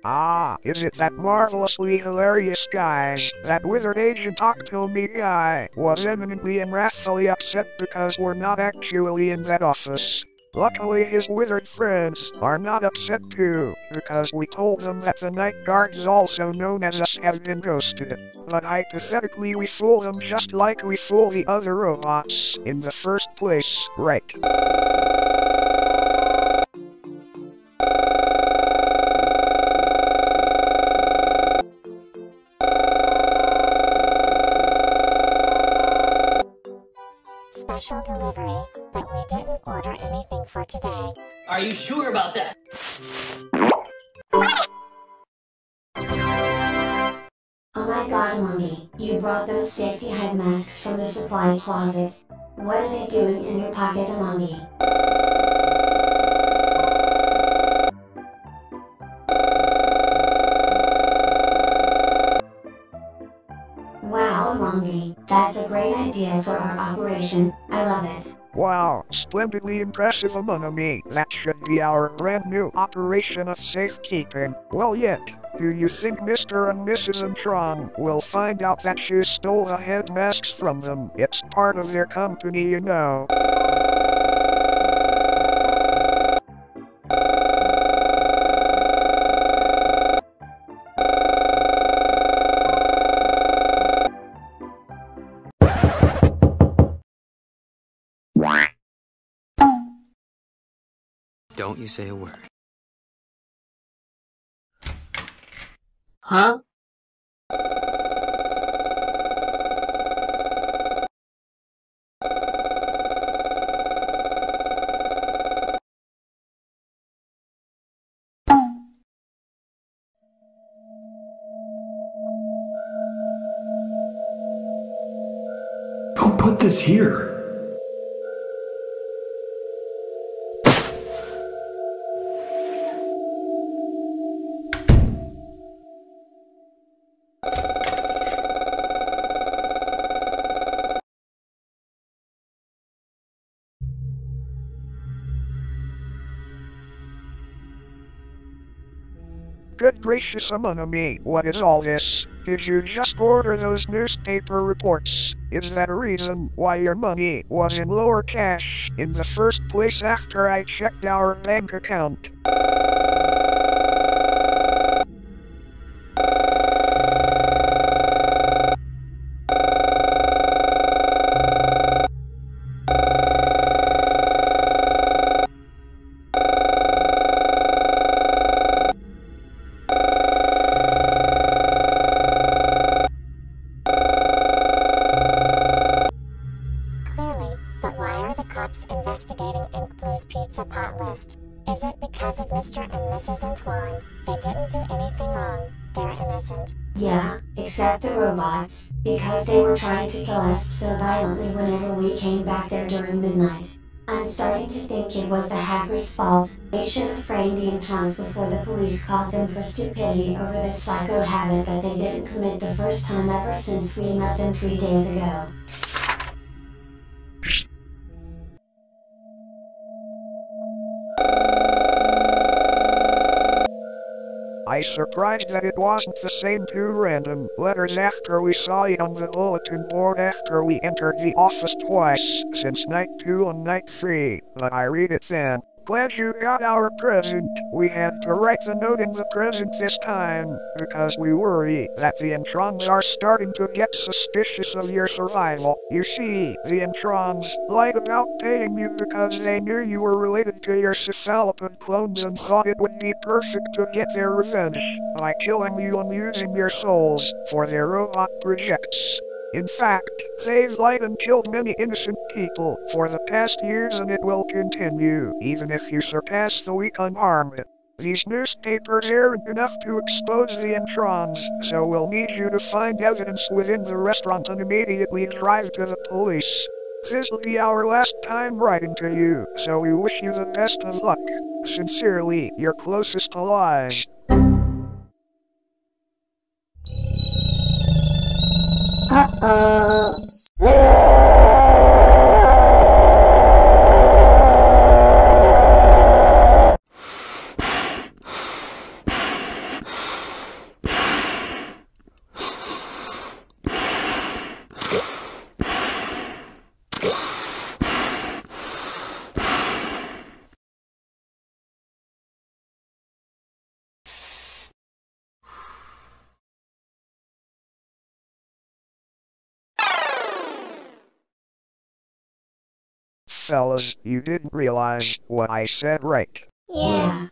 Speaker 6: Ah, is it that marvelously hilarious guy, that wizard agent Octomy guy, was eminently and wrathfully upset because we're not actually in that office. Luckily his wizard friends are not upset too, because we told them that the night guards, also known as us, have been ghosted. But hypothetically we fool them just like we fool the other robots in the first place, right?
Speaker 12: Special delivery, but we didn't order anything for today.
Speaker 8: Are you sure about that?
Speaker 12: Oh my god, Mommy, you brought those safety head masks from the supply closet. What are they doing in your pocket, Mommy? Wow, Mommy, that's a great idea for our operation. I love it.
Speaker 6: Wow, splendidly impressive among me. That should be our brand new operation of safekeeping. Well yet, do you think Mr. and Mrs. Antwon will find out that you stole the head masks from them? It's part of their company, you know.
Speaker 8: Don't you say a word.
Speaker 21: Huh?
Speaker 22: Who put this here?
Speaker 6: Good gracious among me, what is all this? Did you just order those newspaper reports? Is that a reason why your money was in lower cash in the first place after I checked our bank account?
Speaker 9: Investigating InkBlu's pizza pot list. Is it because of Mr. and Mrs. Antwon? They didn't do anything wrong. They're innocent.
Speaker 12: Yeah, except the robots, because they were trying to kill us so violently whenever we came back there during midnight. I'm starting to think it was the hackers' fault. They should have framed the Inktronics before the police caught them for stupidity over this psycho habit that they didn't commit the first time ever since we met them 3 days ago.
Speaker 6: I'm surprised that it wasn't the same 2 random letters after we saw it on the bulletin board after we entered the office twice since night 2 and night 3, but I read it then. Glad you got our present. We had to write the note in the present this time, because we worry that the Introns are starting to get suspicious of your survival. You see, the Introns lied about paying you because they knew you were related to your cephalopod clones and thought it would be perfect to get their revenge by killing you and using your souls for their robot projects. In fact, they've lied and killed many innocent people for the past years, and it will continue, even if you surpass the week unharmed. These newspapers aren't enough to expose the Introns, so we'll need you to find evidence within the restaurant and immediately drive to the police. This'll be our last time writing to you, so we wish you the best of luck. Sincerely, your closest allies. Fellas, you didn't realize what I said, right?
Speaker 12: Yeah.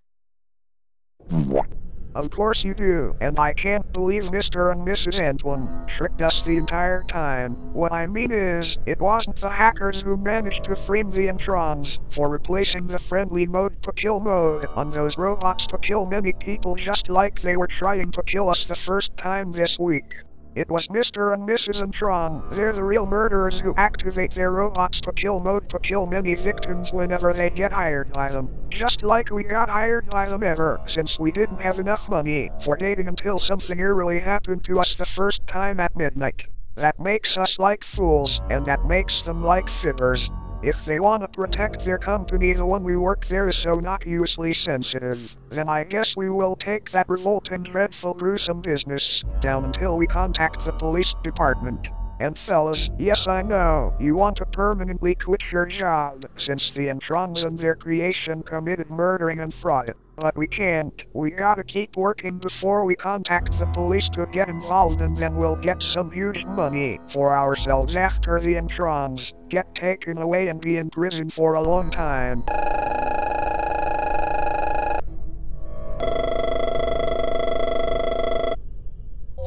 Speaker 6: Of course you do, and I can't believe Mr. and Mrs. Antwon tricked us the entire time. What I mean is, it wasn't the hackers who managed to frame the Introns for replacing the friendly mode to kill mode on those robots to kill many people just like they were trying to kill us the first time this week. It was Mr. and Mrs. Antwon. They're the real murderers who activate their robots to kill mode to kill many victims whenever they get hired by them. Just like we got hired by them ever since we didn't have enough money for dating until something eerily happened to us the first time at midnight. That makes us like fools, and that makes them like fibbers. If they want to protect their company, the one we work there is so innocuously sensitive, then I guess we will take that revolting, dreadful, gruesome business down until we contact the police department. And fellas, yes I know, you want to permanently quit your job, since the Antrons and their creation committed murdering and fraud. But we can't. We gotta keep working before we contact the police to get involved, and then we'll get some huge money for ourselves after the Antrons get taken away and be in prison for a long time.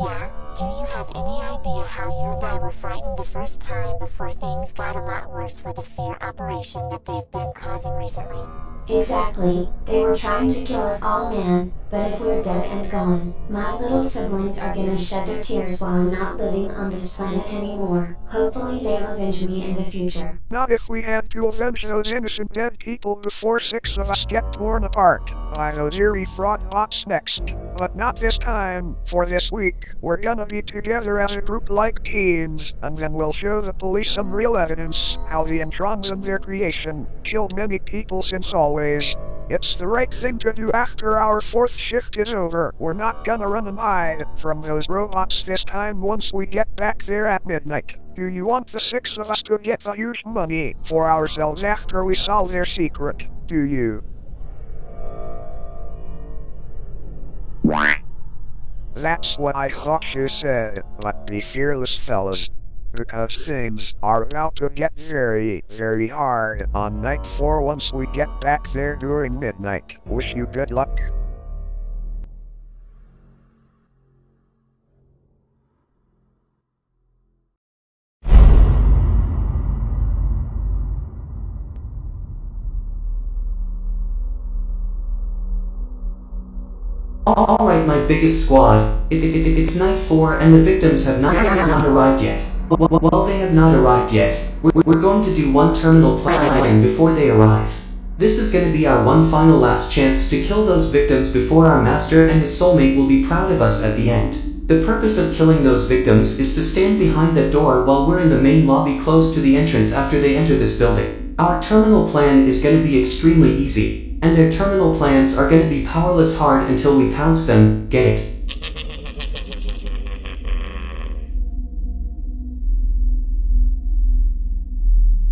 Speaker 9: Yeah? Do you have any idea how you and I were frightened the first time before things got a lot worse with the fear operation that they've been causing recently?
Speaker 12: Exactly. They were trying to kill us all, man. But if we're dead and gone, my little siblings are gonna shed their tears while I'm not living on this planet anymore. Hopefully they'll avenge me in the future.
Speaker 6: Not if we had to avenge those innocent dead people before 6 of us get torn apart by those eerie fraud bots next. But not this time. For this week, we're gonna be together as a group like teens, and then we'll show the police some real evidence how the Antrons and their creation killed many people since always. It's the right thing to do after our 4th shift is over. We're not gonna run and hide from those robots this time once we get back there at midnight. Do you want the 6 of us to get the huge money for ourselves after we solve their secret? Do you? That's what I thought you said, but be fearless, fellas, because things are about to get very, very hard on night 4 once we get back there during midnight. Wish you good luck.
Speaker 13: Alright, my biggest squad, it's night 4 and the victims have not arrived yet. Well, they have not arrived yet. We're going to do one terminal plan before they arrive. This is going to be our one final last chance to kill those victims before our master and his soulmate will be proud of us at the end. The purpose of killing those victims is to stand behind that door while we're in the main lobby close to the entrance after they enter this building. Our terminal plan is going to be extremely easy, and their terminal plans are going to be powerless hard until we pounce them, get it?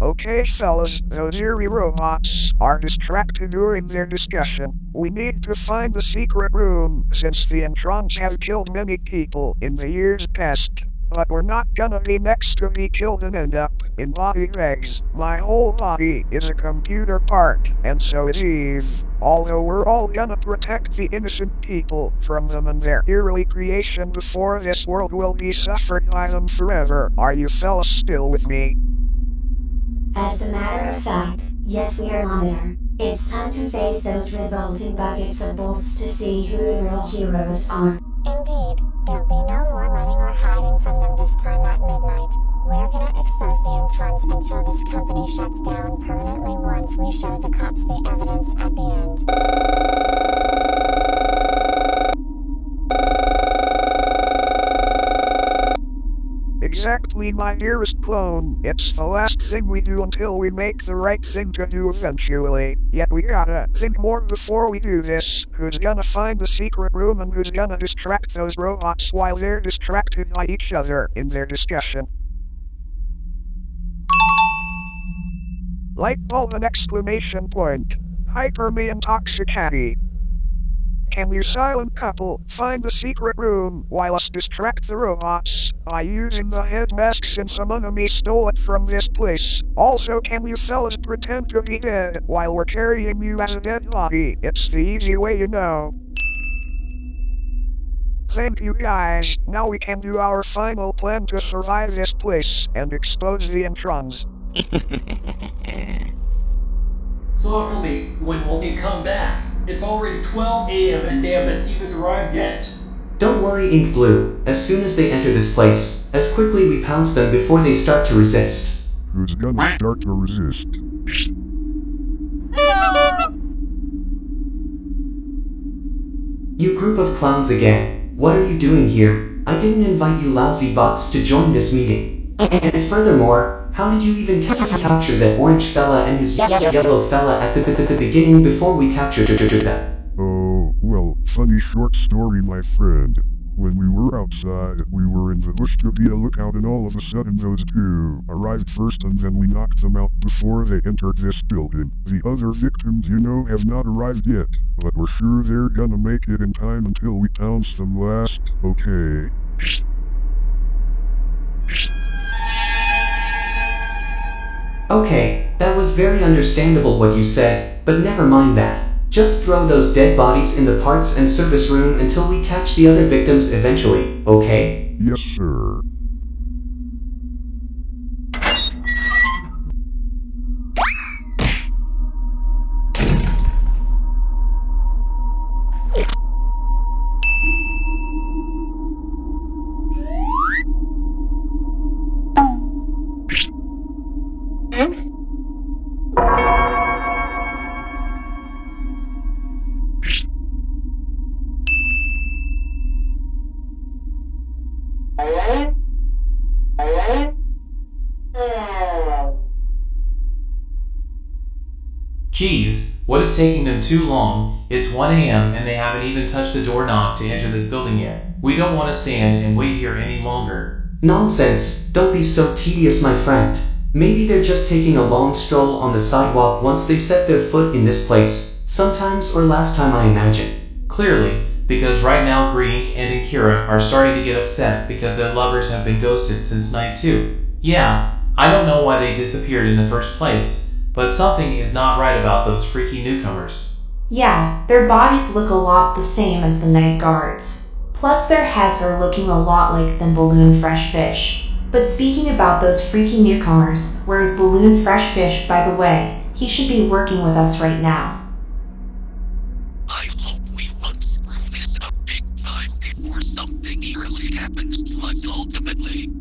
Speaker 6: Okay, fellas, those eerie robots are distracted during their discussion. We need to find the secret room, since the Antrons have killed many people in the years past. But we're not gonna be next to be killed and end up in body bags. My whole body is a computer part, and so is Eve. Although we're all gonna protect the innocent people from them and their eerie creation before this world will be suffered by them forever. Are you fellas still with me?
Speaker 12: As a matter of fact, yes, we are on there. It's time to face those revolting buckets of bolts to see who the real heroes are.
Speaker 9: Indeed, there'll be no more running or hiding from them this time at midnight. We're gonna expose the Antrons until this company shuts down permanently once we show the cops the evidence at the end.
Speaker 6: Exactly, my dearest clone. It's the last thing we do until we make the right thing to do eventually. Yet we gotta think more before we do this. Who's gonna find the secret room and who's gonna distract those robots while they're distracted by each other in their discussion? Light bulb and exclamation point. Hyper me and Toxicattie. Can you silent couple find the secret room while us distract the robots by using the head mask since Among Me stole it from this place? Also, can you fellas pretend to be dead while we're carrying you as a dead body? It's the easy way, you know. Thank you guys. Now we can do our final plan to survive this place and expose the Antrons.
Speaker 20: So homie, when will he come back? It's already 12 a.m. and they haven't even arrived yet.
Speaker 13: Don't worry, InkBlu. As soon as they enter this place, as quickly we pounce them before they start to resist.
Speaker 16: Who's gonna start to resist?
Speaker 13: You group of clowns again. What are you doing here? I didn't invite you lousy bots to join this meeting. And furthermore, How did you even capture that orange fella and his yellow fella at the beginning before we captured them?
Speaker 16: Oh, well, funny short story, my friend. When we were outside, we were in the bush to be a lookout, and all of a sudden those two arrived first, and then we knocked them out before they entered this building. The other victims, you know, have not arrived yet, but we're sure they're gonna make it in time until we pounce them last, okay?
Speaker 13: Okay, that was very understandable what you said, but never mind that. Just throw those dead bodies in the parts and service room until we catch the other victims eventually, okay?
Speaker 16: Yes, sir.
Speaker 10: Geez, what is taking them too long? It's 1 AM and they haven't even touched the doorknob to enter this building yet. We don't want to stand and wait here any longer.
Speaker 13: Nonsense, don't be so tedious, my friend. Maybe they're just taking a long stroll on the sidewalk once they set their foot in this place. Sometimes or last time, I imagine.
Speaker 10: Clearly, because right now Greek and Akira are starting to get upset because their lovers have been ghosted since night 2. Yeah, I don't know why they disappeared in the first place, but something is not right about those freaky newcomers.
Speaker 17: Yeah, their bodies look a lot the same as the night guards. Plus their heads are looking a lot like them Balloon Fresh Fish. But speaking about those freaky newcomers, where's Balloon Fresh Fish, by the way? He should be working with us right now.
Speaker 4: I hope we won't screw this up big time before something eerily happens to us ultimately.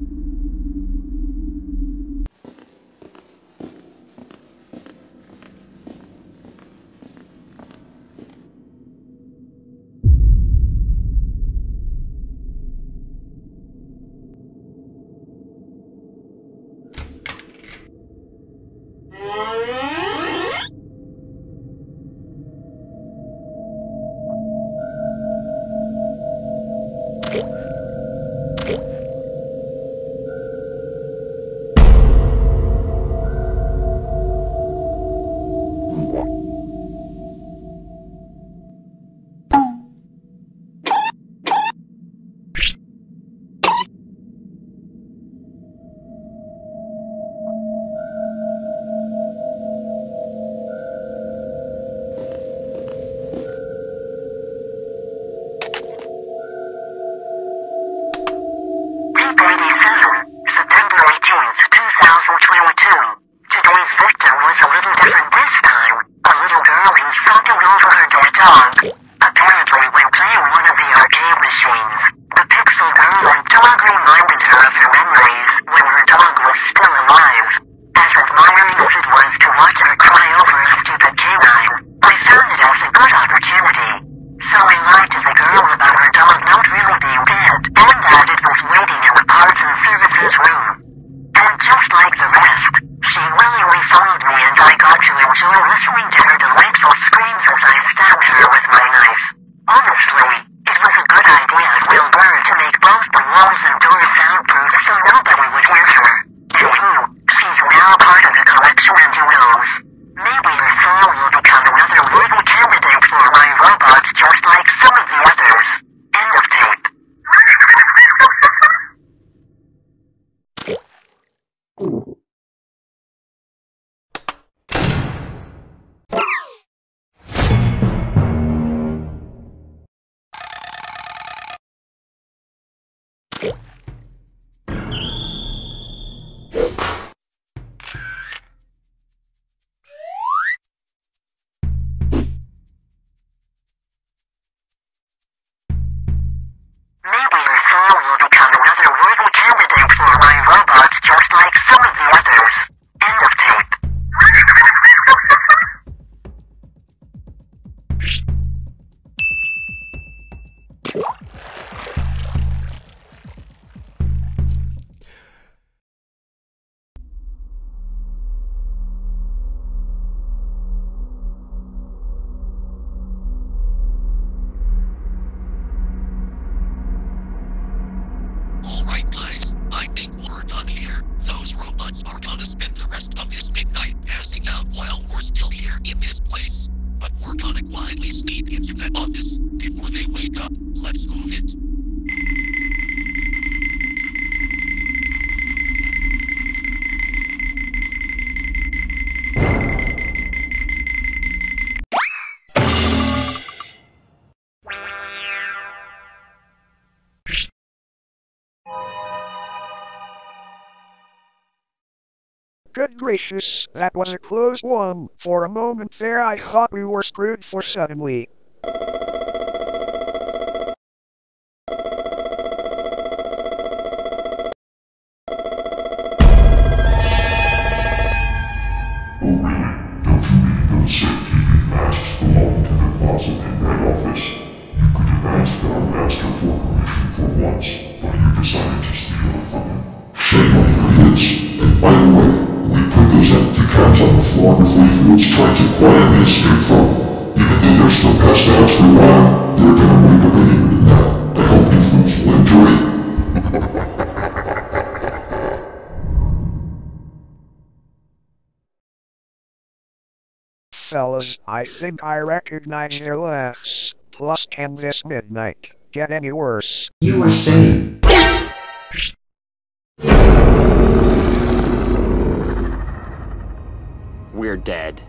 Speaker 4: think we're done here. Those robots are gonna spend the rest of this midnight passing out while we're still here in this place. But we're gonna quietly sneak into that office before they wake up. Let's move it.
Speaker 6: Good gracious, that was a close one. For a moment there I thought we were screwed for suddenly.
Speaker 2: Trying to quietly escape from. Even though they're still past the house for a while, they're gonna wake up any minute now. I hope you fools will enjoy it.
Speaker 6: Fellas, I think I recognize your laughs. Plus, can this midnight get any worse?
Speaker 13: You were saying.
Speaker 14: We're dead.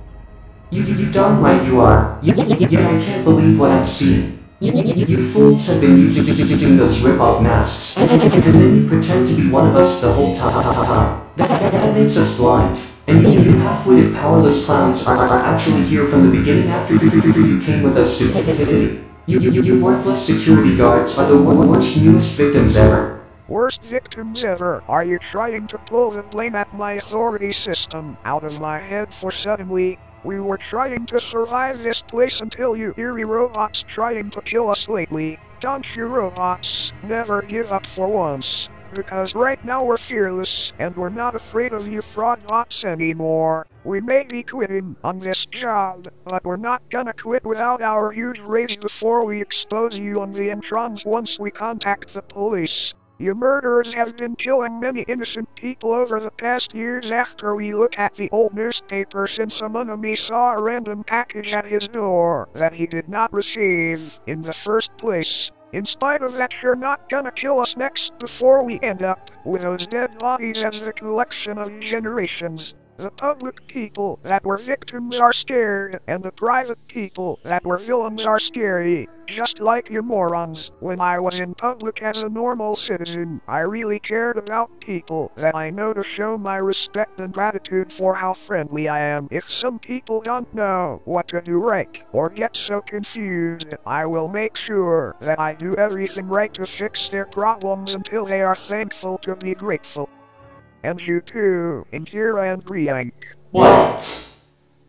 Speaker 13: You darn right you are. Yet I can't believe what I'm seeing. You fools have been using those rip-off masks, and then you pretend to be one of us the whole time. That makes us blind. And you half-witted powerless clowns are actually here from the beginning after you came with us, stupidity. You worthless security guards are the worst, newest victims ever.
Speaker 6: Worst victims ever. Are you trying to pull the blame at my authority system out of my head for suddenly? We were trying to survive this place until you eerie robots trying to kill us lately. Don't you robots never give up for once. Because right now we're fearless, and we're not afraid of you fraud bots anymore. We may be quitting on this job, but we're not gonna quit without our huge rage before we expose you on the Introns once we contact the police. You murderers have been killing many innocent people over the past years after we look at the old newspaper since a enemy saw a random package at his door that he did not receive in the first place. In spite of that, you're not gonna kill us next before we end up with those dead bodies as a collection of generations. The public people that were victims are scared, and the private people that were villains are scary. Just like you morons. When I was in public as a normal citizen, I really cared about people that I know to show my respect and gratitude for how friendly I am. If some people don't know what to do right, or get so confused, I will make sure that I do everything right to fix their problems until they are thankful to be grateful. And you too, Indira and Briank.
Speaker 13: What?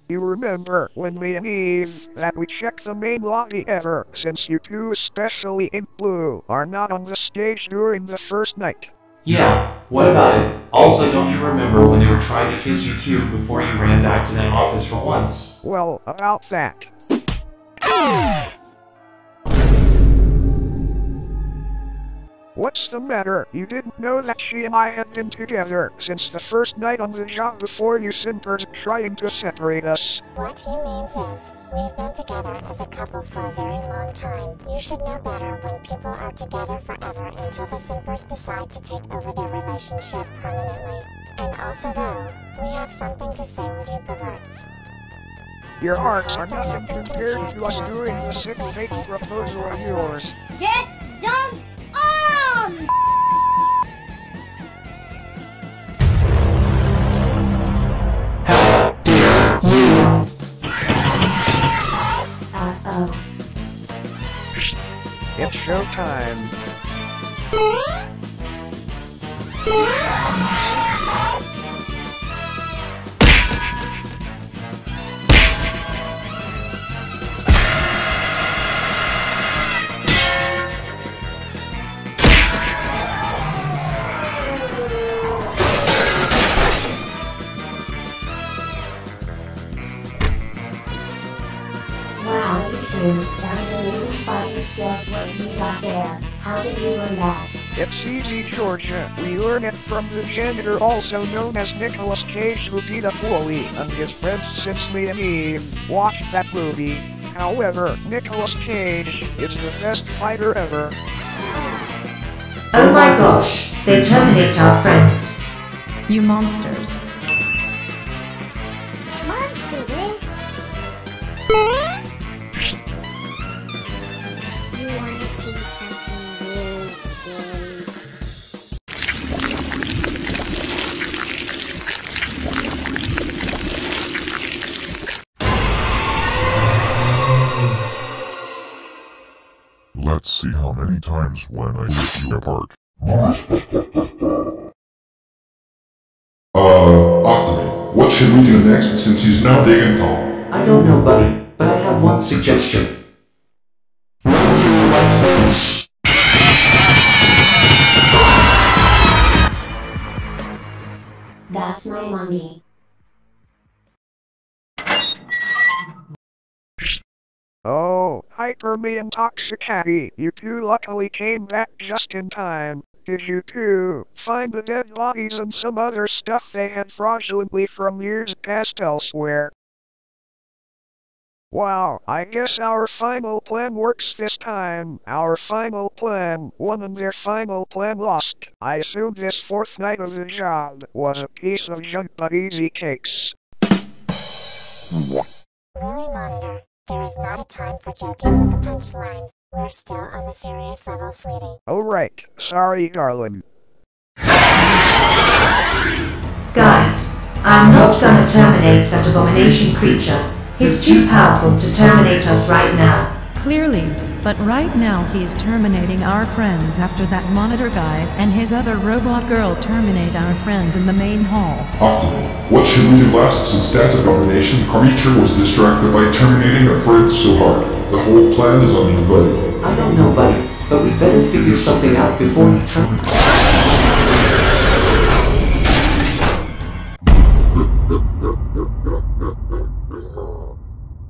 Speaker 6: You remember when me and E.A.V that we checked the main lobby ever, since you two, especially InkBlu, are not on the stage during the first night.
Speaker 10: Yeah, what about it? Also, don't you remember when they were trying to kiss you too before you ran back to that office for once?
Speaker 6: Well, about that. What's the matter? You didn't know that she and I had been together since the first night on the job before you simpers trying to separate us.
Speaker 9: What he means is, we've been together as a couple for a very long time. You should know better when people are together forever until the simpers decide to take over their relationship permanently. And also though, we have something to say with you perverts.
Speaker 6: Your hearts are nothing compared to us doing the sick fake proposal of yours.
Speaker 7: Get dunked on!
Speaker 2: How dare you!
Speaker 6: It's showtime.
Speaker 12: Wow, you two, that was amazing fighting skills what you got there. How did you learn that?
Speaker 6: It's easy, Georgia. We learn it from the janitor also known as Nicolas Cage who beat up Wooly and his friends since Liam Eve watched that movie. However, Nicolas Cage is the best fighter ever.
Speaker 17: Oh my gosh, they terminate our friends.
Speaker 18: You monsters.
Speaker 7: Monsters, eh? You want to see something really scary?
Speaker 16: Let's see how many times when I rip you apart.
Speaker 11: Optimi, what should we do next since he's now big and tall?
Speaker 13: I don't know, buddy, but I have one suggestion. Run for your life, friends.
Speaker 12: That's my mommy.
Speaker 6: Oh, me and Toxicattie, you two luckily came back just in time. Did you two find the dead bodies and some other stuff they had fraudulently from years past elsewhere? Wow, I guess our final plan works this time. Our final plan won and their final plan lost. I assume this fourth night of the job was a piece of junk but easy cakes.
Speaker 9: Really, Monitor, there is not a time for joking with the punchline. We're still on the serious level, sweetie.
Speaker 6: Oh right, sorry darling.
Speaker 17: Guys, I'm not gonna terminate that abomination creature. He's too powerful to terminate us right now.
Speaker 18: Clearly, but right now he's terminating our friends after that monitor guy and his other robot girl terminate our friends in the main hall.
Speaker 11: Optimi, what should we do last since that abomination creature was distracted by terminating our friends so hard? The whole plan is on you, buddy.
Speaker 13: I don't know, buddy, but we better figure something out before he terminates.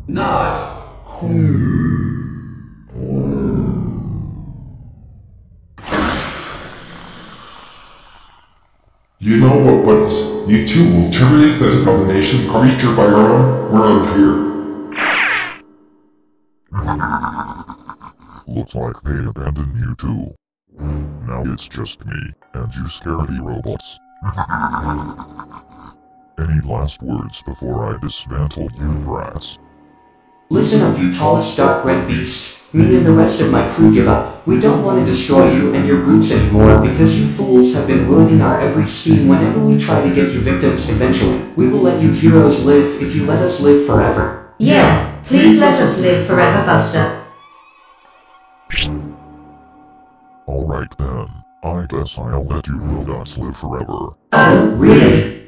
Speaker 11: Not. You know what, buddies? You two will terminate that abomination creature by your own. We're out of here.
Speaker 16: Looks like they abandoned you too. Now it's just me, and you scaredy robots. Any last words before I dismantle you brats?
Speaker 13: Listen up, you tallest dark red beast. Me and the rest of my crew give up. We don't want to destroy you and your groups anymore because you fools have been ruining our every scheme whenever we try to get you victims eventually. We will let you heroes live if you let us live forever.
Speaker 17: Yeah, please let us live forever, Buster.
Speaker 16: Alright then, I guess I'll let you robots live forever.
Speaker 17: Oh, really?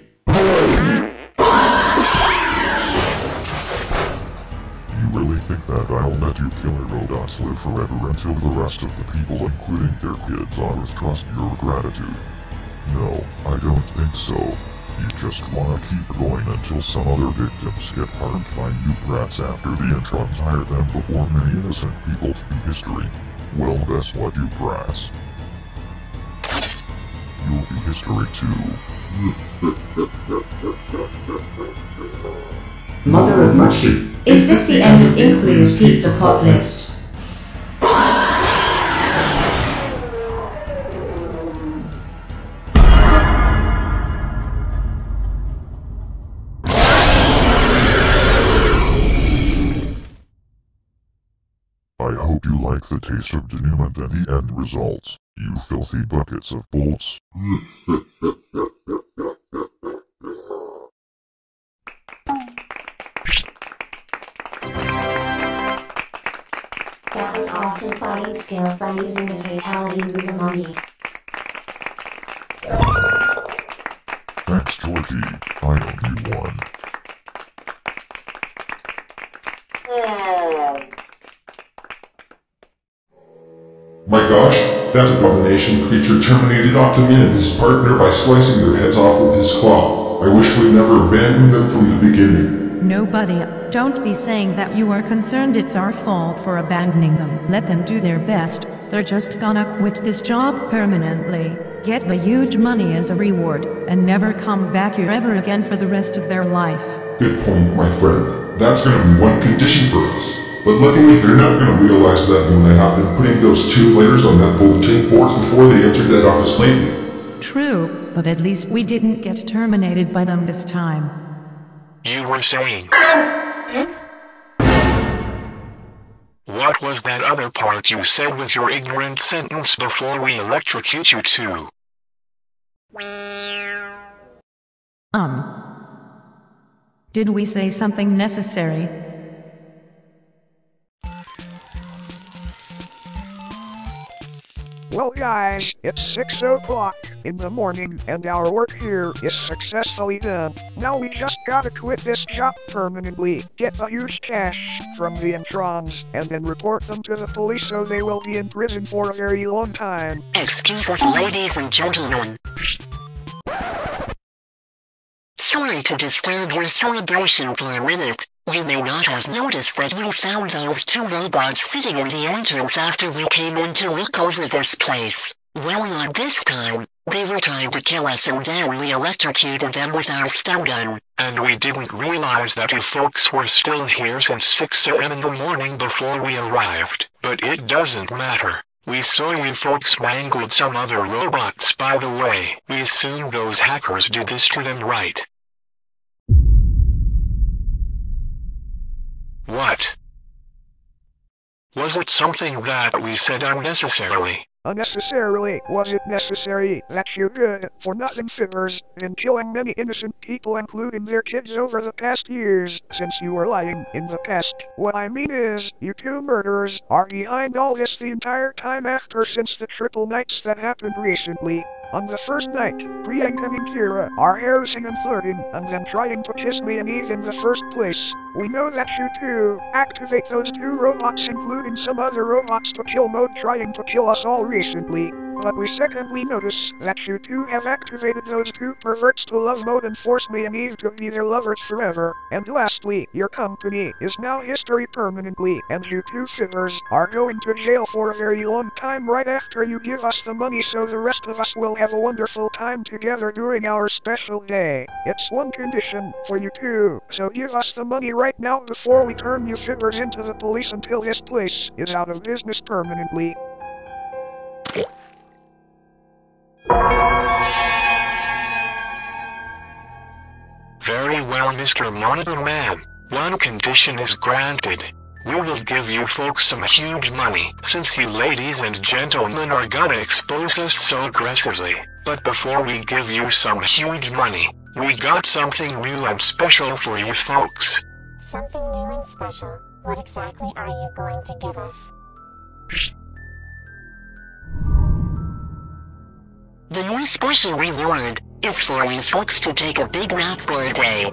Speaker 16: You really think that I'll let you killer robots live forever until the rest of the people, including their kids on Earth, trust your gratitude? No, I don't think so. You just wanna keep going until some other victims get harmed by you brats after the Introns hire them before many innocent people to be history. Well, guess what, you brats? You'll be history too.
Speaker 13: Mother of mercy.
Speaker 17: Is this the end of InkBlu's Pizzapolis?
Speaker 16: I hope you like the taste of denouement and the end results, you filthy buckets of bolts.
Speaker 12: That was awesome fighting skills by using the fatality move Amongi.
Speaker 16: Thanks, Georgie. I know you won.
Speaker 11: My gosh, that abomination creature terminated Optimi and his partner by slicing their heads off with his claw. I wish we'd never abandoned them from the beginning.
Speaker 18: Nobody. Don't be saying that you are concerned it's our fault for abandoning them. Let them do their best. They're just gonna quit this job permanently, get the huge money as a reward, and never come back here ever again for the rest of their life.
Speaker 11: Good point, my friend. That's gonna be one condition for us. But luckily, they're not gonna realize that when they have been putting those 2 layers on that bulletin boards before they entered that office lately.
Speaker 18: True, but at least we didn't get terminated by them this time.
Speaker 1: You were saying... What was that other part you said with your ignorant sentence before we electrocute you too?
Speaker 18: Did we say something necessary?
Speaker 6: Well guys, it's 6 o'clock in the morning and our work here is successfully done. Now we just gotta quit this job permanently, get the huge cash from the Introns, and then report them to the police so they will be in prison for a very long time.
Speaker 3: Excuse us, ladies and gentlemen. Sorry to disturb your celebration for a minute. You may not have noticed that we found those 2 robots sitting in the entrance after we came in to look over this place. Well, not this time. They were trying to kill us and then we electrocuted them with our stun gun.
Speaker 1: And we didn't realize that you folks were still here since 6 a.m. in the morning before we arrived. But it doesn't matter. We saw you folks mangled some other robots, by the way. We assume those hackers did this to them, right? What? Was it something that we said unnecessarily?
Speaker 6: Unnecessarily, was it necessary that you good for nothing figures in killing many innocent people including their kids over the past years, since you were lying in the past? What I mean is, you 2 murderers are behind all this the entire time after since the triple nights that happened recently. On the first night, Priyanka and Kira are harassing and flirting, and then trying to kiss me and Eve in the first place. We know that you 2 activate those 2 robots including some other robots to kill mode trying to kill us all recently. But we secondly notice that you 2 have activated those 2 perverts to love mode and force me and Eve to be their lovers forever. And lastly, your company is now history permanently, and you 2 figures are going to jail for a very long time right after you give us the money so the rest of us will have a wonderful time together during our special day. It's one condition for you 2, so give us the money right now before we turn you figures into the police until this place is out of business permanently.
Speaker 1: Very well, Mr. Monitor Man. One condition is granted. We will give you folks some huge money, since you ladies and gentlemen are gonna expose us so aggressively. But before we give you some huge money, we got something new and special for you folks.
Speaker 9: Something new and special? What exactly are you going to give us?
Speaker 3: The new special reward is for you folks to take a big nap for a day.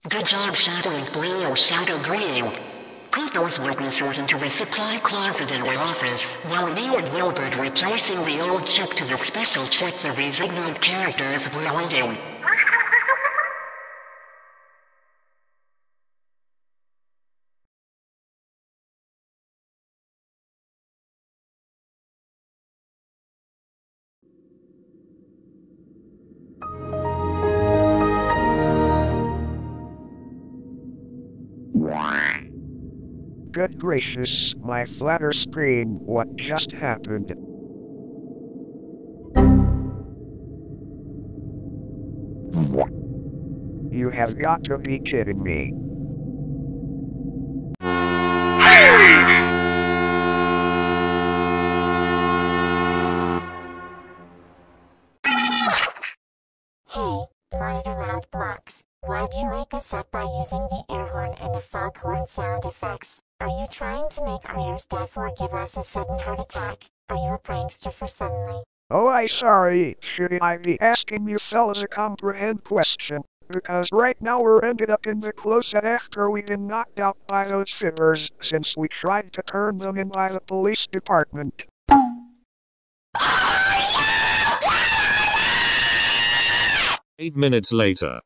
Speaker 3: Good job, Shadow InkBlue or Shadow Green. Put those witnesses into the supply closet in their office, while me and Willburd replacing the old chip to the special chip for these ignorant characters we're holding.
Speaker 6: Good gracious, my flatter screen, what just happened? You have got to be kidding me.
Speaker 9: Hey, MonitorLoudBlox, why'd you wake us up by using the air horn and the foghorn sound effects? Are you trying to make our ears deaf or give us a sudden heart attack? Are you a prankster for suddenly?
Speaker 6: Oh, I sorry, should I be asking you fellas a comprehend question? Because right now we're ended up in the closet after we've been knocked out by those figures, since we tried to turn them in by the police department.
Speaker 5: 8 minutes later.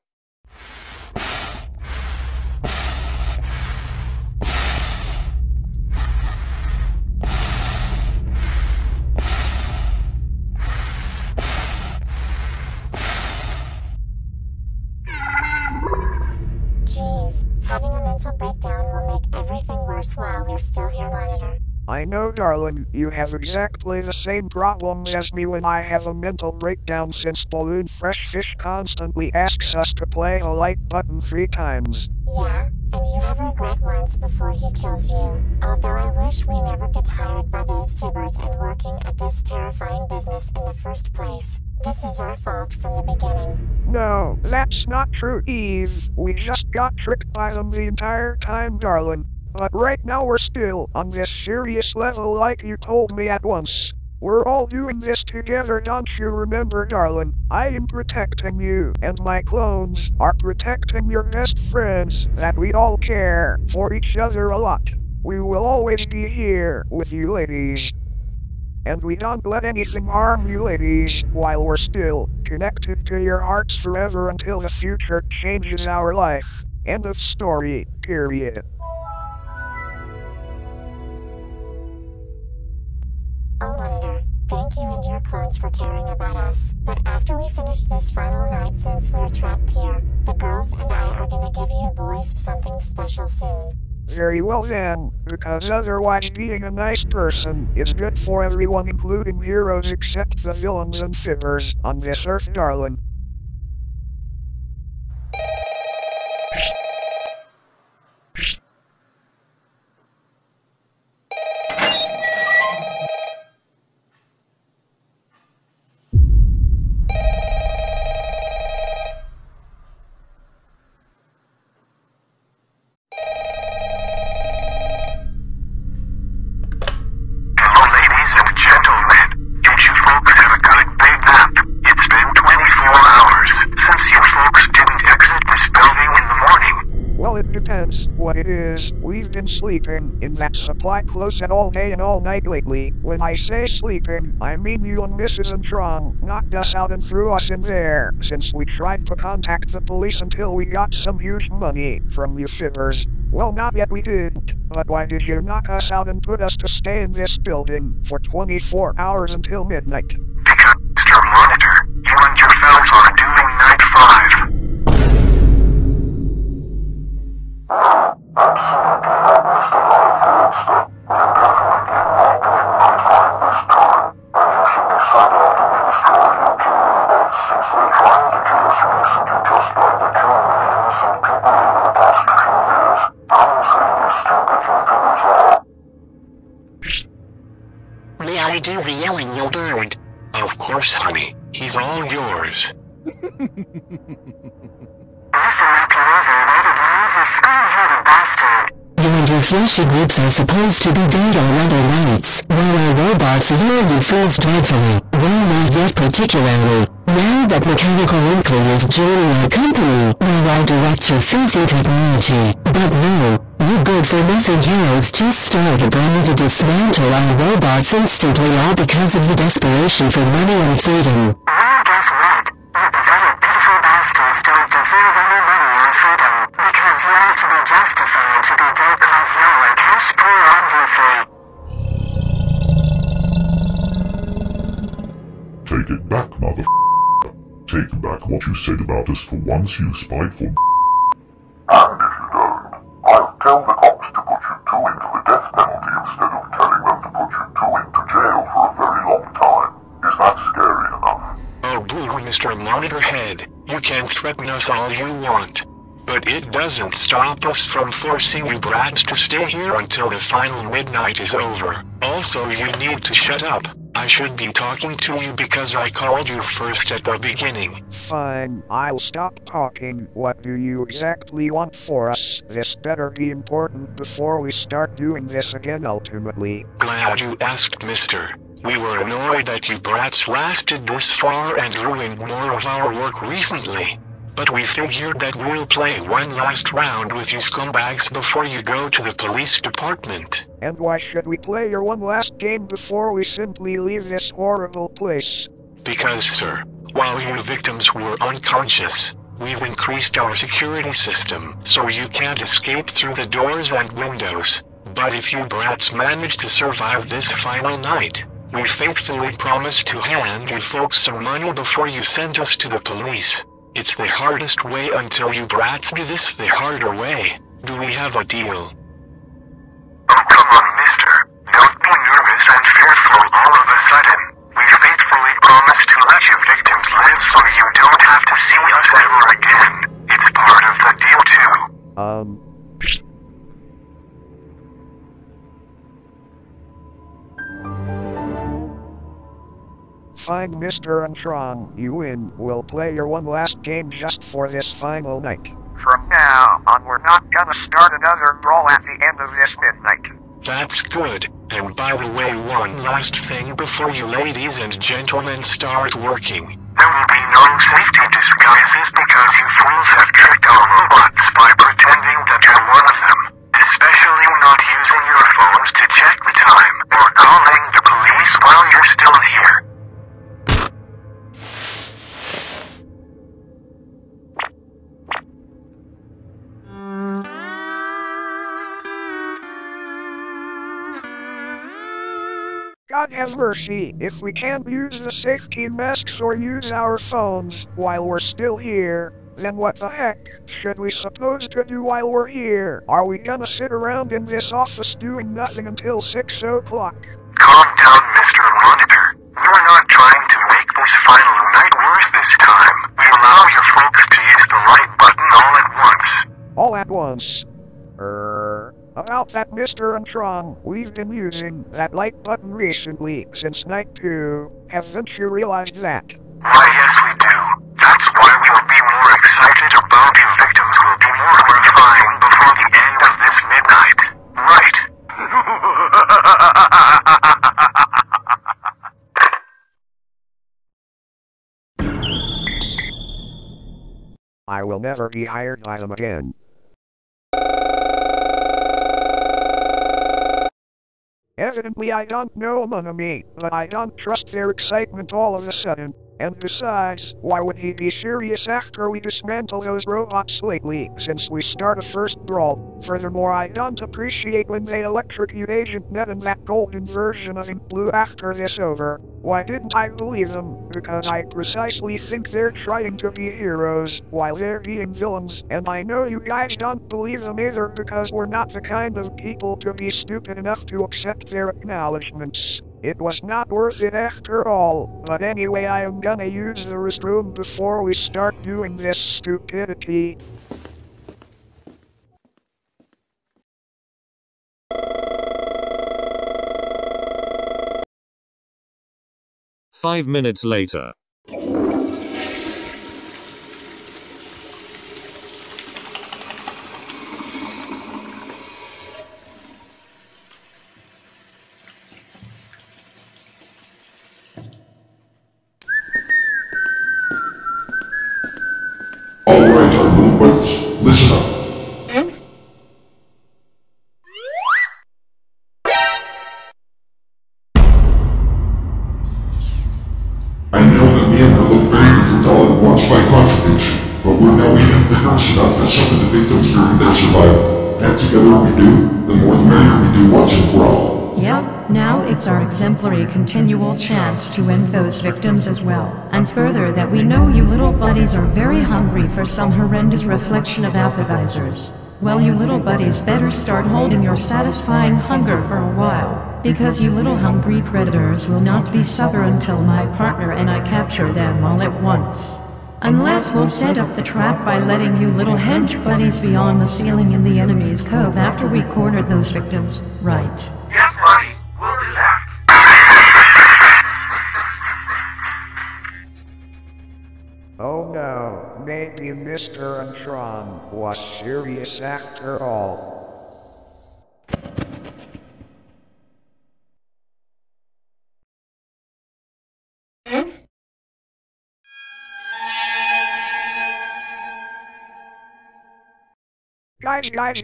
Speaker 9: Jeez, having a mental breakdown will make everything worse while we're still here, Monitor.
Speaker 6: I know, darling, you have exactly the same problems as me when I have a mental breakdown since Balloon Fresh Fish constantly asks us to play the like button 3 times.
Speaker 9: Yeah, and you have regret once before he kills you. Although I wish we never get hired by those fibbers and working at this terrifying business in the first place. This is our fault from the beginning.
Speaker 6: No, that's not true, Eve. We just got tricked by them the entire time, darling. But right now we're still on this serious level like you told me at once. We're all doing this together, don't you remember, darling? I am protecting you, and my clones are protecting your best friends, that we all care for each other a lot. We will always be here with you, ladies. And we don't let anything harm you, ladies, while we're still connected to your hearts forever until the future changes our life. End of story, period.
Speaker 9: Oh, Monitor, thank you and your clones for caring about us. But after we finish this final night, since we're trapped here, the girls and I are gonna give you boys something special soon.
Speaker 6: Very well then, because otherwise being a nice person is good for everyone, including heroes except the villains and fibbers on this earth, darling. What it is, we've been sleeping in that supply closet all day and all night lately. When I say sleeping, I mean you and Mrs. Antwon knocked us out and threw us in there, since we tried to contact the police until we got some huge money from you fibbers. Well, not yet we didn't, but why did you knock us out and put us to stay in this building for 24 hours until midnight?
Speaker 1: Because, Mr. Monitor, you and your fellows are doing night 5.
Speaker 3: May I do the yelling, Willburd?
Speaker 1: Of course, honey. He's all yours.
Speaker 2: You and your fleshy groups are supposed to be dead on other nights, while our robots heal you fools dreadfully. Well, not yet particularly. Now that Mechanical Inkling is joining our company, we will direct your filthy technology. But no, you good-for-nothing heroes just started ready to dismantle our robots instantly, all because of the desperation for money and freedom.
Speaker 9: Well, guess what? The pathetic, pitiful bastards don't deserve any money or freedom, because you have to be justified to be dead cause you're a cash poor, obviously.
Speaker 11: Take it back, Take back what you said about us for once, you spiteful. And if you don't, I'll tell the cops to put you two into the death penalty instead of telling them to put you two into jail for a very long time. Is that scary enough?
Speaker 1: Oh, boo, Mr. Monitor Head, you can threaten us all you want. But it doesn't stop us from forcing you brats to stay here until the final midnight is over. Also, you need to shut up. I should be talking to you because I called you first at the beginning.
Speaker 6: Fine, I'll stop talking. What do you exactly want for us? This better be important before we start doing this again ultimately.
Speaker 1: Glad you asked, mister. We were annoyed that you brats lasted this far and ruined more of our work recently. But we figured that we'll play one last round with you scumbags before you go to the police department.
Speaker 6: And why should we play your one last game before we simply leave this horrible place?
Speaker 1: Because, sir, while your victims were unconscious, we've increased our security system so you can't escape through the doors and windows. But if you brats manage to survive this final night, we faithfully promise to hand you folks some money before you send us to the police. It's the hardest way until you brats do this the harder way. Do we have a deal?
Speaker 11: Oh, come on, mister. Don't be nervous and fearful all of a sudden. We faithfully promise to let your victims live so you don't have to see us ever again. It's part of the deal too.
Speaker 6: Fine, Mr. Antwon, you win. We'll play your one last game just for this final night.
Speaker 15: From now on, we're not gonna start another brawl at the end of this midnight.
Speaker 1: That's good. And by the way, one last thing before you ladies and gentlemen start working.
Speaker 11: There will be no safety disguises because you fools have tricked our robots by pretending that you're one of them. Especially not using your phones to check the time or calling the police while you're still here.
Speaker 6: God have mercy, if we can't use the safety masks or use our phones while we're still here, then what the heck should we suppose to do while we're here? Are we gonna sit around in this office doing nothing until 6 o'clock?
Speaker 11: Calm down, Mr. Monitor. We're not trying to make this final night worse this time. We allow your folks to use the right button all at once.
Speaker 6: All at once? About that, Mr. Antwon, we've been using that like button recently, since night 2. Haven't you realized that?
Speaker 11: Why, yes we do. That's why we'll be more excited about your victims will be more horrifying before the end of this midnight. Right.
Speaker 6: I will never be hired by them again. Evidently I don't know among me, but I don't trust their excitement all of a sudden. And besides, why would he be serious after we dismantle those robots lately, since we start a first brawl? Furthermore, I don't appreciate when they electrocute Agent Ned and that golden version of InkBlu after this over. Why didn't I believe them? Because I precisely think they're trying to be heroes, while they're being villains, and I know you guys don't believe them either because we're not the kind of people to be stupid enough to accept their acknowledgments. It was not worth it after all, but anyway, I am gonna use the restroom before we start doing this stupidity.
Speaker 5: Five minutes later.
Speaker 11: Alright, our little buddies, listen up. I know that me and her look very different all at once by contradiction, but we're now even vigorous enough to suffer the victims during their survival. And together we do, the more the merrier we do once and for all.
Speaker 18: Yep, now it's our exemplary continual chance to end those victims as well. And further that we know you little buddies are very hungry for some horrendous reflection of appetizers. Well, you little buddies better start holding your satisfying hunger for a while, because you little hungry predators will not be supper until my partner and I capture them all at once. Unless we'll set up the trap by letting you little hench buddies be on the ceiling in the enemy's cove after we cornered those victims, right?
Speaker 11: Yes, buddy, we'll do that.
Speaker 6: Oh no, maybe Mr. Antwon was serious after all.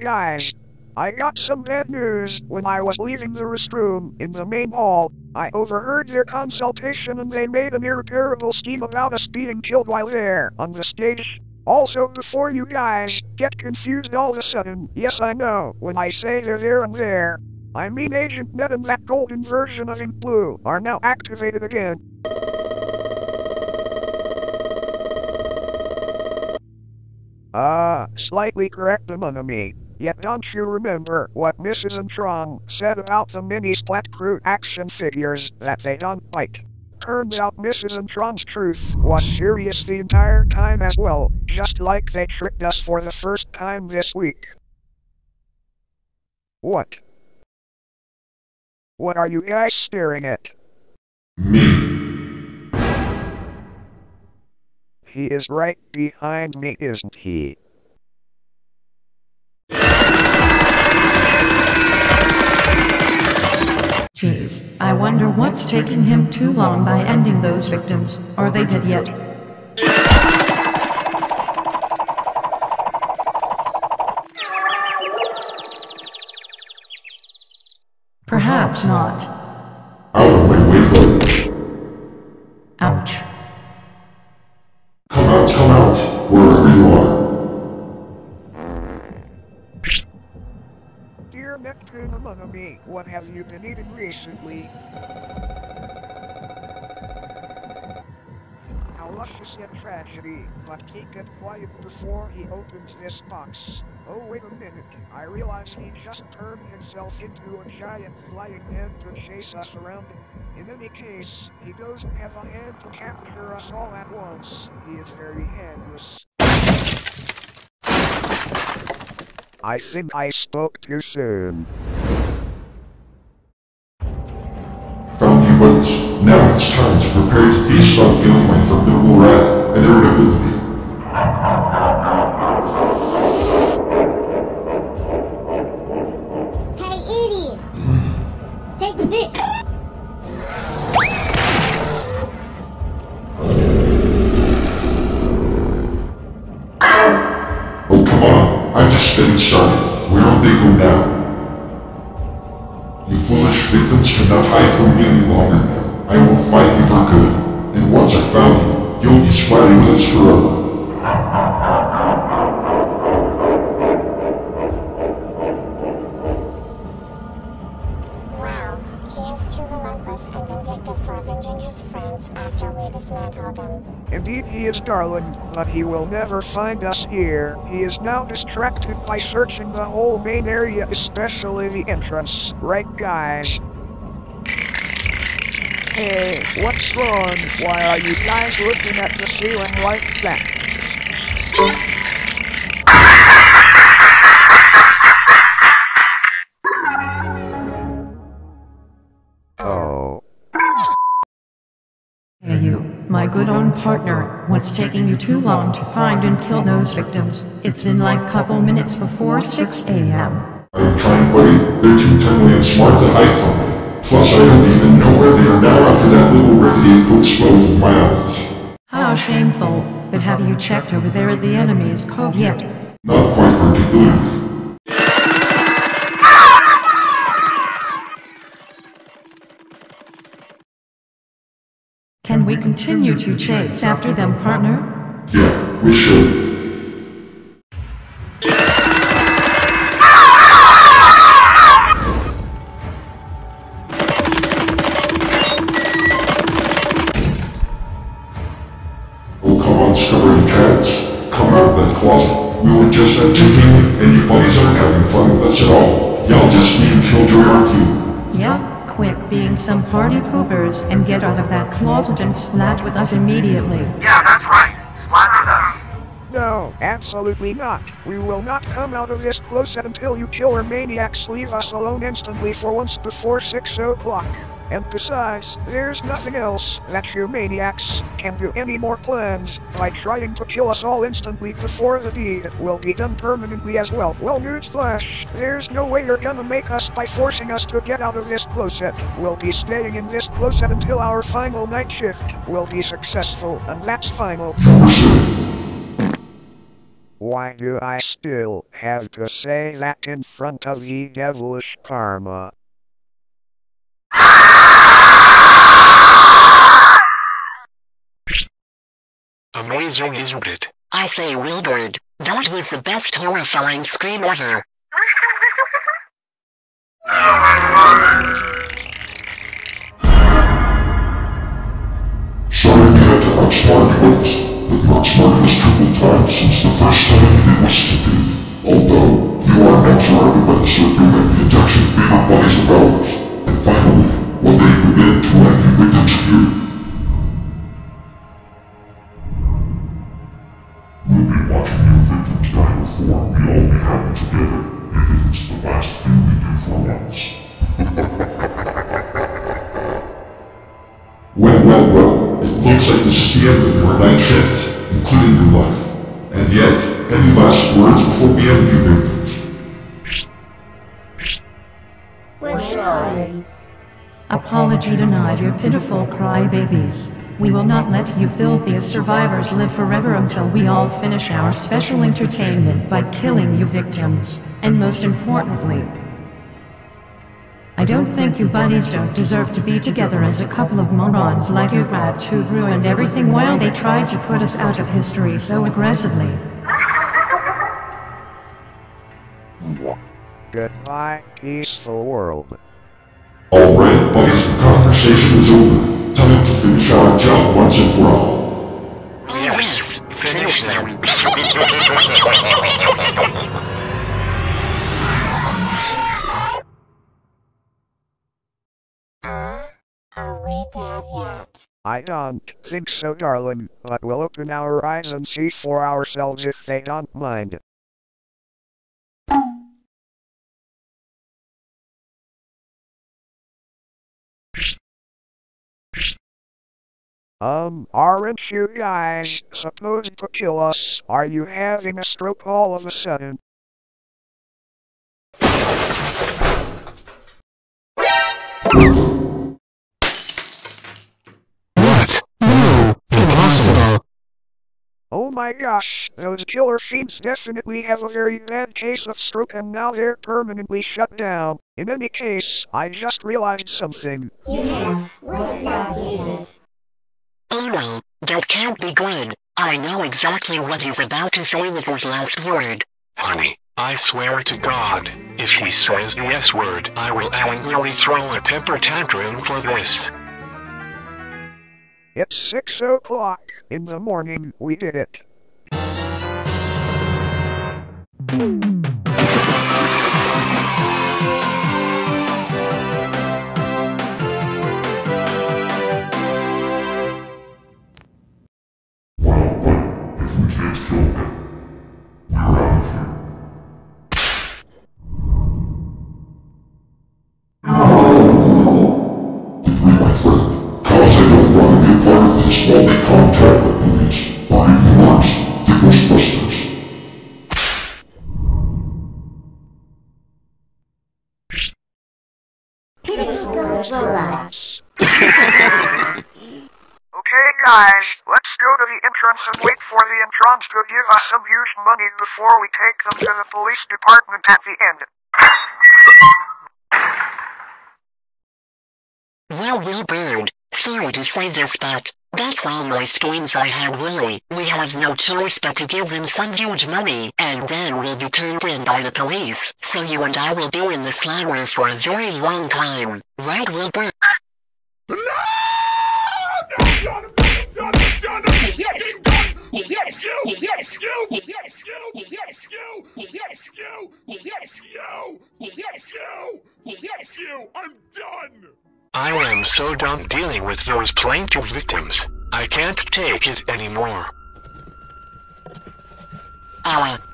Speaker 6: Guys, I got some bad news. When I was leaving the restroom in the main hall, I overheard their consultation and they made an irreparable scheme about us being killed while there on the stage. Also, before you guys get confused all of a sudden, yes I know, when I say they're there and there, I mean Agent Ned and that golden version of InkBlue are now activated again. Slightly correct among me. Yet don't you remember what Mrs. Antwon said about the mini SPLAT crew action figures that they don't bite? Turns out Mrs. Antwon's truth was serious the entire time as well, just like they tricked us for the first time this week. What? What are you guys staring at? He is right behind me, isn't he?
Speaker 18: Jeez, I wonder what's taking him too long by ending those victims. Are they dead yet? Perhaps not.
Speaker 11: Out of my way, buddy.
Speaker 18: Ouch.
Speaker 11: Come out, wherever you are.
Speaker 6: Dear Neptune among me, what have you been eating recently? How luscious yet tragedy, but keep it quiet before he opens this box. Oh wait a minute, I realize he just turned himself into a giant flying ant to chase us around. In any case, he doesn't have a hand to capture us all at once. He is very handless. I think I spoke too soon.
Speaker 11: Found you buddies. Now it's time to prepare to feast on feeling my formidable wrath and irritability.
Speaker 7: Hey, idiot! Take this!
Speaker 11: Oh, come on. I'm just getting started. Where will they go now? You foolish victims cannot hide from me any longer. I will fight you for good. And once I've found you, you'll be sweating with us forever.
Speaker 9: Wow, he is too relentless and vindictive for avenging his friends after we dismantled them.
Speaker 6: Indeed he is, darling, but he will never find us here. He is now distracted by searching the whole main area, especially the entrance. Right, guys? Hey, what's wrong? Why are you guys looking at the ceiling like that? Oh.
Speaker 18: Hey you, my good old partner, what's taking you too long to find and kill those victims? It's been like couple minutes before 6 a.m.
Speaker 11: I'm trying, buddy. They're too timely and smart to hide from me. Plus, I don't even know where they are now after that little rivet to explode with my eyes.
Speaker 18: How shameful, but have you checked over there at the enemy's cove yet?
Speaker 11: Not quite particularly.
Speaker 18: Can we continue to chase after them, partner?
Speaker 11: Yeah, we should. Scurrying cats, come out of that closet. We were just entertaining, and you buddies aren't having fun with us at all. Y'all just need killjoy, aren't you?
Speaker 18: Yeah, quit being some party poopers and get out of that closet and splat with us immediately.
Speaker 15: Yeah, that's right. Splat with us.
Speaker 6: No, absolutely not. We will not come out of this closet until you killer maniacs leave us alone instantly for once before 6 o'clock. And besides, there's nothing else that you maniacs can do any more plans by trying to kill us all instantly before the deed will be done permanently as well. Well, newsflash, there's no way you're gonna make us by forcing us to get out of this closet. We'll be staying in this closet until our final night shift will be successful, and that's final. Why do I still have to say that in front of ye devilish karma?
Speaker 1: Amazing, isn't it?
Speaker 3: I say, Willburd, that was the best horrifying scream ever.
Speaker 11: Sorry we had to outsmart you, but you outsmarted us triple times since the first time you was stupid. Although, you are now surrounded by the circle and the attention favorite bodies of ours. And finally, one day you begin to land your victims here. We'll be watching your victims die before we all be happy together, even if it's the last thing we do for once. Well, it looks like this is the end of your night shift, including your life. And yet, any last words before we end your victims?
Speaker 7: We're sorry.
Speaker 18: Apology denied, you pitiful crybabies. We will not let you filthy survivors live forever until we all finish our special entertainment by killing you victims. And most importantly, I don't think you buddies don't deserve to be together as a couple of morons like you brats who've ruined everything while they tried to put us out of history so aggressively.
Speaker 6: Goodbye, peaceful world.
Speaker 11: Alright, buddies, the conversation is over. Time to finish our job once and for all.
Speaker 3: Yes, finish them.
Speaker 9: Are we dead yet?
Speaker 6: I don't think so, darling, but we'll open our eyes and see for ourselves if they don't mind. Aren't you guys supposed to kill us? Are you having a stroke all of a sudden?
Speaker 2: What? No, impossible.
Speaker 6: Oh my gosh, those killer fiends definitely have a very bad case of stroke and now they're permanently shut down. In any case, I just realized something.
Speaker 12: E.A.V, what exactly is it?
Speaker 3: Oh no, that can't be good. I know exactly what he's about to say with his last word.
Speaker 1: Honey, I swear to God, if he says the S word, I will angrily throw a temper tantrum for this.
Speaker 6: It's 6 o'clock in the morning, we did it.
Speaker 11: While they contact the police, or even worse, the Ghostbusters.
Speaker 7: Pizzapol's robots.
Speaker 15: Okay guys, let's go to the entrance and wait for the Introns to give us some huge money before we take them to the police department at the end.
Speaker 3: Well, Willburd, sorry to say this, but that's all my schemes I had, Willie. We have no choice but to give them some huge money, and then we'll be turned in by the police, so you and I will be in the slammer for a very long time. Right, Willburd?
Speaker 8: No! Yes! Yes! Yes! You! Yes! You! Yes! You! Yes! You! Yes! You! Yes! You! Yes! You! Yes! You! I'm done!
Speaker 1: I am so done dealing with those plaintive victims. I can't take it anymore.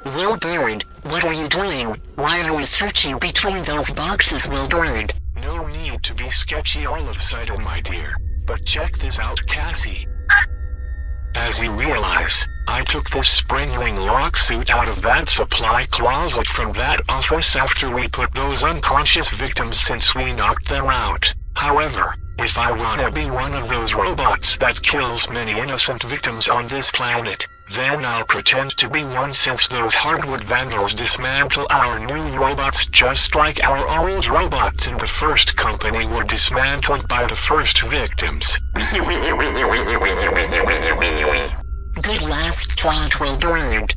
Speaker 3: Willburd, what are you doing? Why are you searching between those boxes, Willburd?
Speaker 1: No need to be sketchy all of a sudden, my dear. But check this out, Cassie. As you realize, I took this spring-loading lock suit out of that supply closet from that office after we put those unconscious victims since we knocked them out. However, if I wanna be one of those robots that kills many innocent victims on this planet, Then I'll pretend to be one since those hardwood vandals dismantle our new robots just like our old robots in the first company were dismantled by the first victims.
Speaker 3: Good last thought, Willburd.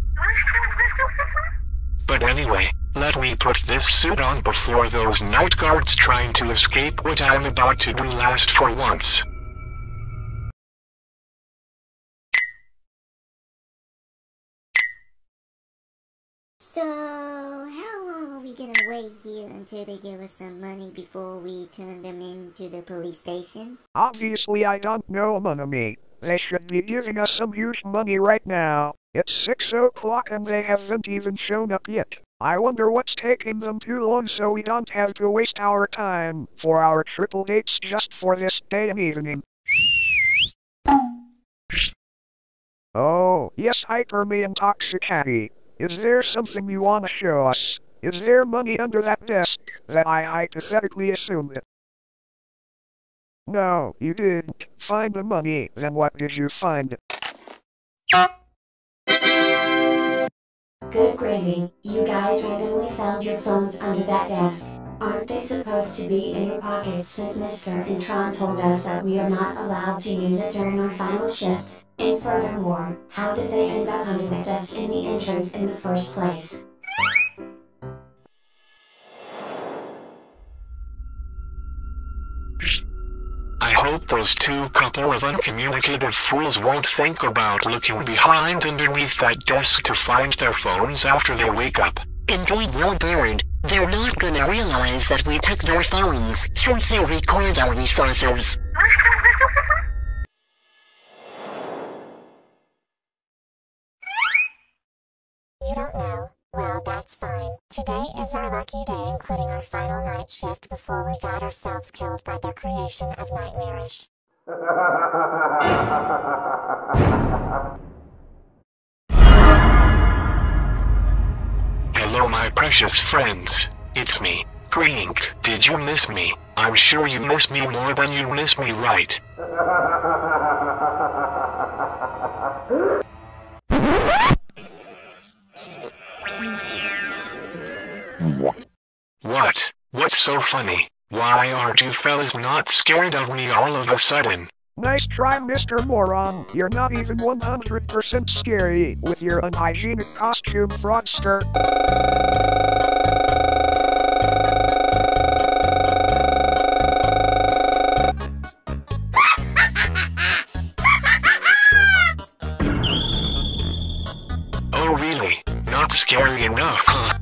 Speaker 1: But anyway, let me put this suit on before those night guards trying to escape what I'm about to do last for once.
Speaker 7: So, how long are we gonna wait here until they give us some money before we turn them into the police station?
Speaker 6: Obviously I don't know, Monami. They should be giving us some huge money right now. It's 6 o'clock and they haven't even shown up yet. I wonder what's taking them too long so we don't have to waste our time for our triple dates just for this day and evening. Oh, yes, me and Toxicattie. Is there something you want to show us? Is there money under that desk that I hypothetically assumed it? No, you didn't find the money. Then what did you find?
Speaker 12: Good gravy. You guys randomly found your phones under that desk. Aren't they supposed to be in your pockets since Mr. Antwon told us that we are not allowed to use it during our final shift? And furthermore, how did they end up under the desk in the entrance in the first place?
Speaker 1: I hope those two couple of uncommunicative fools won't think about looking behind underneath that desk to find their phones after they wake up.
Speaker 3: Indeed, Willburd. They're not gonna realize that we took their phones, since they record our resources.
Speaker 9: You don't know? Well, that's fine. Today is our lucky day, including our final night shift before we got ourselves killed by their creation of Nightmarish.
Speaker 1: Hello my precious friends. It's me, Grink. Did you miss me? I'm sure you miss me more than you miss me, right? What? What's so funny? Why aren't you fellas not scared of me all of a sudden?
Speaker 6: Nice try, Mr. Moron. You're not even 100% scary with your unhygienic costume, fraudster.
Speaker 1: Oh really? Not scary enough, huh?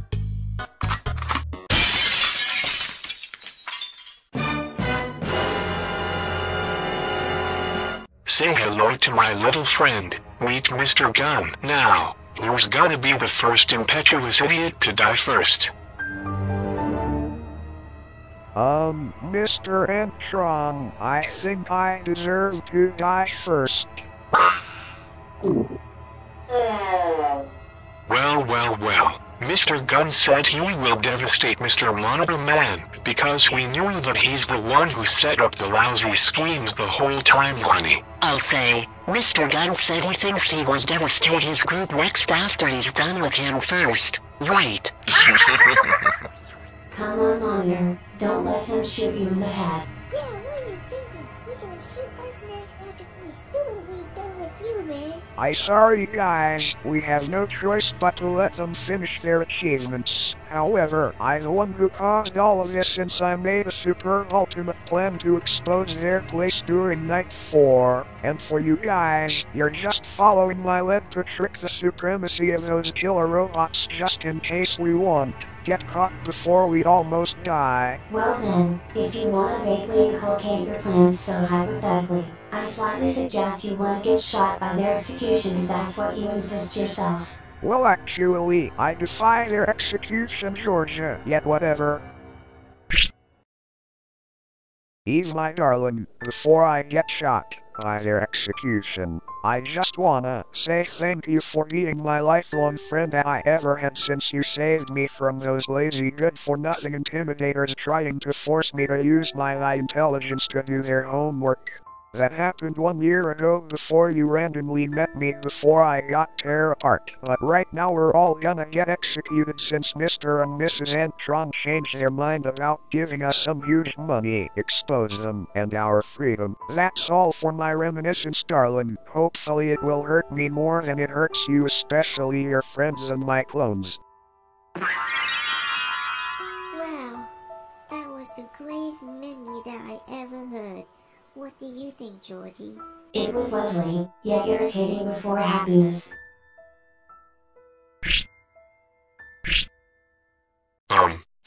Speaker 1: Say hello to my little friend. Meet Mr. Gun. Now, who's gonna be the first impetuous idiot to die first?
Speaker 6: Mr. Antwon, I think I deserve to die first.
Speaker 1: Well. Mr. Gunn said he will devastate Mr. Monitor Man, because we knew that he's the one who set up the lousy schemes the whole time, honey.
Speaker 3: I'll say, Mr. Gunn said he thinks he will devastate his group next after he's done with him first, right?
Speaker 12: Come on, Monitor. Don't let him shoot you in the head.
Speaker 7: Yeah, what are you thinking? He's gonna shoot us next after he's stupidly done with you, man.
Speaker 6: I'm sorry, guys. We have no choice but to let them finish their achievements. However, I'm the one who caused all of this since I made a super ultimate plan to expose their place during Night 4. And for you guys, you're just following my lead to trick the supremacy of those killer robots just in case we won't get caught before we almost die.
Speaker 12: Well then, if you want to vaguely inculcate your plans so hypothetically, I slightly suggest you want to get shot by their execution if that's what you insist yourself.
Speaker 6: Well, actually, I defy their execution, Georgia, yet whatever. E.A.V, my darling, before I get shot by their execution, I just wanna say thank you for being my lifelong friend that I ever had since you saved me from those lazy good-for-nothing intimidators trying to force me to use my intelligence to do their homework. That happened 1 year ago before you randomly met me before I got tear apart. But right now we're all gonna get executed since Mr. and Mrs. Antwon changed their mind about giving us some huge money. Expose them and our freedom. That's all for my reminiscence, darling. Hopefully it will hurt me more than it hurts you, especially your friends and my clones.
Speaker 7: Wow, that was the greatest memory that I ever heard. What do you think, Georgie?
Speaker 12: It was lovely, yet irritating before happiness.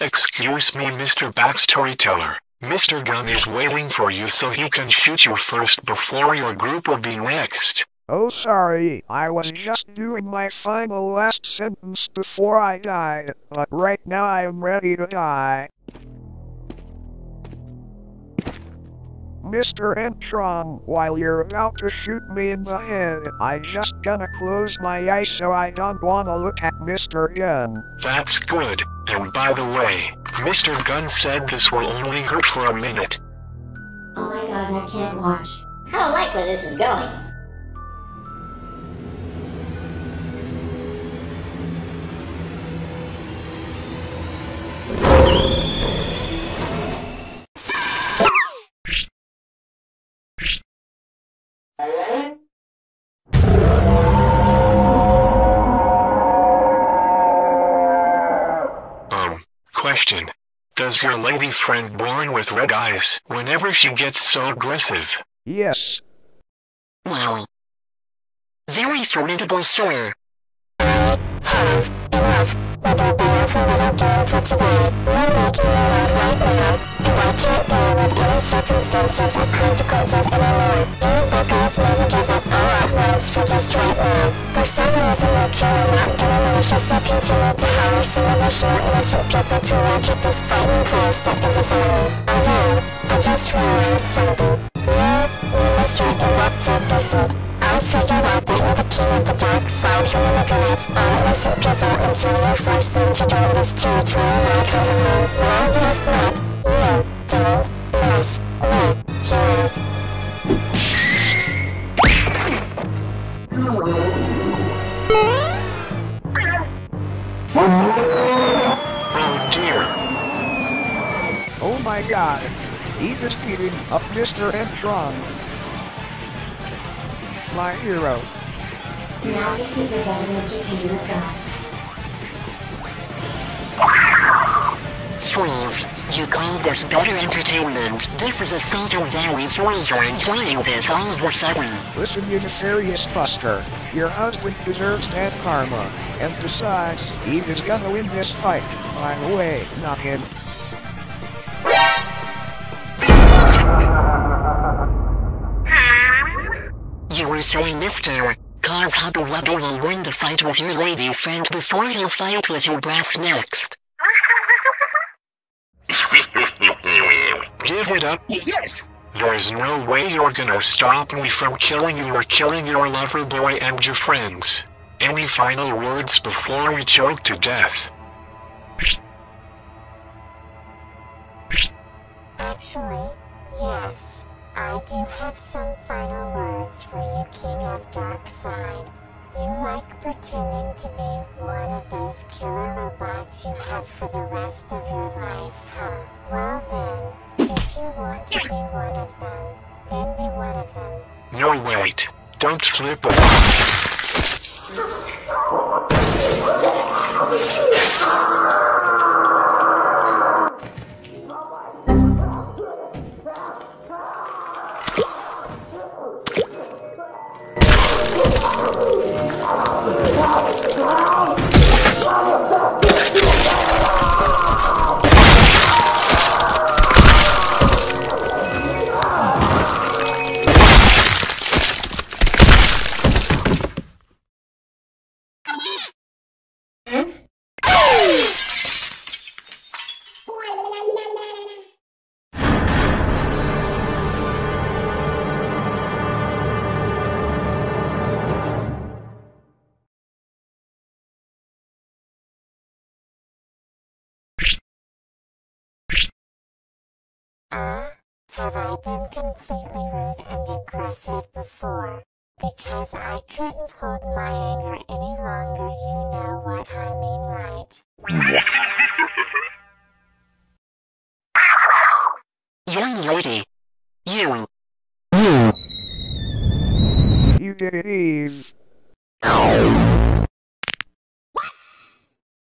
Speaker 1: Excuse me, Mr. Backstoryteller. Mr. Gunn is waiting for you so he can shoot you first before your group will be next.
Speaker 6: Oh, sorry, I was just doing my final last sentence before I died, but right now I am ready to die. Mr. Antwon, while you're about to shoot me in the head, I just gonna close my eyes so I don't wanna look at Mr. Gunn.
Speaker 1: That's good. And by the way, Mr. Gunn said this will only hurt for a minute.
Speaker 12: Oh my god, I can't watch.
Speaker 19: I don't like where this is going.
Speaker 1: Question. Does your lady friend born with red eyes whenever she gets so aggressive?
Speaker 6: Yes.
Speaker 3: Well. Very formidable, sir.
Speaker 9: Whether better for little game for today. We're making it right now, and I can't deal with any circumstances or consequences anymore. Don't make us never give up our utmost for just right now. For some reason or two, I'm not gonna maliciously continue to hire some additional innocent people to racket this fighting class that is a family. Although, I just realized something. You misread in that third recent. I figured out that you're the king of the dark side who manipulates all innocent people until you force them to join this territory like Overlord. Well, guess what? You didn't mess with heroes.
Speaker 1: Oh dear.
Speaker 6: Oh my god. He's beating up Mr. Antwon. My hero.
Speaker 12: Now this is a better entertainment, guys.
Speaker 3: Fools, you call this better entertainment? This is a Salton Valley. Fools are enjoying this all of a sudden.
Speaker 6: Listen, you nefarious buster. Your husband deserves bad karma. And besides, Eve is gonna win this fight. By the way, not him.
Speaker 3: You were saying, Mr. Cause Hubby Wubby will win the fight with your lady friend before he'll fight with your brass next.
Speaker 1: Give it up.
Speaker 8: Yes!
Speaker 1: There's no way you're gonna stop me from killing you or killing your lover boy and your friends. Any final words before we choke to death?
Speaker 9: Actually, yes. I do have some final words for you, King of Dark Side. You like pretending to be one of those killer robots you have for the rest of your life, huh? Well then, if you want to be one of them, then be one of them.
Speaker 1: No wait, don't flip it.
Speaker 9: Have I been completely rude and aggressive before? Because I couldn't hold my anger any longer, you know what I mean, right?
Speaker 3: Young lady. You
Speaker 6: did it, E.A.V.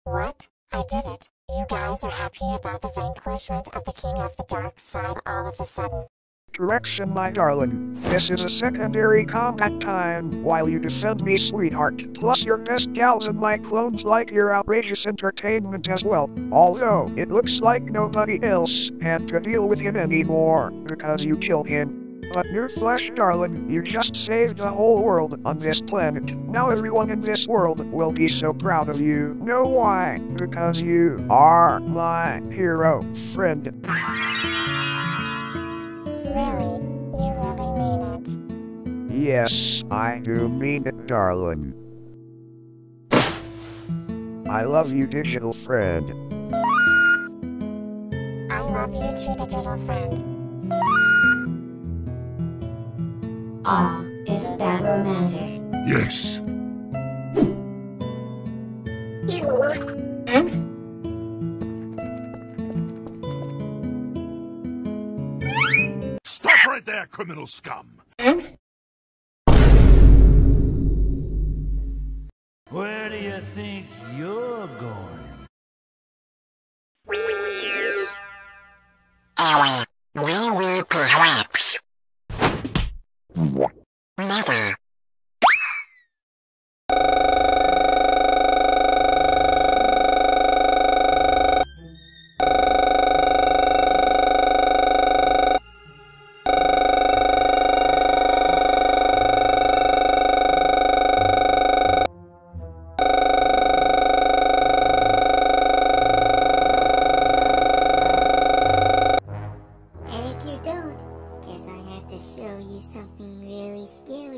Speaker 9: What? I did it. You guys are happy about the vanquishment of the King of the Dark Side all of a sudden.
Speaker 6: Correction, my darling. This is a secondary combat time, while you defend me, sweetheart. Plus your best gals and my clones like your outrageous entertainment as well. Although, it looks like nobody else had to deal with him anymore, because you killed him. But newsflash, darling, you just saved the whole world on this planet. Now everyone in this world will be so proud of you. Know why? Because you are my hero friend.
Speaker 9: Really? You really mean it?
Speaker 6: Yes, I do mean it, darling. I love you, digital friend.
Speaker 9: I love you too, digital friend.
Speaker 12: Aw, isn't that romantic?
Speaker 8: Yes. Stop right there, criminal scum.
Speaker 21: Where do you think you're going?
Speaker 3: Well, perhaps. Mother.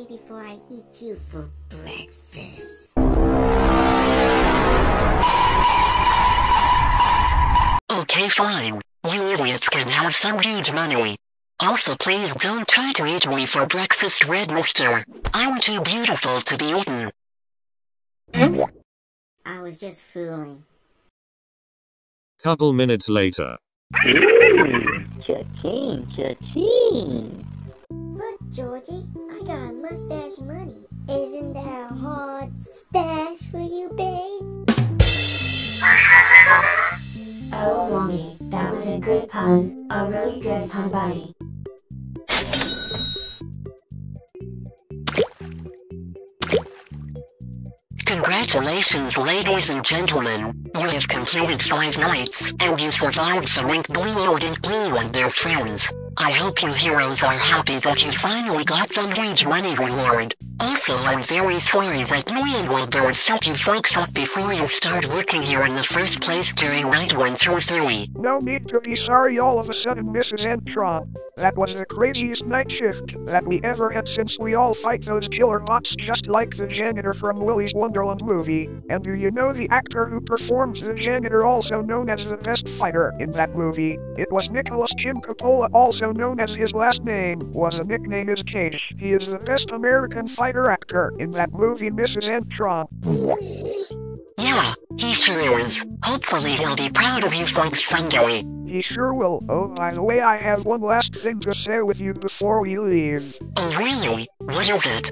Speaker 7: before I eat you for breakfast.
Speaker 3: Okay, fine. You idiots can have some huge money. Also, please don't try to eat me for breakfast, Red Mister. I'm too beautiful to be eaten.
Speaker 7: I was just fooling.
Speaker 5: Couple minutes later.
Speaker 7: Cha-ching, cha-ching. Look, Georgie, I got mustache money. Isn't that a hard stash for you, babe?
Speaker 12: Oh, Wongy, that was a good pun. A really good pun, buddy.
Speaker 3: Congratulations, ladies and gentlemen. You have completed 5 nights, and you survived from InkBlu and their friends. I hope you heroes are happy that you finally got some huge money reward. Also, I'm very sorry that me and Willburd set you folks up before you start working here in the first place during night 1 through 3.
Speaker 6: No need to be sorry all of a sudden, Mrs. Antwon. That was the craziest night shift that we ever had since we all fight those killer bots just like the janitor from Willy's Wonderland movie. And do you know the actor who performs the janitor, also known as the best fighter in that movie? It was Nicholas Jim Coppola, also known as his last name was a nickname is Cage. He is the best American fighter actor in that movie, Mrs. Antwon.
Speaker 3: Yeah, he sure is. Hopefully he'll be proud of you folks someday.
Speaker 6: He sure will. Oh, by the way, I have one last thing to say with you before we leave.
Speaker 3: Oh really? What is it?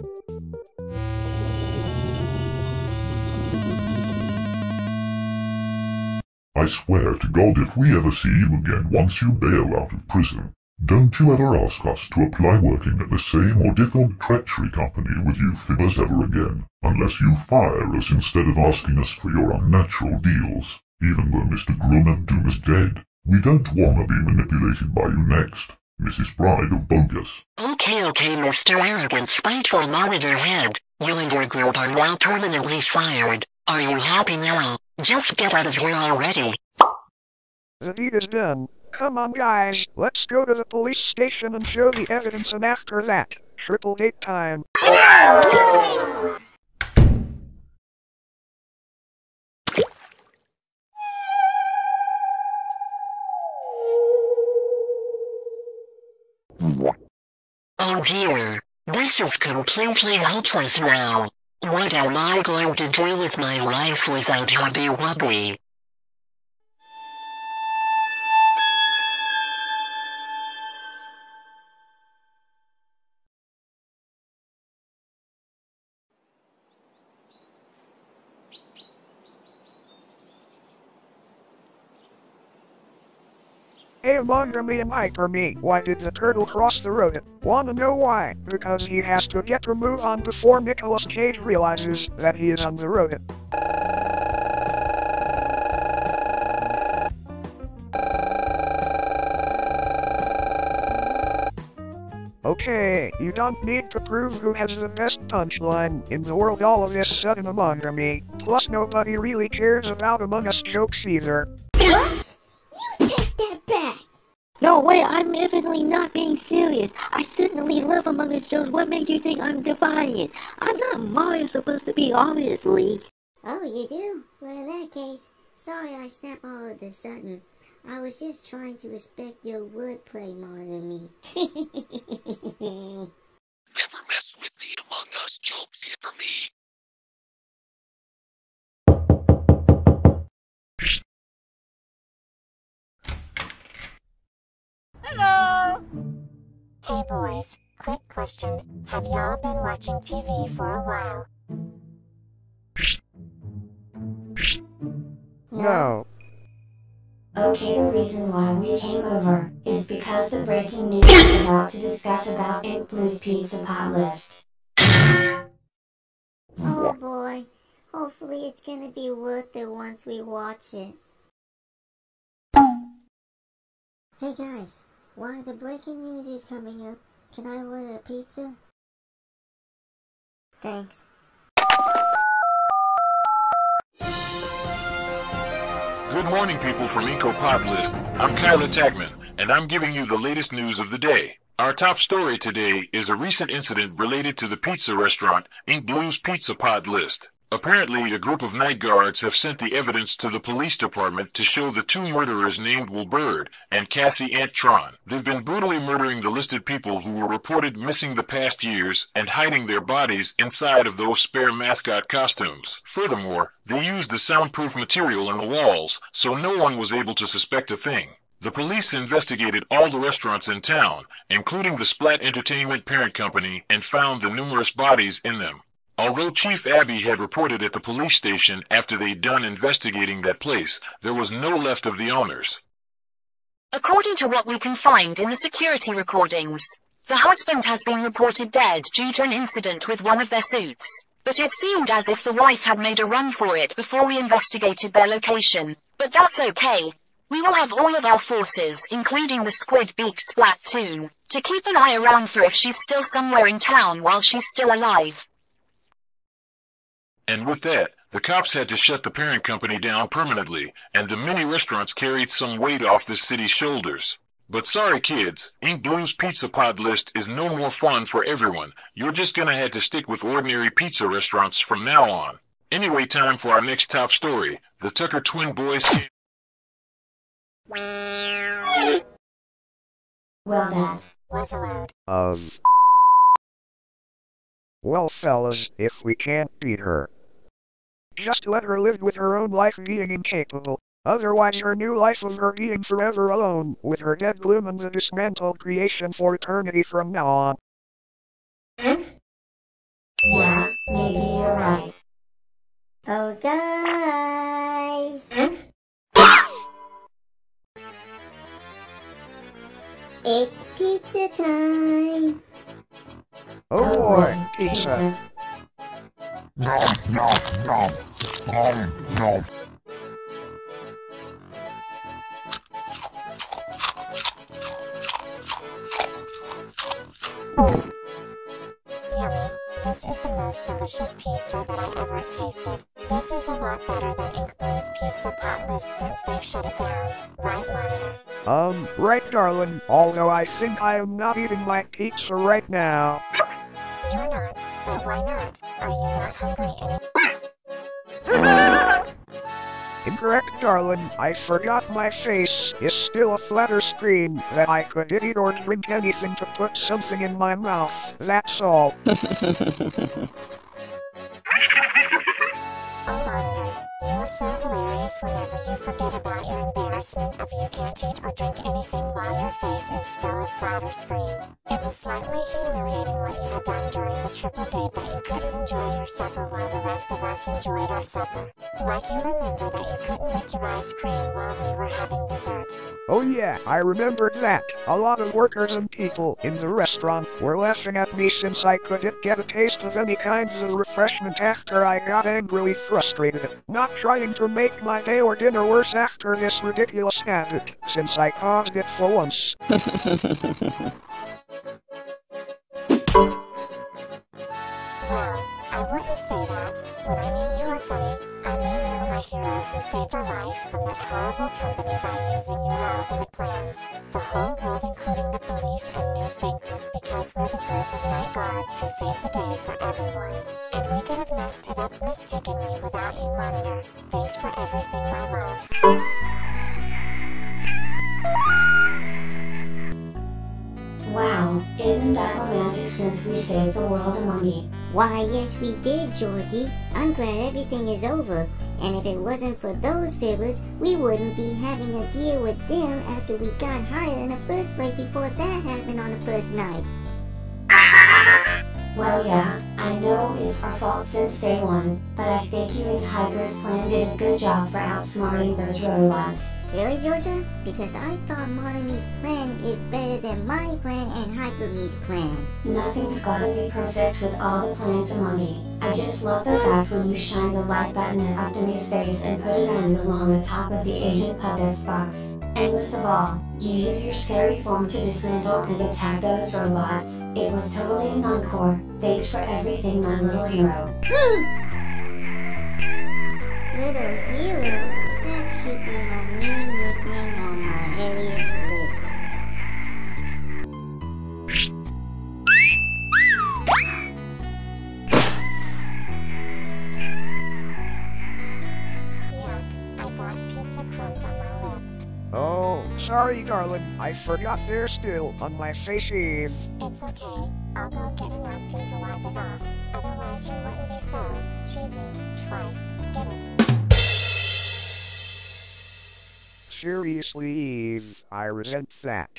Speaker 11: I swear to God, if we ever see you again once you bail out of prison, don't you ever ask us to apply working at the same or different treachery company with you fibbers ever again, unless you fire us instead of asking us for your unnatural deals. Even though Mr. Grum and Doom is dead, we don't wanna be manipulated by you next, Mrs. Bride of Bogus.
Speaker 3: Okay, Mr. Arrogant, Spiteful Monitor Head. You and your group are now permanently fired. Are you happy now? Just get out of here already.
Speaker 6: The deed is done. Come on, guys, let's go to the police station and show the evidence, and after that, triple date time.
Speaker 3: Oh dear, this is completely hopeless now. What am I going to do with my life without Hubby Wubby?
Speaker 6: Hey Among me and Hyper me, why did the turtle cross the road? Wanna know why? Because he has to get a move on before Nicolas Cage realizes that he is on the road. Okay, you don't need to prove who has the best punchline in the world all of this sudden Among me. Plus nobody really cares about Among Us jokes either.
Speaker 7: What? You take that back!
Speaker 20: No way, I'm definitely not being serious. I certainly love Among Us shows. What makes you think I'm defying it? I'm not Mario supposed to be, obviously.
Speaker 7: Oh, you do? Well, in that case, sorry I snapped all of a sudden. I was just trying to respect your wordplay more than me.
Speaker 4: Never mess with the Among Us jokes here for me.
Speaker 9: Hello! Hey boys, quick question. Have y'all been watching TV for a while?
Speaker 6: No.
Speaker 12: Okay, the reason why we came over is because the breaking news is about to discuss about InkBlu's pizza pot list.
Speaker 7: Oh boy, hopefully it's gonna be worth it once we watch it. Hey guys, while the breaking news is coming up, can I order a pizza? Thanks.
Speaker 22: Good morning, people from Pod List. I'm Kyla Tagman, and I'm giving you the latest news of the day. Our top story today is a recent incident related to the pizza restaurant InkBlu's Pizza Pod List. Apparently, a group of night guards have sent the evidence to the police department to show the two murderers named Willburd and Cassie Antwon. They've been brutally murdering the listed people who were reported missing the past years and hiding their bodies inside of those spare mascot costumes. Furthermore, they used the soundproof material in the walls, so no one was able to suspect a thing. The police investigated all the restaurants in town, including the SPLAT Entertainment parent company, and found the numerous bodies in them. Although Chief Abby had reported at the police station after they'd done investigating that place, there was no left of the owners.
Speaker 23: According to what we can find in the security recordings, the husband has been reported dead due to an incident with one of their suits, but it seemed as if the wife had made a run for it before we investigated their location. But that's okay. We will have all of our forces, including the Squid Beak Splatoon, to keep an eye around for if she's still somewhere in town while she's still alive.
Speaker 22: And with that, the cops had to shut the parent company down permanently, and the many restaurants carried some weight off the city's shoulders. But sorry kids, InkBlu's Pizza Pod List is no more fun for everyone. You're just gonna have to stick with ordinary pizza restaurants from now on. Anyway, time for our next top story. The Tucker twin boys came...
Speaker 12: Well, that
Speaker 9: was allowed.
Speaker 6: Well fellas, if we can't beat her, just let her live with her own life being incapable. Otherwise her new life of her being forever alone, with her dead gloom and the dismantled creation for eternity from now on.
Speaker 12: Yeah, maybe you're right.
Speaker 7: Oh guys! It's pizza time!
Speaker 6: Oh boy, pizza.
Speaker 11: Nom, nom, nom, nom, nom.
Speaker 9: Yummy. This is the most delicious pizza that I ever tasted. This is a lot better than InkBlu's Pizza Pot List since they've shut it down. Right, Monitor?
Speaker 6: Right darling, although I think I am not eating my pizza right now.
Speaker 9: You're not, but why not? Are you not hungry anymore?
Speaker 6: Incorrect, darling. I forgot my face is still a flatter screen that I could eat or drink anything to put something in my mouth. That's all.
Speaker 9: You are so hilarious whenever you forget about your embarrassment of you can't eat or drink anything while your face is still a flatter screen. It was slightly humiliating what you had done during the triple date that you couldn't enjoy your supper while the rest of us enjoyed our supper. Like you remember that you couldn't lick your ice cream while we were having dessert.
Speaker 6: Oh yeah, I remembered that. A lot of workers and people in the restaurant were laughing at me since I couldn't get a taste of any kinds of refreshment after I got angrily frustrated. Not trying to make my day or dinner worse after this ridiculous habit, since I caused it for once.
Speaker 9: Well, I wouldn't say that. When I mean you were funny, I mean you were my hero who saved your life from that horrible company by using your ultimate plans. The whole world, including the police and news, thanked us because we're the group of night guards who saved the day for everyone. And we could have messed it up mistakenly without you, Monitor. Thanks for everything, my love.
Speaker 12: Wow, isn't that romantic since we saved the world, Amongi?
Speaker 7: Why, yes we did, Georgie. I'm glad everything is over. And if it wasn't for those fibbers, we wouldn't be having a deal with them after we got hired in the first place before that happened on the first night.
Speaker 12: Well yeah, I know it's our fault since day one, but I think you and Hyper's plan did a good job for outsmarting those robots.
Speaker 7: Really, Georgia? Because I thought Monome's plan is better than my plan and Hyperme's plan.
Speaker 12: Nothing's gotta be perfect with all the plans, Amongi. I just love the fact when you shine the like button at Optimus' face and put it in along the top of the Agent Puppet's box. And most of all, you use your scary form to dismantle and attack those robots. It was totally an encore. Thanks for everything, my little hero.
Speaker 7: Little hero? That should be my new nickname on my alias list.
Speaker 9: Yuck, I got pizza crumbs on my lip.
Speaker 6: Oh, sorry, darling. I forgot they're still on my face.
Speaker 9: It's okay. I'll go get a napkin to wipe it off. Otherwise you wouldn't be so cheesy twice. Get it?
Speaker 6: Seriously, Eve, I resent that.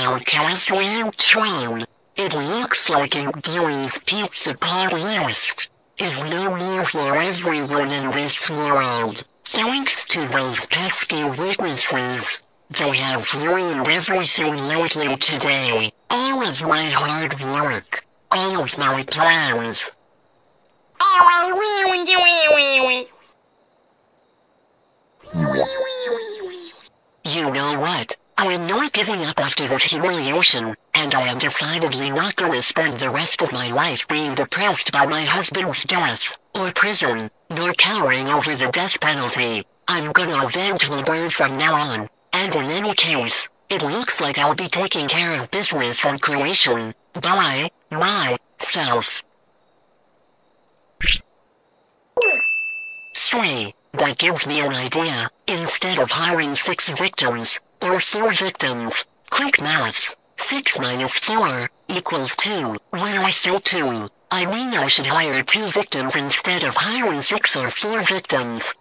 Speaker 3: about Cassie Antwon. It looks like InkBlu's Pizzapolis is no more for everyone in this world. Thanks to those pesky witnesses. They have ruined everything lately today. All of my hard work. All of my plans. You know what? I am not giving up after this humiliation, and I am decidedly not gonna spend the rest of my life being depressed by my husband's death, or prison, nor cowering over the death penalty. I'm gonna avenge Willburd from now on, and in any case, it looks like I'll be taking care of business and creation, by myself. Say, that gives me an idea. Instead of hiring 6 victims, or 4 victims, quick maths, 6 minus 4 equals 2. When I say 2, I mean I should hire 2 victims instead of hiring 6 or 4 victims.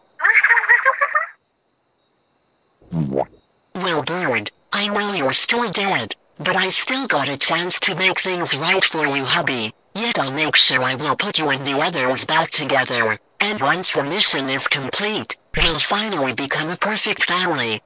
Speaker 3: Willburd, I know you're still dead, but I still got a chance to make things right for you, hubby. Yet I'll make sure I will put you and the others back together, and once the mission is complete, we'll finally become a perfect family.